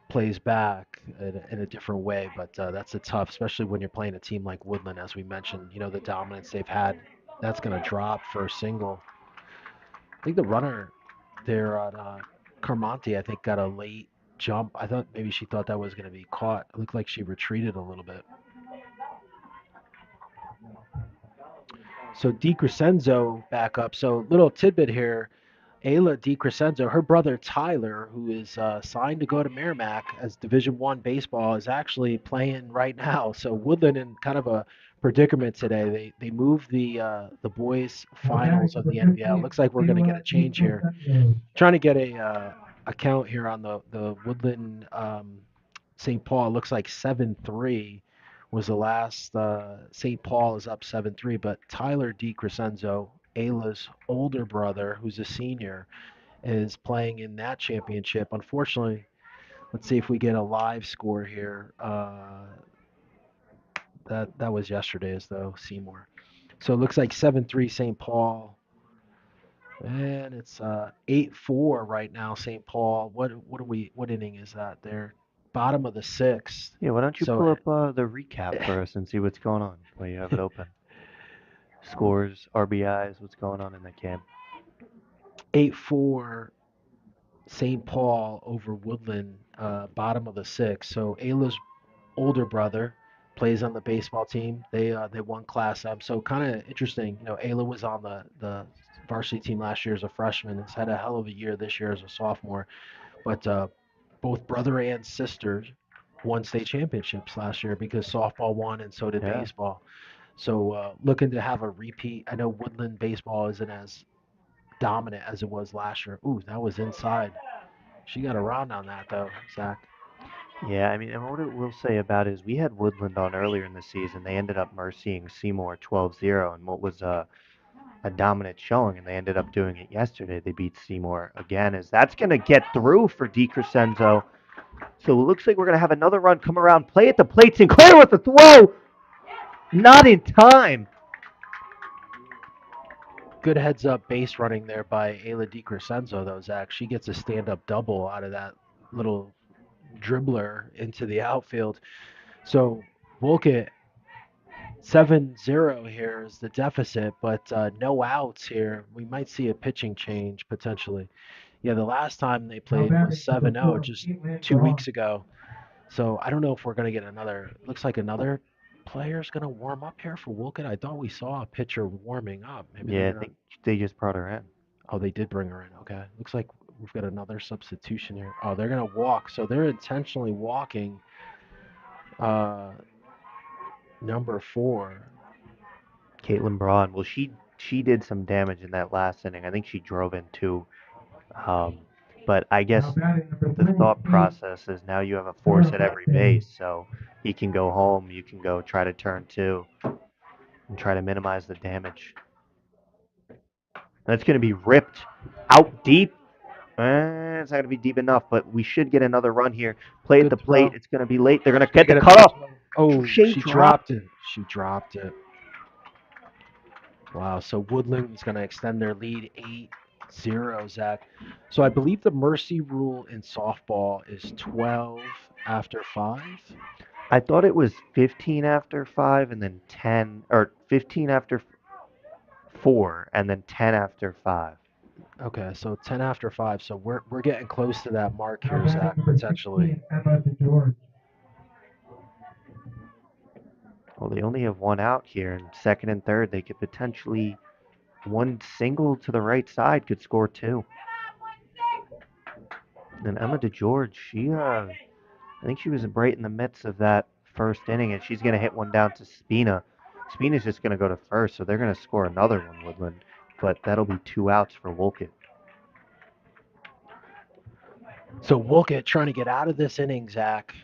plays back in a different way, but that's a tough, especially when you're playing a team like Woodland, as we mentioned, the dominance they've had. That's going to drop for a single. I think the runner there on Carmonti, I think, got a late jump. I thought maybe she thought that was going to be caught. It looked like she retreated a little bit. So DiCrescenzo back up. So little tidbit here. Ayla DiCrescenzo, her brother Tyler, who is signed to go to Merrimack as Division One baseball, is actually playing right now. So Woodland in kind of a predicament today. They moved the boys finals of the NVL. Looks like we're going to get a change here. Trying to get a count here on the Woodland St. Paul. Looks like 7-3 was the last. St. Paul is up 7-3, but Tyler DiCrescenzo, Ayla's older brother, who's a senior, is playing in that championship. Unfortunately, let's see if we get a live score here. That was yesterday's though, Seymour. So it looks like 7-3 St. Paul, and it's 8-4 right now. St. Paul. What inning is that there? Bottom of the sixth. Yeah, why don't you So pull up the recap for us and see what's going on while you have it open? Scores, RBIs, what's going on in that game? 8-4 St. Paul over Woodland, bottom of the sixth. So Ayla's older brother plays on the baseball team. They won Class M. So kind of interesting. Ayla was on the varsity team last year as a freshman. Has had a hell of a year this year as a sophomore. But both brother and sister won state championships last year because softball won and so did Yeah. baseball. So looking to have a repeat. I know Woodland baseball isn't as dominant as it was last year. Ooh, that was inside. She got around on that though, Zach. Yeah, I mean, and what I will say about it is we had Woodland on earlier in the season. They ended up mercying Seymour 12-0 and what was a dominant showing, and they ended up doing it yesterday. They beat Seymour again, as that's going to get through for DiCrescenzo. So it looks like we're going to have another run come around, play at the plate. Sinclair with the throw. Not in time. Good heads up base running there by Ayla DiCrescenzo though, Zach. She gets a stand-up double out of that little dribbler into the outfield. So Wolcott 7-0 here is the deficit, but no outs here. We might see a pitching change potentially. Yeah, the last time they played was 7-0 just 2 weeks ago. So I don't know if we're going to get another. Looks like another player's going to warm up here for Wolcott. I thought we saw a pitcher warming up. Maybe Yeah, they're I going think they just brought her in. Oh, they did bring her in. Okay. Looks like we've got another substitution here. Oh, they're going to walk. So they're intentionally walking uh, number 4. Caitlin Braun. Well, she did some damage in that last inning. I think she drove in too. Um, but I Now guess batting number the 3, thought Kate process is now you have a force at every Dorothy. base, so he can go home. You can go try to turn 2 and try to minimize the damage. That's going to be ripped out deep. It's not going to be deep enough, but we should get another run here. Play at Good the plate. throw. It's going to be late. They're going to They get the get a cutoff. nice one. Oh, Shea she dropped. dropped it. She dropped it. Wow. So Woodland's going to extend their lead 8-0, Zach. So I believe the mercy rule in softball is 12 after 5. I thought it was 15 after 5 and then 10, or 15 after 4 and then 10 after 5. Okay, so 10 after 5. So we're getting close to that mark Now here, batting Zach, number potentially. 16, Emma DeGeorge. Well, they only have one out here, and second and third, they could potentially one single to the right side could score 2. And Emma DeGeorge, I think she was right in the midst of that first inning, and she's going to hit one down to Spina. Spina's just going to go to first, so they're going to score another one, Woodland. But that'll be 2 outs for Wolcott. So Wolcott trying to get out of this inning, Zach.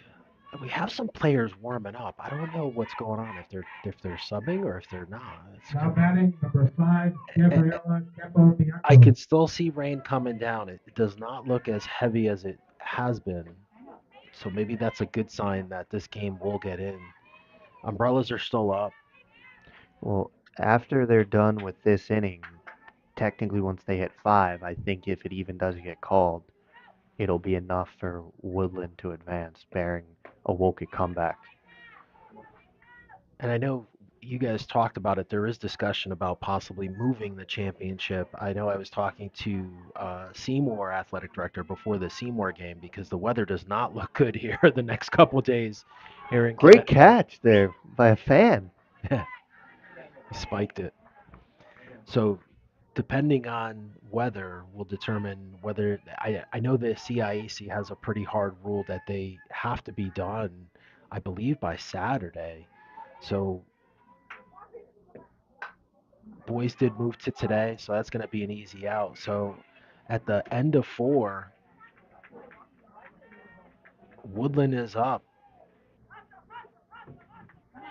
We have some players warming up. I don't know what's going on, if they're subbing or if they're not. Now batting number 5, Gabriella Capo Bianco. I can still see rain coming down. It does not look as heavy as it has been. So maybe that's a good sign that this game will get in. Umbrellas are still up. Well, after they're done with this inning, technically once they hit 5, I think if it even does get called, it'll be enough for Woodland to advance, bearing a Wolcott comeback. And I know you guys talked about it. There is discussion about possibly moving the championship. I know I was talking to Seymour, athletic director, before the Seymour game because the weather does not look good here the next couple of days here in Great catch there by a fan. He spiked it. So depending on weather will determine whether I know the CIAC has a pretty hard rule that they have to be done, I believe, by Saturday. So boys did move to today, so that's going to be an easy out. So at the end of 4, Woodland is up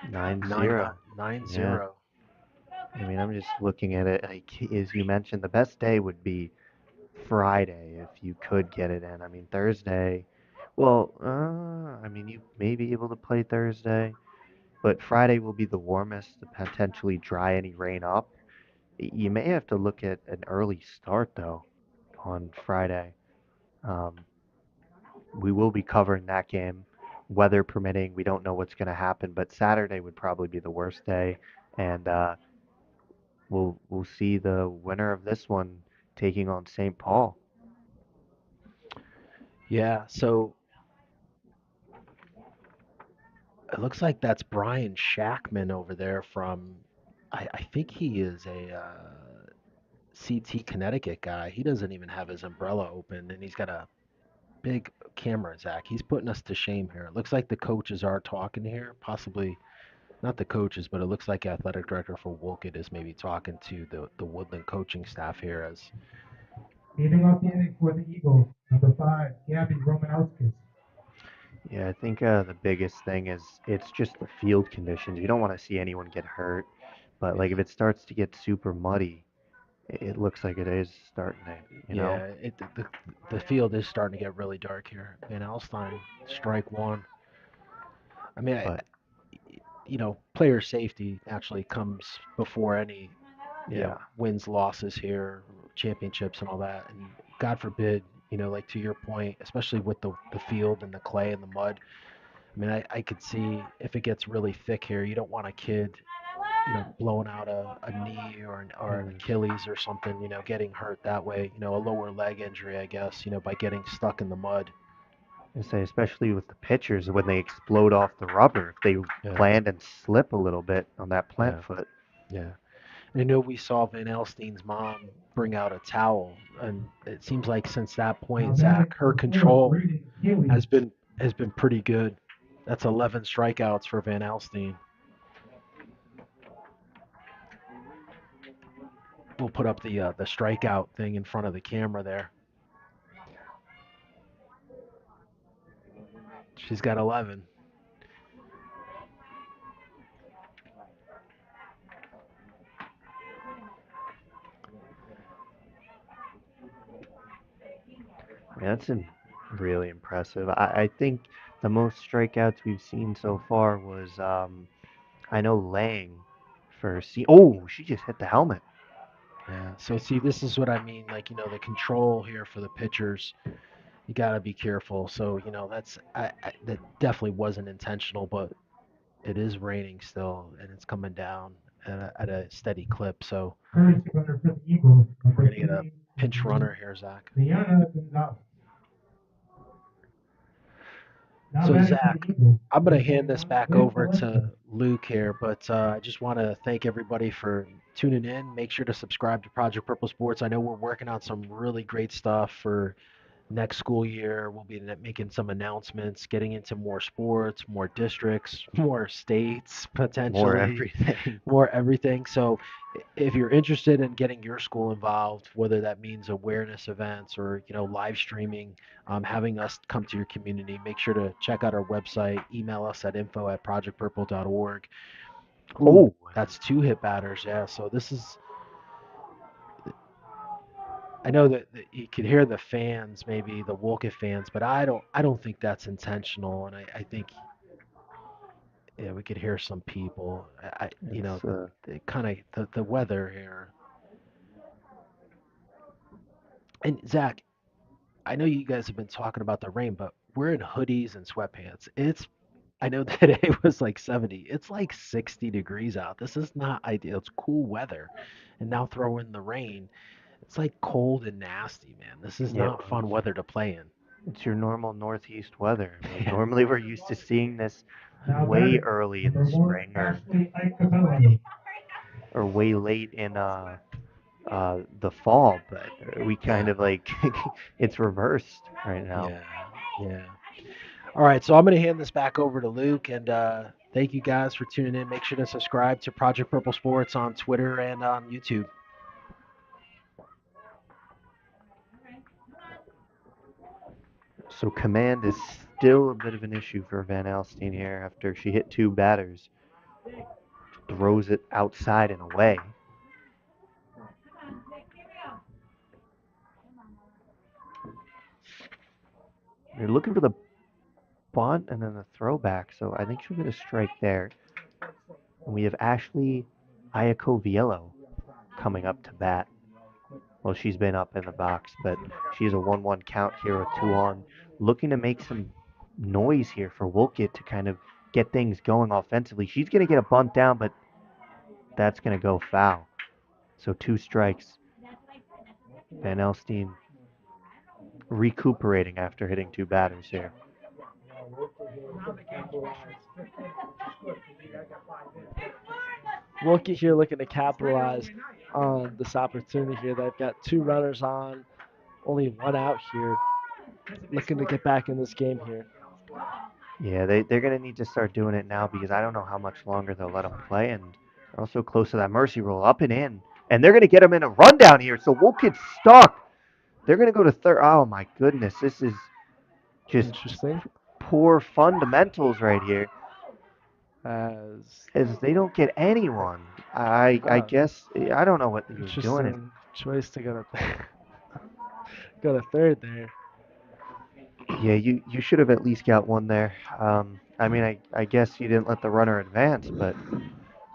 9-0. 9-0. Yeah. I mean, I'm just looking at it. Like, as you mentioned, the best day would be Friday if you could get it in. I mean, Thursday, well, I mean, you may be able to play Thursday, but Friday will be the warmest to potentially dry any rain up. You may have to look at an early start, though, on Friday. We will be covering that game, weather permitting. We don't know what's going to happen, but Saturday would probably be the worst day, and we'll see the winner of this one taking on St. Paul. Yeah, so it looks like that's Brian Shackman over there from, I think he is a CT Connecticut guy. He doesn't even have his umbrella open, and he's got a big camera, Zach. He's putting us to shame here. It looks like the coaches are talking here, possibly not the coaches, but it looks like athletic director for Wolcott is maybe talking to the Woodland coaching staff here as Leading off the inning for the Eagles, number 5, Gabby Romanowskis. Yeah, I think the biggest thing is it's just the field conditions. You don't want to see anyone get hurt, but like if it starts to get super muddy, it looks like it is starting to, you know. yeah, the field is starting to get really dark here. Van Alstyne, strike 1. I mean, But player safety actually comes before any yeah, wins, losses here, championships and all that. And God forbid, like to your point, especially with the field and the clay and the mud. I mean, I could see if it gets really thick here, you don't want a kid, blowing out a knee or an Achilles or something, getting hurt that way, a lower leg injury, I guess, by getting stuck in the mud. I say especially with the pitchers when they explode off the rubber, if they Yeah. land and slip a little bit on that plant Yeah. foot. Yeah. I know we saw Van Alstyne's mom bring out a towel, and it seems like since that point, Zach, her control has been pretty good. That's 11 strikeouts for Van Alstyne. We'll put up the strikeout thing in front of the camera there. She's got 11. Yeah, that's really impressive. I think the most strikeouts we've seen so far was I know Lang for C. Oh, she just hit the helmet. Yeah. So see, this is what I mean. Like, the control here for the pitchers, you got to be careful. So, that definitely wasn't intentional, but it is raining still, and it's coming down at a steady clip. So Courtesy runner for the Eagles, we're number gonna get a 3, pinch runner here, Zach. Liana Gonzalez. Now So batting for Zach, the Eagles, I'm going to number hand this 21, back Liz over Valencia. to Luke here, but I just want to thank everybody for tuning in. Make sure to subscribe to Project Purple Sports. I know we're working on some really great stuff for next school year. We'll be making some announcements, getting into more sports, more districts, more states, More potentially, everything. more everything. So if you're interested in getting your school involved, whether that means awareness events or, live streaming, having us come to your community, make sure to check out our website, email us at info@projectpurple.org. Ooh, Oh, that's 2 hit batters. Yeah. So this is, I know that you could hear the fans, maybe the Wolcott fans, but I don't think that's intentional. And I think, yeah, we could hear some people. it's The kind of the weather here. And Zach, I know you guys have been talking about the rain, but we're in hoodies and sweatpants. I know today was like 70. It's like 60 degrees out. This is not ideal. It's cool weather. And now throw in the rain. It's like cold and nasty, man. This is yeah, not fun weather to play in. it's your normal northeast weather. I mean, Yeah. normally we're used to seeing this Now way batting, early in number the 1, spring Ashley Icabello. or way late in the fall, but we kind of like it's reversed right now. Yeah. Yeah. All right, so I'm going to hand this back over to Luke, and thank you guys for tuning in. Make sure to subscribe to Project Purple Sports on Twitter and on YouTube. So command is still a bit of an issue for Van Alstyne here after she hit 2 batters. Throws it outside and away. You're looking for the bunt and then the throwback, so I think she'll get a strike there. And we have Ashley Iacoviello coming up to bat. Well, she's been up in the box, but she's a 1-1 count here with 2 on. Looking to make some noise here for Wolcott to kind of get things going offensively. She's going to get a bunt down, but that's going to go foul. So 2 strikes. Van Alstyne recuperating after hitting 2 batters here. Wolcott here looking to capitalize on this opportunity here. They've got 2 runners on, only 1 out here. Looking to get back in this game here. Yeah, they're going to need to start doing it now because I don't know how much longer they'll let them play. And they're also close to that mercy rule, up and in. And they're going to get them in a rundown here. So Wolcott's stuck. They're going to go to third. Oh, my goodness. This is just Interesting. poor fundamentals right here. As They don't get anyone. I guess, I don't know what he was doing. interesting choice to go to go to third there. Yeah, you should have at least got one there. I mean, I guess you didn't let the runner advance, but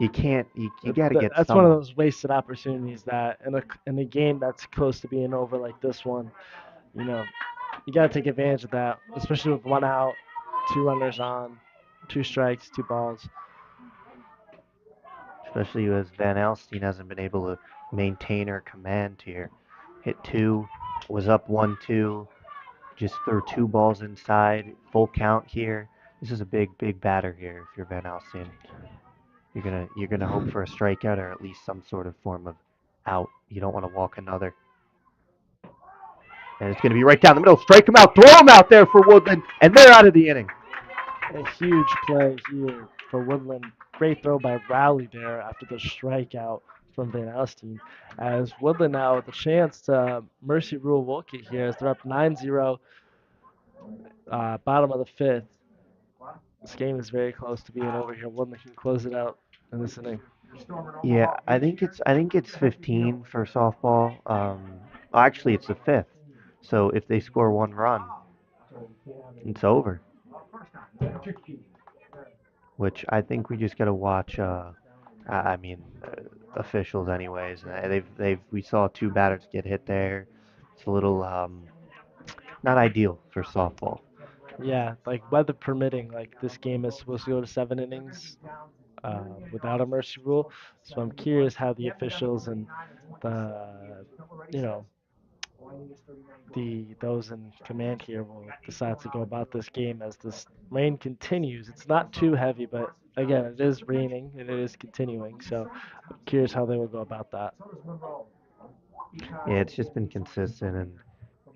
you can't. You got to get That's one of someone. those wasted opportunities that in a game that's close to being over like this one, you know, you got to take advantage of that, especially with 1 out, 2 runners on, 2 strikes, 2 balls. Especially as Van Alstyne hasn't been able to maintain her command here. Hit 2, was up 1-2, just threw 2 balls inside, full count here. This is a big batter here if you're Van Alstyne. You're gonna hope for a strikeout or at least some sort of form of out. You don't want to walk another. And it's gonna be right down the middle. Strike him out. Throw him out there for Woodland, and they're out of the inning. A huge play here for Woodland. Great throw by Rowley there after the strikeout from Van Alstyne. As Woodland now with a chance to mercy rule Wolcott here as they're up 9-0, bottom of the fifth. This game is very close to being over here. Woodland can close it out in this inning. Yeah, I think it's 15 for softball. Actually, it's the fifth. So if they score one run, it's over. Which I think we just gotta watch. I mean, officials anyways. We saw two batters get hit there. It's a little not ideal for softball. Yeah, like weather permitting, like this game is supposed to go to 7 innings without a mercy rule. So I'm curious how the officials and the, you know, those in command here will decide to go about this game as this rain continues. It's not too heavy, but again, it is raining and it is continuing. So I'm curious how they will go about that. Yeah, it's just been consistent and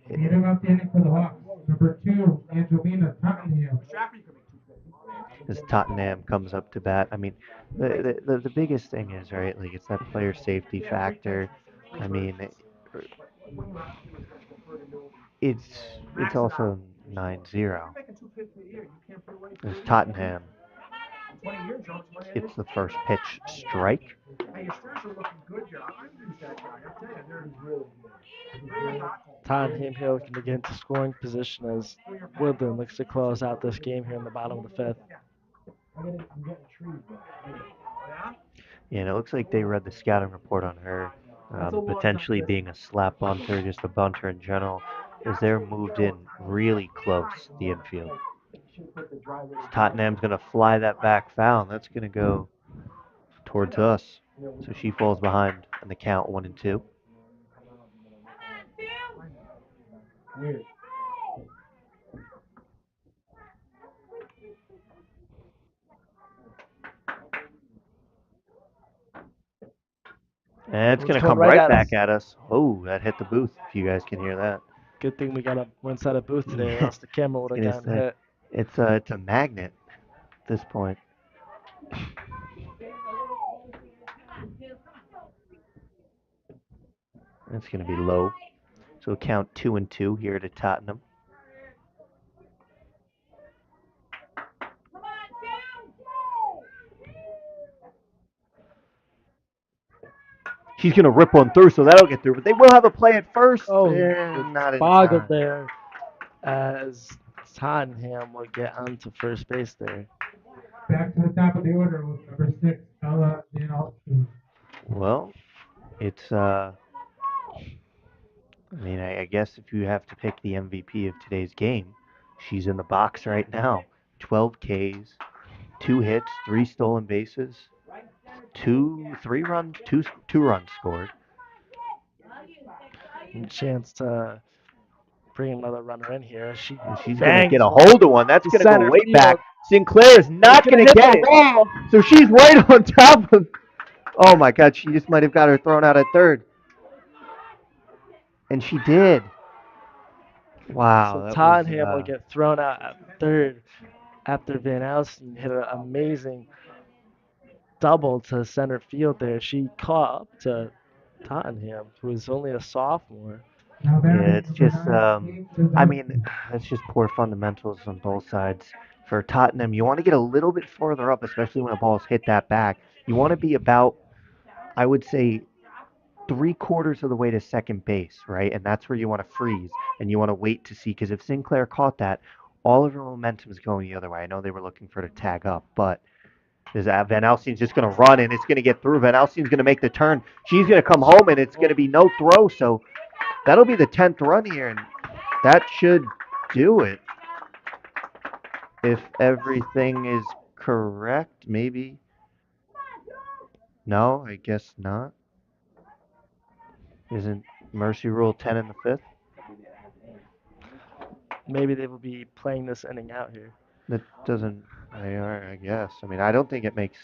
Leading up the inning for the Hawks, number 2, Angelina Tottenham. as Tottenham comes up to bat. I mean, the biggest thing is right, like it's that player safety factor. I mean, it's also 9-0. As Tottenham, it's the first pitch strike. Tottenham here looking to get into scoring position as Woodland looks to close out this game here in the bottom of the fifth. Yeah, and it looks like they read the scouting report on her, potentially being a slap bunter, just a bunter in general, as they're moved in really close, the infield. Tottenham's going to fly that back foul, and that's going to go towards us. So she falls behind on the count 1-2. And it's going to come right back at us. Oh, that hit the booth, if you guys can hear that. Good thing we got a one-sided a booth today, or else the camera would have gotten hit. It's a magnet at this point. It's going to be low. So count 2-2 here to Tottenham. She's going to rip one through, so that'll get through. But they will have a play at first. Oh, not boggled there as Tottenham will get onto first base there. Back to the top of the order with number 6, Ella Van Alstyne. Well, it's I mean, I guess if you have to pick the MVP of today's game, she's in the box right now. 12 Ks, 2 hits, 3 stolen bases, 2 runs scored. And chance to bring another runner in here. She's going to get a hold of one. That's going to go way back. Sinclair is not going to get it. So she's right on top of. Oh my God, she just might have got her thrown out at third. And she did. Wow. So Tottenham will get thrown out at third after Van Alstyne hit an amazing double to center field there. She caught up to Tottenham, who is only a sophomore. Yeah, it's just, I mean, that's just poor fundamentals on both sides. For Tottenham, you want to get a little bit further up, especially when a ball's hit that back. You want to be about, I would say, 3/4 of the way to second base, right? And that's where you want to freeze and you want to wait to see, because if Sinclair caught that, all of her momentum is going the other way. I know they were looking for her to tag up, but Van Alstyne's just going to run and it's going to get through. Van Alstyne's going to make the turn. She's going to come home and it's going to be no throw. So that'll be the 10th run here, and that should do it. If everything is correct, maybe. No, I guess not. Isn't mercy rule 10 in the 5th? Maybe they will be playing this inning out here. That doesn't, I guess. I mean, I don't think it makes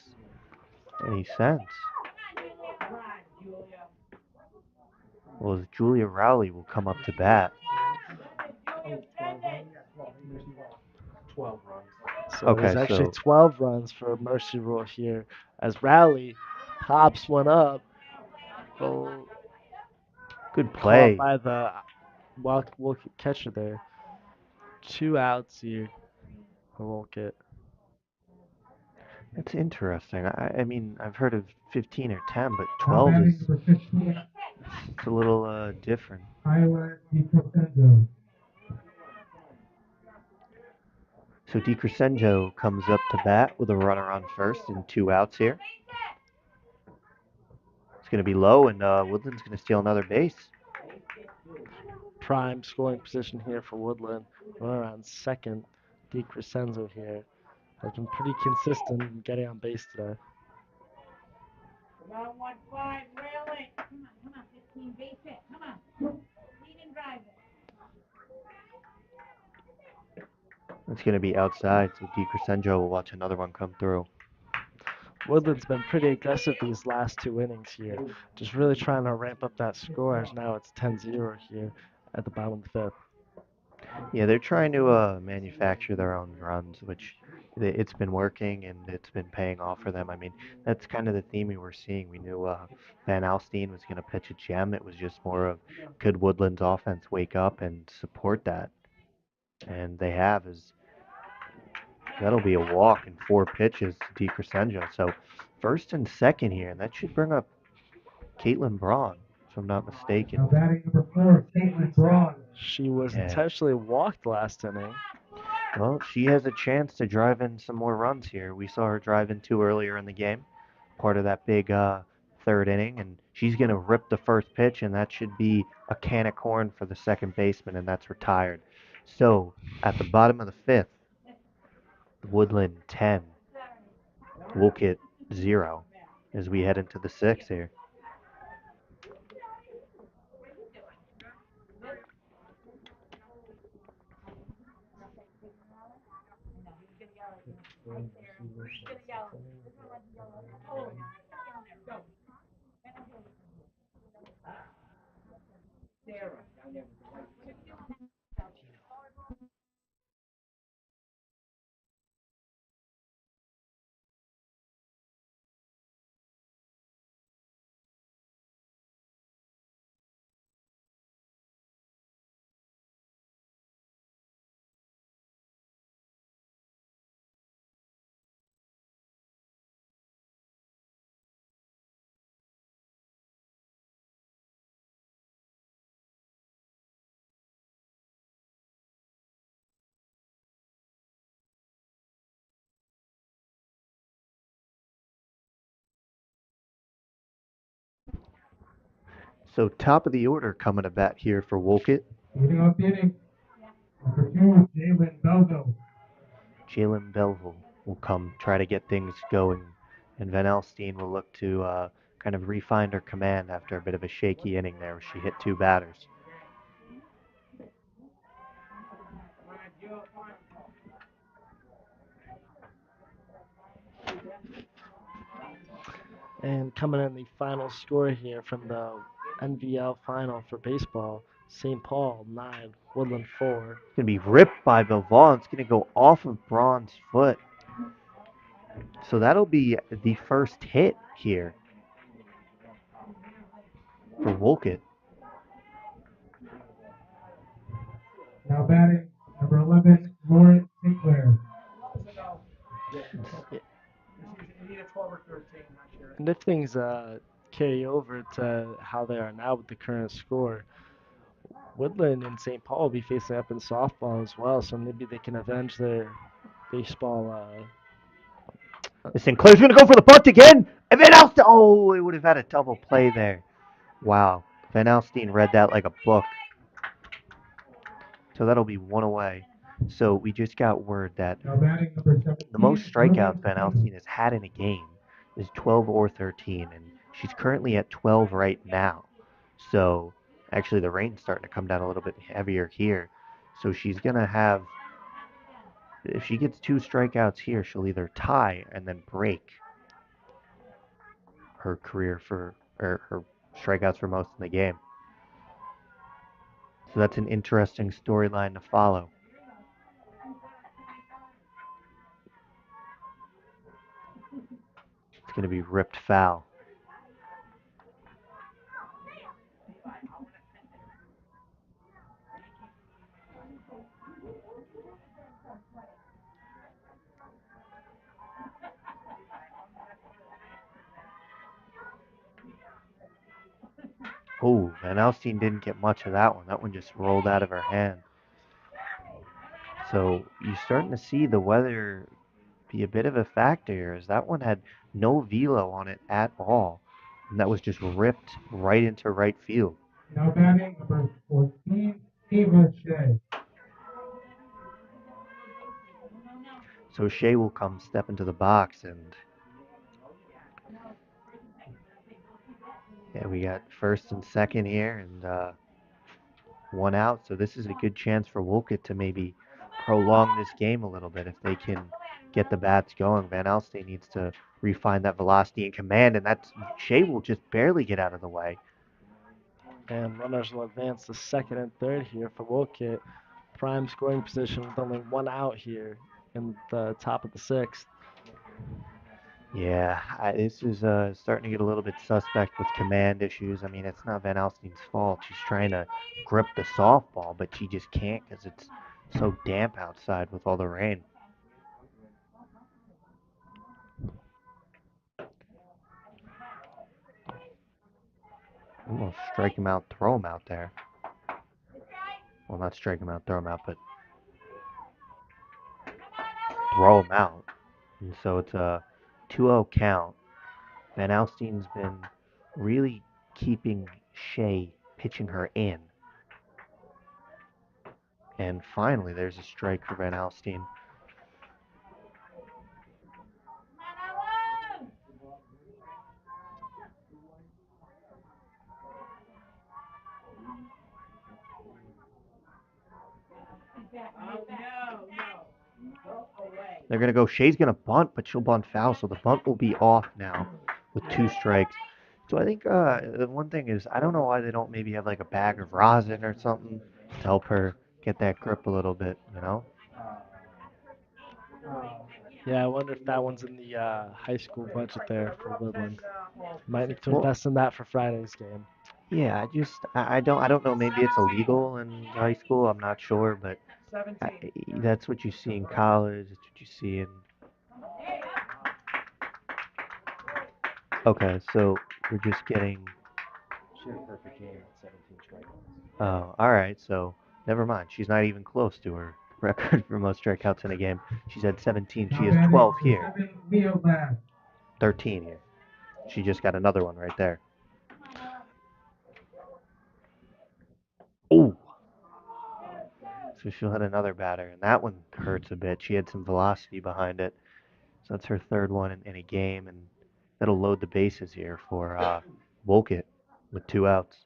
any sense. Well, as Julia Rowley will come up to bat. 12 runs. So Okay, there's actually so 12 runs for Mercy Rule here as Rowley pops one up. Oh, good caught play. by the Wolcott catcher there. 2 outs here for Wolcott. That's interesting. I mean, I've heard of 15 or 10, but Now 12 batting is number 15, it's a little different. Iowa DiCrescenzo. So DiCrescenzo comes up to bat with a runner on first and 2 outs here. It's going to be low, and Woodland's going to steal another base. Prime scoring position here for Woodland. Runner on second. DiCrescenzo here has been pretty consistent in getting on base today. It's going to be outside, so DiCrescenzo will watch another one come through. Woodland's been pretty aggressive these last 2 innings here. Just really trying to ramp up that score as now it's 10-0 here at the bottom of the 5th. Yeah, they're trying to manufacture their own runs, which it's been working and it's been paying off for them. I mean, that's kind of the theme we were seeing. We knew Van Alstyne was going to pitch a gem. It was just more of could Woodland's offense wake up and support that? And they have. Is that'll be a walk in 4 pitches to DiCrescenzo. So first and second here, and that should bring up Caitlin Braun, if I'm not mistaken. Now batting number 4, Caitlin Braun. She was Yeah. intentionally walked last inning. Well, she has a chance to drive in some more runs here. We saw her drive in 2 earlier in the game, part of that big 3rd inning, and she's going to rip the first pitch, and that should be a can of corn for the second baseman, and that's retired. So at the bottom of the 5th, Woodland 10, Wolcott 0, as we head into the 6th here. So top of the order coming to bat here for Wolcott. Leading off the inning, number 2, Jalen Belville. Jalen Belleville will come try to get things going, and Van Alstyne will look to kind of refine her command after a bit of a shaky inning there where she hit 2 batters. And coming in the final score here from the NVL final for baseball, St. Paul 9, Woodland 4. It's going to be ripped by Belvon. It's going to go off of Braun's foot. So that'll be the first hit here for Wolcott. Now batting number 11, Lauren Sinclair. And if things carry over to how they are now with the current score, Woodland and St. Paul will be facing up in softball as well, so maybe they can avenge their baseball. Sinclair's going to go for the bunt again. And Van Alstyne, oh, it would have had a double play there. Wow. Van Alstyne read that like a book. So that'll be 1 away. So we just got word that Now batting number 17, the most strikeouts Van Rowan Alstyne has had in a game is 12 or 13, and she's currently at 12 right now. So actually the rain's starting to come down a little bit heavier here. So she's going to have, if she gets 2 strikeouts here, she'll either tie and then break her career or her strikeouts for most in the game. So that's an interesting storyline to follow. It's going to be ripped foul. Oh, Van Alstyne didn't get much of that one. That one just rolled out of her hand. So you're starting to see the weather be a bit of a factor here, as that one had no velo on it at all. And that was just ripped right into right field. Now batting number 14, Ava Shea. So Shea will come step into the box, and yeah, we got first and second here, and one out. So this is a good chance for Wolcott to maybe prolong this game a little bit if they can get the bats going. Van Alstyne needs to refine that velocity and command, and that's Shea will just barely get out of the way. And runners will advance to second and third here for Wolcott. Prime scoring position with only one out here in the top of the sixth. Yeah, this is starting to get a little bit suspect with command issues. I mean, it's not Van Alstyne's fault. She's trying to grip the softball, but she just can't because it's so damp outside with all the rain. Almost strike him out, throw him out there. Well, not strike him out, throw him out, but throw him out. And so it's a 2-0 count. Van Alstyne's been really keeping Shea pitching her in. And finally, there's a strike for Van Alstyne. They're going to go, Shea's going to bunt, but she'll bunt foul, so the bunt will be off now with 2 strikes. So I think the one thing is, I don't know why they don't maybe have like a bag of rosin or something to help her get that grip a little bit, you know? Yeah, I wonder if that one's in the high school budget there for Woodland. Might need to Well, invest in that for Friday's game. yeah, I don't know, maybe it's illegal in high school, I'm not sure, but that's what you see in college, that's what you see in... Okay, so we're just getting... She had a perfect game at 17 strikeouts. Oh, all right. So never mind. She's not even close to her record for most strikeouts in a game. She's had 17. She has 12 here. 13 here. She just got another one right there. Oh. So she'll hit another batter, and that one hurts a bit. She had some velocity behind it. So that's her third one in a game, and that'll load the bases here for Wolcott with 2 outs.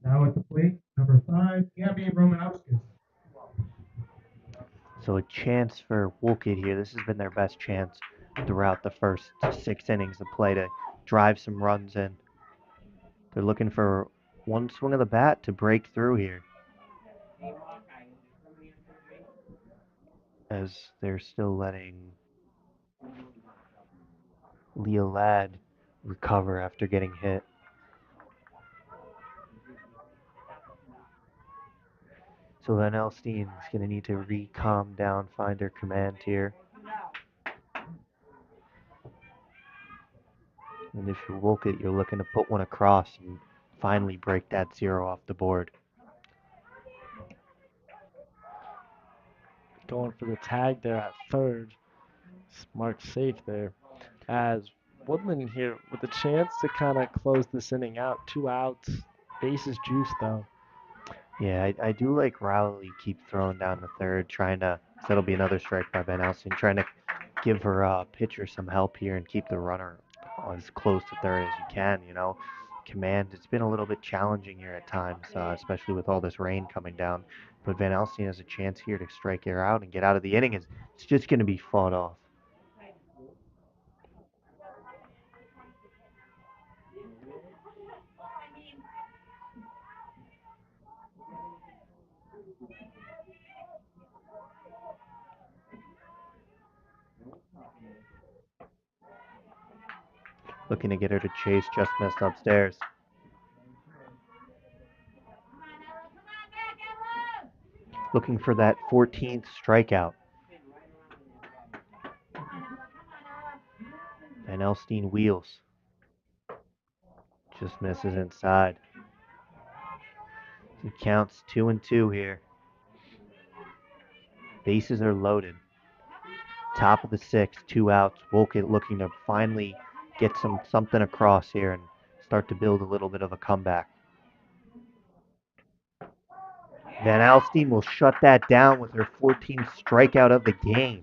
Now at the plate, number 5, Gabby Romanowskis. So a chance for Wolcott here. This has been their best chance throughout the first 6 innings of play to drive some runs in. They're looking for one swing of the bat to break through here, as they're still letting Leah Ladd recover after getting hit. So Van Alstyne's going to need to calm down, find her command here. And if you're Wolcott, you're looking to put one across and finally break that 0 off the board. Going for the tag there at third. Marked safe there. As Woodland here with a chance to kind of close this inning out. 2 outs. Bases juice though. Yeah, I do like Rowley keep throwing down the third, trying to, so that'll be another strike by Van Alstyne, trying to give her pitcher some help here and keep the runner as close to third as you can, you know. command. It's been a little bit challenging here at times, especially with all this rain coming down. But Van Alstyne has a chance here to strike her out and get out of the inning. It's just going to be fought off. Looking to get her to chase, just missed upstairs. Looking for that 14th strikeout. Van Alstyne wheels. Just misses inside. It counts 2-2 here. Bases are loaded. Top of the sixth, 2 outs. Wolcott looking to finally get something across here and start to build a little bit of a comeback. Van Alstyne will shut that down with her 14th strikeout of the game.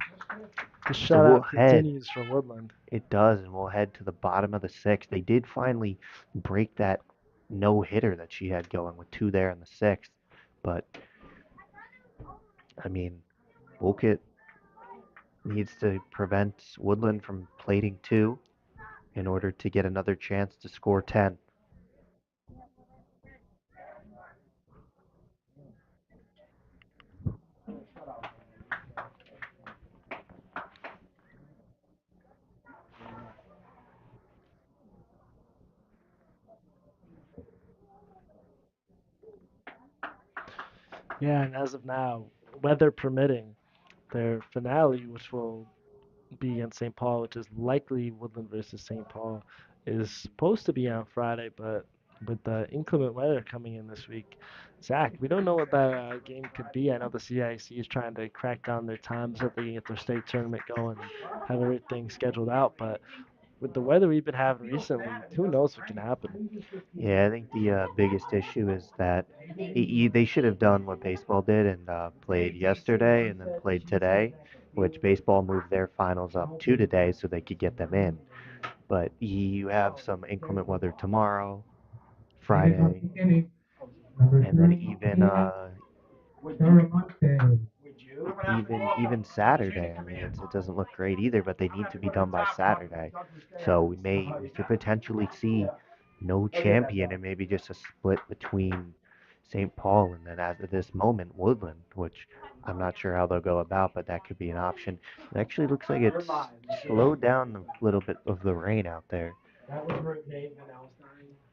The So we'll shutout head. continues for Woodland. It does, and we'll head to the bottom of the sixth. They did finally break that no-hitter that she had going with 2 there in the sixth. But, I mean, Wolcott needs to prevent Woodland from plating 2 in order to get another chance to score 10. Yeah, and as of now, weather permitting, their finale, which will be against St. Paul, which is likely Woodland versus St. Paul, is supposed to be on Friday, but with the inclement weather coming in this week, Zach, we don't know what that game could be. I know the CIC is trying to crack down their times so they can get their state tournament going and have everything scheduled out, but with the weather we've been having recently, who knows what can happen. Yeah, I think the biggest issue is that they should have done what baseball did and played yesterday and then played today, which baseball moved their finals up to today so they could get them in. But you have some inclement weather tomorrow, Friday, and then even Saturday. I mean, it doesn't look great either, but they need to be done by Saturday. So we could potentially see no champion and maybe just a split between St. Paul and then as of this moment Woodland, which I'm not sure how they'll go about, but that could be an option. It actually looks like it's slowed down a little bit of the rain out there.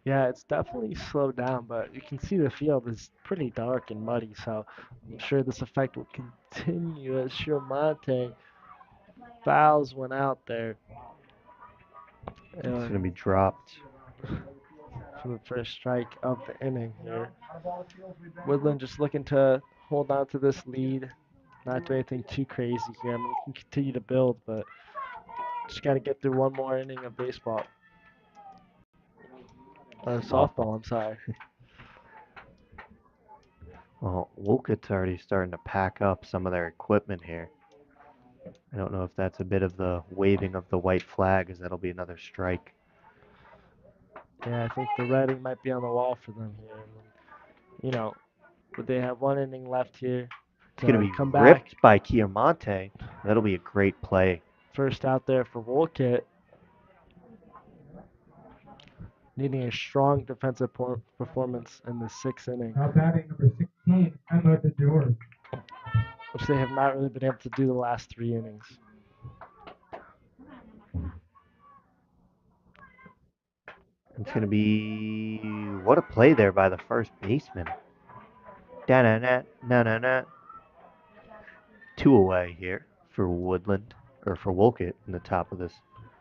Yeah, it's definitely slowed down, but you can see the field is pretty dark and muddy, so I'm sure this effect will continue as Monte fouls one out there. It's going to be dropped. For the first strike of the inning here. Woodland just looking to hold on to this lead, not do anything too crazy here. I mean, we can continue to build, but just got to get through one more inning of baseball. Or softball, I'm sorry. Well, Wolcott's already starting to pack up some of their equipment here. I don't know if that's a bit of the waving of the white flag, as that'll be another strike. Yeah, I think the writing might be on the wall for them here. You know, but they have one inning left here It's going to be come ripped back. by Chiamonte. That'll be a great play. First out there for Wolcott. Needing a strong defensive performance in the 6th inning. Now batting number 16, Emma DeGeorge. Which they have not really been able to do the last 3 innings. It's going to be, what a play there by the first baseman. Da-na-na, na-na-na. 2 away here for Woodland, or for Wolcott in the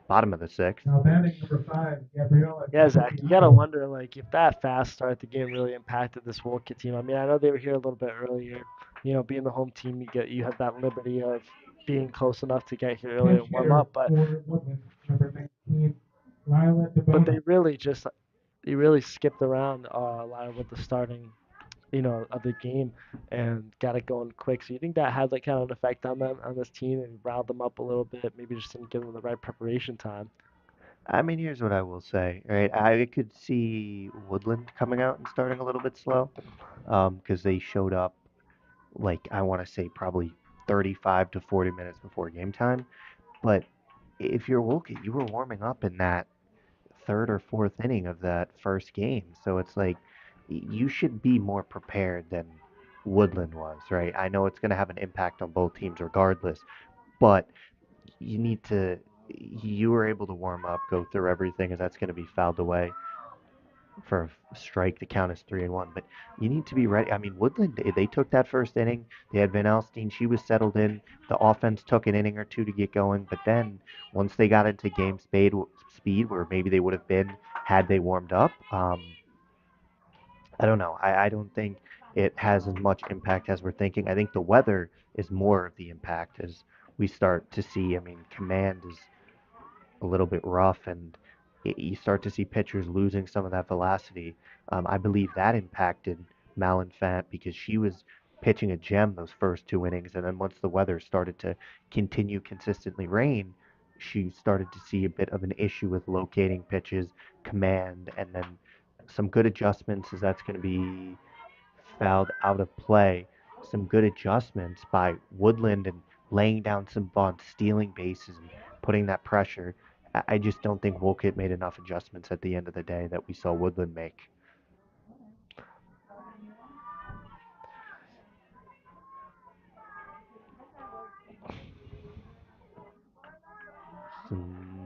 bottom of the 6th. Now batting number 5, Gabriella. Yeah, Zach, you gotta wonder, like, if that fast start at the game really impacted this Wolcott team. I mean, I know they were here a little bit earlier. You know, being the home team, you have that liberty of being close enough to get here early and warm up. But they really skipped around a lot with the starting, of the game and got it going quick. So you think that had like kind of an effect on them, on this team, and riled them up a little bit? Maybe just didn't give them the right preparation time. I mean, here's what I will say, right? I could see Woodland coming out and starting a little bit slow, because they showed up like I want to say probably 35 to 40 minutes before game time. But if you're Wolcott, you were warming up in that third or fourth inning of that first game, so it's like you should be more prepared than Woodland was, right? I know it's going to have an impact on both teams regardless, but you need to. You were able to warm up, go through everything, and that's going to be fouled away for a strike. The count is 3-1, but you need to be ready. I mean, Woodland, they took that first inning. They had Van Alstine. She was settled in. The offense took an inning or two to get going, but then once they got into game speed where maybe they would have been had they warmed up, I don't know. I don't think it has as much impact as we're thinking. I think the weather is more of the impact as we start to see. I mean, command is a little bit rough, and you start to see pitchers losing some of that velocity. I believe that impacted Malinfant because she was pitching a gem those first two innings, and then once the weather started to continue consistently rain, she started to see a bit of an issue with locating pitches, command, and then some good adjustments as that's going to be fouled out of play. Some good adjustments by Woodland and laying down some bunts, stealing bases, and putting that pressure. I just don't think Wolcott made enough adjustments at the end of the day that we saw Woodland make.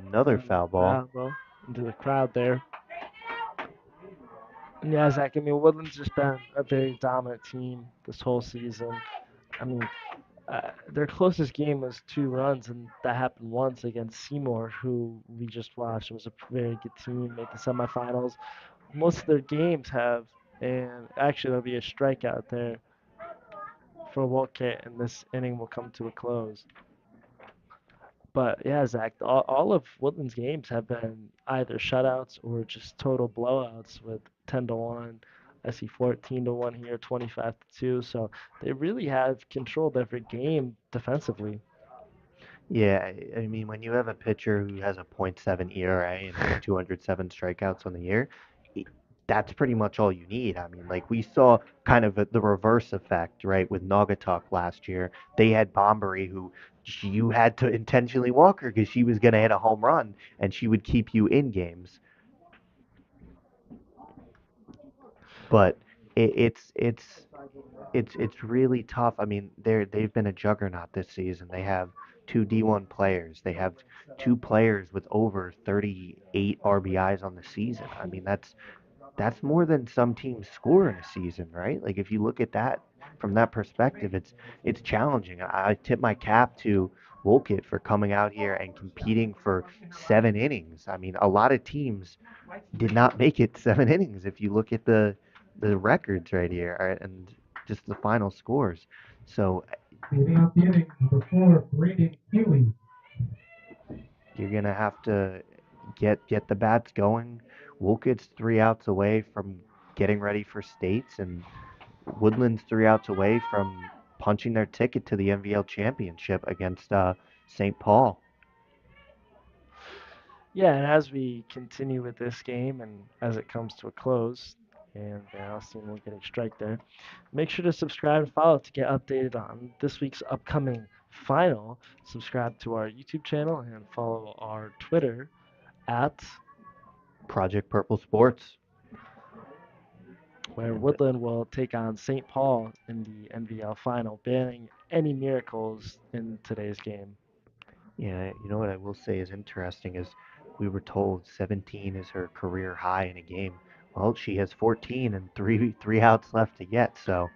Another foul ball. Foul ball into the crowd there. And yeah, Zach, I mean, Woodland's just been a very dominant team this whole season. I mean, their closest game was 2 runs, and that happened once against Seymour, who we just watched. It was a very good team, made the semifinals. Most of their games have, and actually there'll be a strikeout there for Wolcott, and this inning will come to a close. But yeah, Zach, all of Woodland's games have been either shutouts or just total blowouts with 10-1. I see 14-1 here, 25-2. So they really have controlled every game defensively. Yeah, I mean, when you have a pitcher who has a .7 ERA and 207 strikeouts on the year, i- that's pretty much all you need. I mean, like we saw kind of the reverse effect, right, with Naugatuck last year. They had Bombery, who you had to intentionally walk her because she was going to hit a home run and she would keep you in games. But it's really tough. I mean, they've been a juggernaut this season. They have two D1 players. They have two players with over 38 RBIs on the season. I mean, that's more than some teams score in a season, right? Like if you look at that from that perspective, it's challenging. I tip my cap to Wolcott for coming out here and competing for 7 innings. I mean, a lot of teams did not make it 7 innings if you look at the records right here and just the final scores. So Leading off the inning, number 4, Braden Huey. you're gonna have to get the bats going. Wolcott's 3 outs away from getting ready for states, and Woodland's 3 outs away from punching their ticket to the NVL championship against St. Paul. Yeah, and as we continue with this game and as it comes to a close, and Van Alstine will get a strike there, make sure to subscribe and follow to get updated on this week's upcoming final. Subscribe to our YouTube channel and follow our Twitter at Project Purple Sports. where And Woodland will take on St. Paul in the NVL final, banning any miracles in today's game. yeah, you know what I will say is interesting is we were told 17 is her career high in a game. Well, she has 14 and three outs left to get, so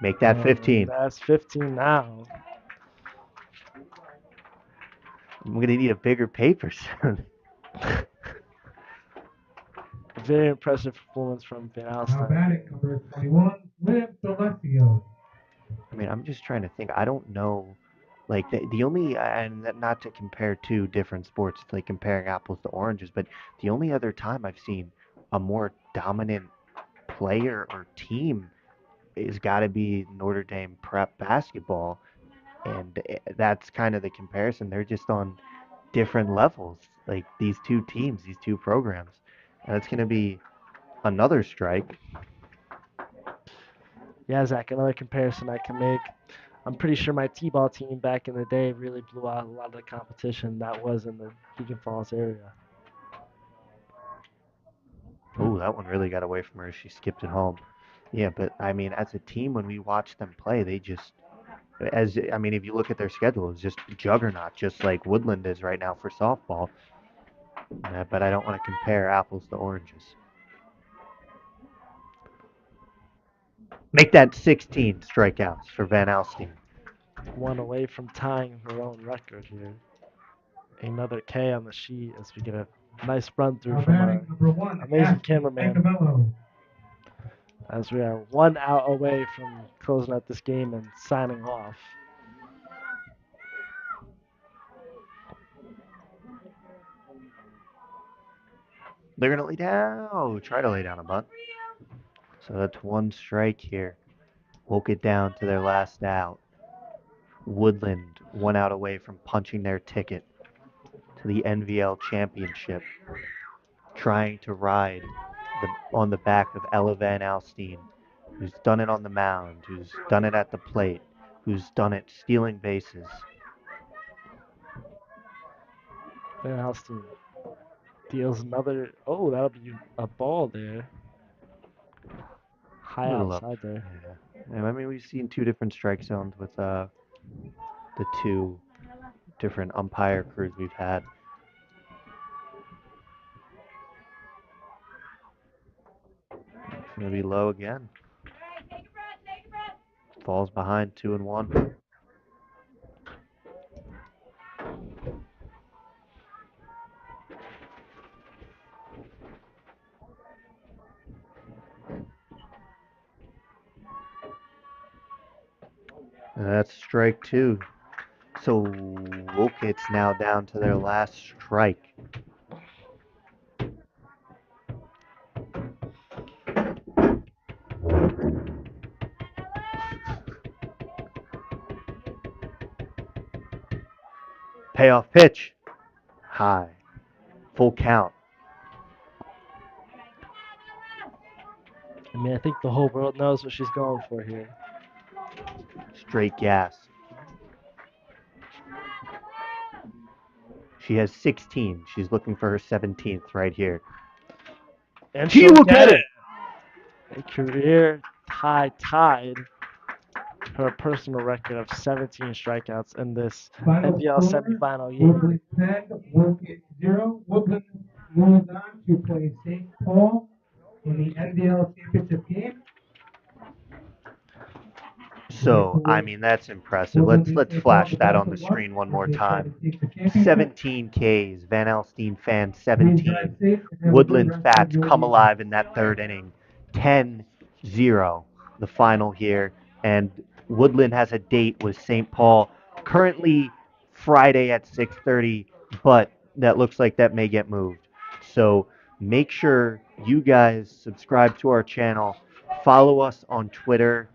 make that And 15. that's 15 now. I'm gonna need a bigger paper soon. Very impressive performance from Van Now Alstine. batting, number 21, Liv D'Alessio. I mean, I'm just trying to think. I don't know. Like the only, and not to compare two different sports, like comparing apples to oranges, but the only other time I've seen a more dominant player or team is got to be Notre Dame prep basketball. And that's kind of the comparison. They're just on different levels, like these two teams, these two programs. And it's going to be another strike. Yeah, Zach, another comparison I can make. I'm pretty sure my T-ball team back in the day really blew out a lot of the competition that was in the Beacon Falls area. Oh, that one really got away from her. She skipped it home. Yeah, but I mean, as a team, when we watch them play, they just, I mean, if you look at their schedule, it's just juggernaut, just like Woodland is right now for softball. But I don't want to compare apples to oranges. Make that 16 strikeouts for Van Alstyne. One away from tying her own record here. Another K on the sheet as we get a nice run through Now from our batting number 1, amazing Ashley cameraman. Mangamello. As we are 1 out away from closing out this game and signing off. They're going to lay down. Oh, try to lay down a bunt. So that's one strike here. Woke it down to their last out. Woodland 1 out away from punching their ticket to the NVL championship, trying to ride on the back of Ella Van Alstyne, who's done it on the mound, who's done it at the plate, who's done it stealing bases. Van Alstyne deals another. Oh, that'll be a ball there. High Little up. outside there. Yeah. I mean, we've seen two different strike zones with the two different umpire crews we've had. It's going to be low again. Falls behind 2-1. And that's strike 2. So Wolcott's now down to their last strike. Payoff pitch. High. Full count. I mean, I think the whole world knows what she's going for here. Straight gas. She has 16. She's looking for her 17th right here. And She she'll will get it. A career high tied her personal record of 17 strikeouts in this Final NVL score, semifinal game. Woodland 10, Wolcott 0. Woodland moves on to play St. Paul in the NVL championship game. So, I mean, that's impressive. Let's flash that on the screen one more time. 17 Ks. Van Alstyne fan 17. Woodland Fats come alive in that third inning. 10-0, the final here. And Woodland has a date with St. Paul currently Friday at 6:30, but that looks like that may get moved. So make sure you guys subscribe to our channel, follow us on Twitter,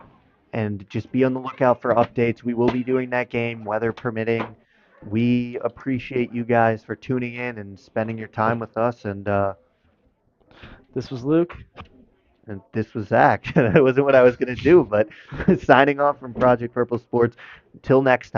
and just be on the lookout for updates. We will be doing that game, weather permitting. We appreciate you guys for tuning in and spending your time with us. And This was Luke. and this was Zach. That wasn't what I was going to do, but signing off from Project Purple Sports. Until next time.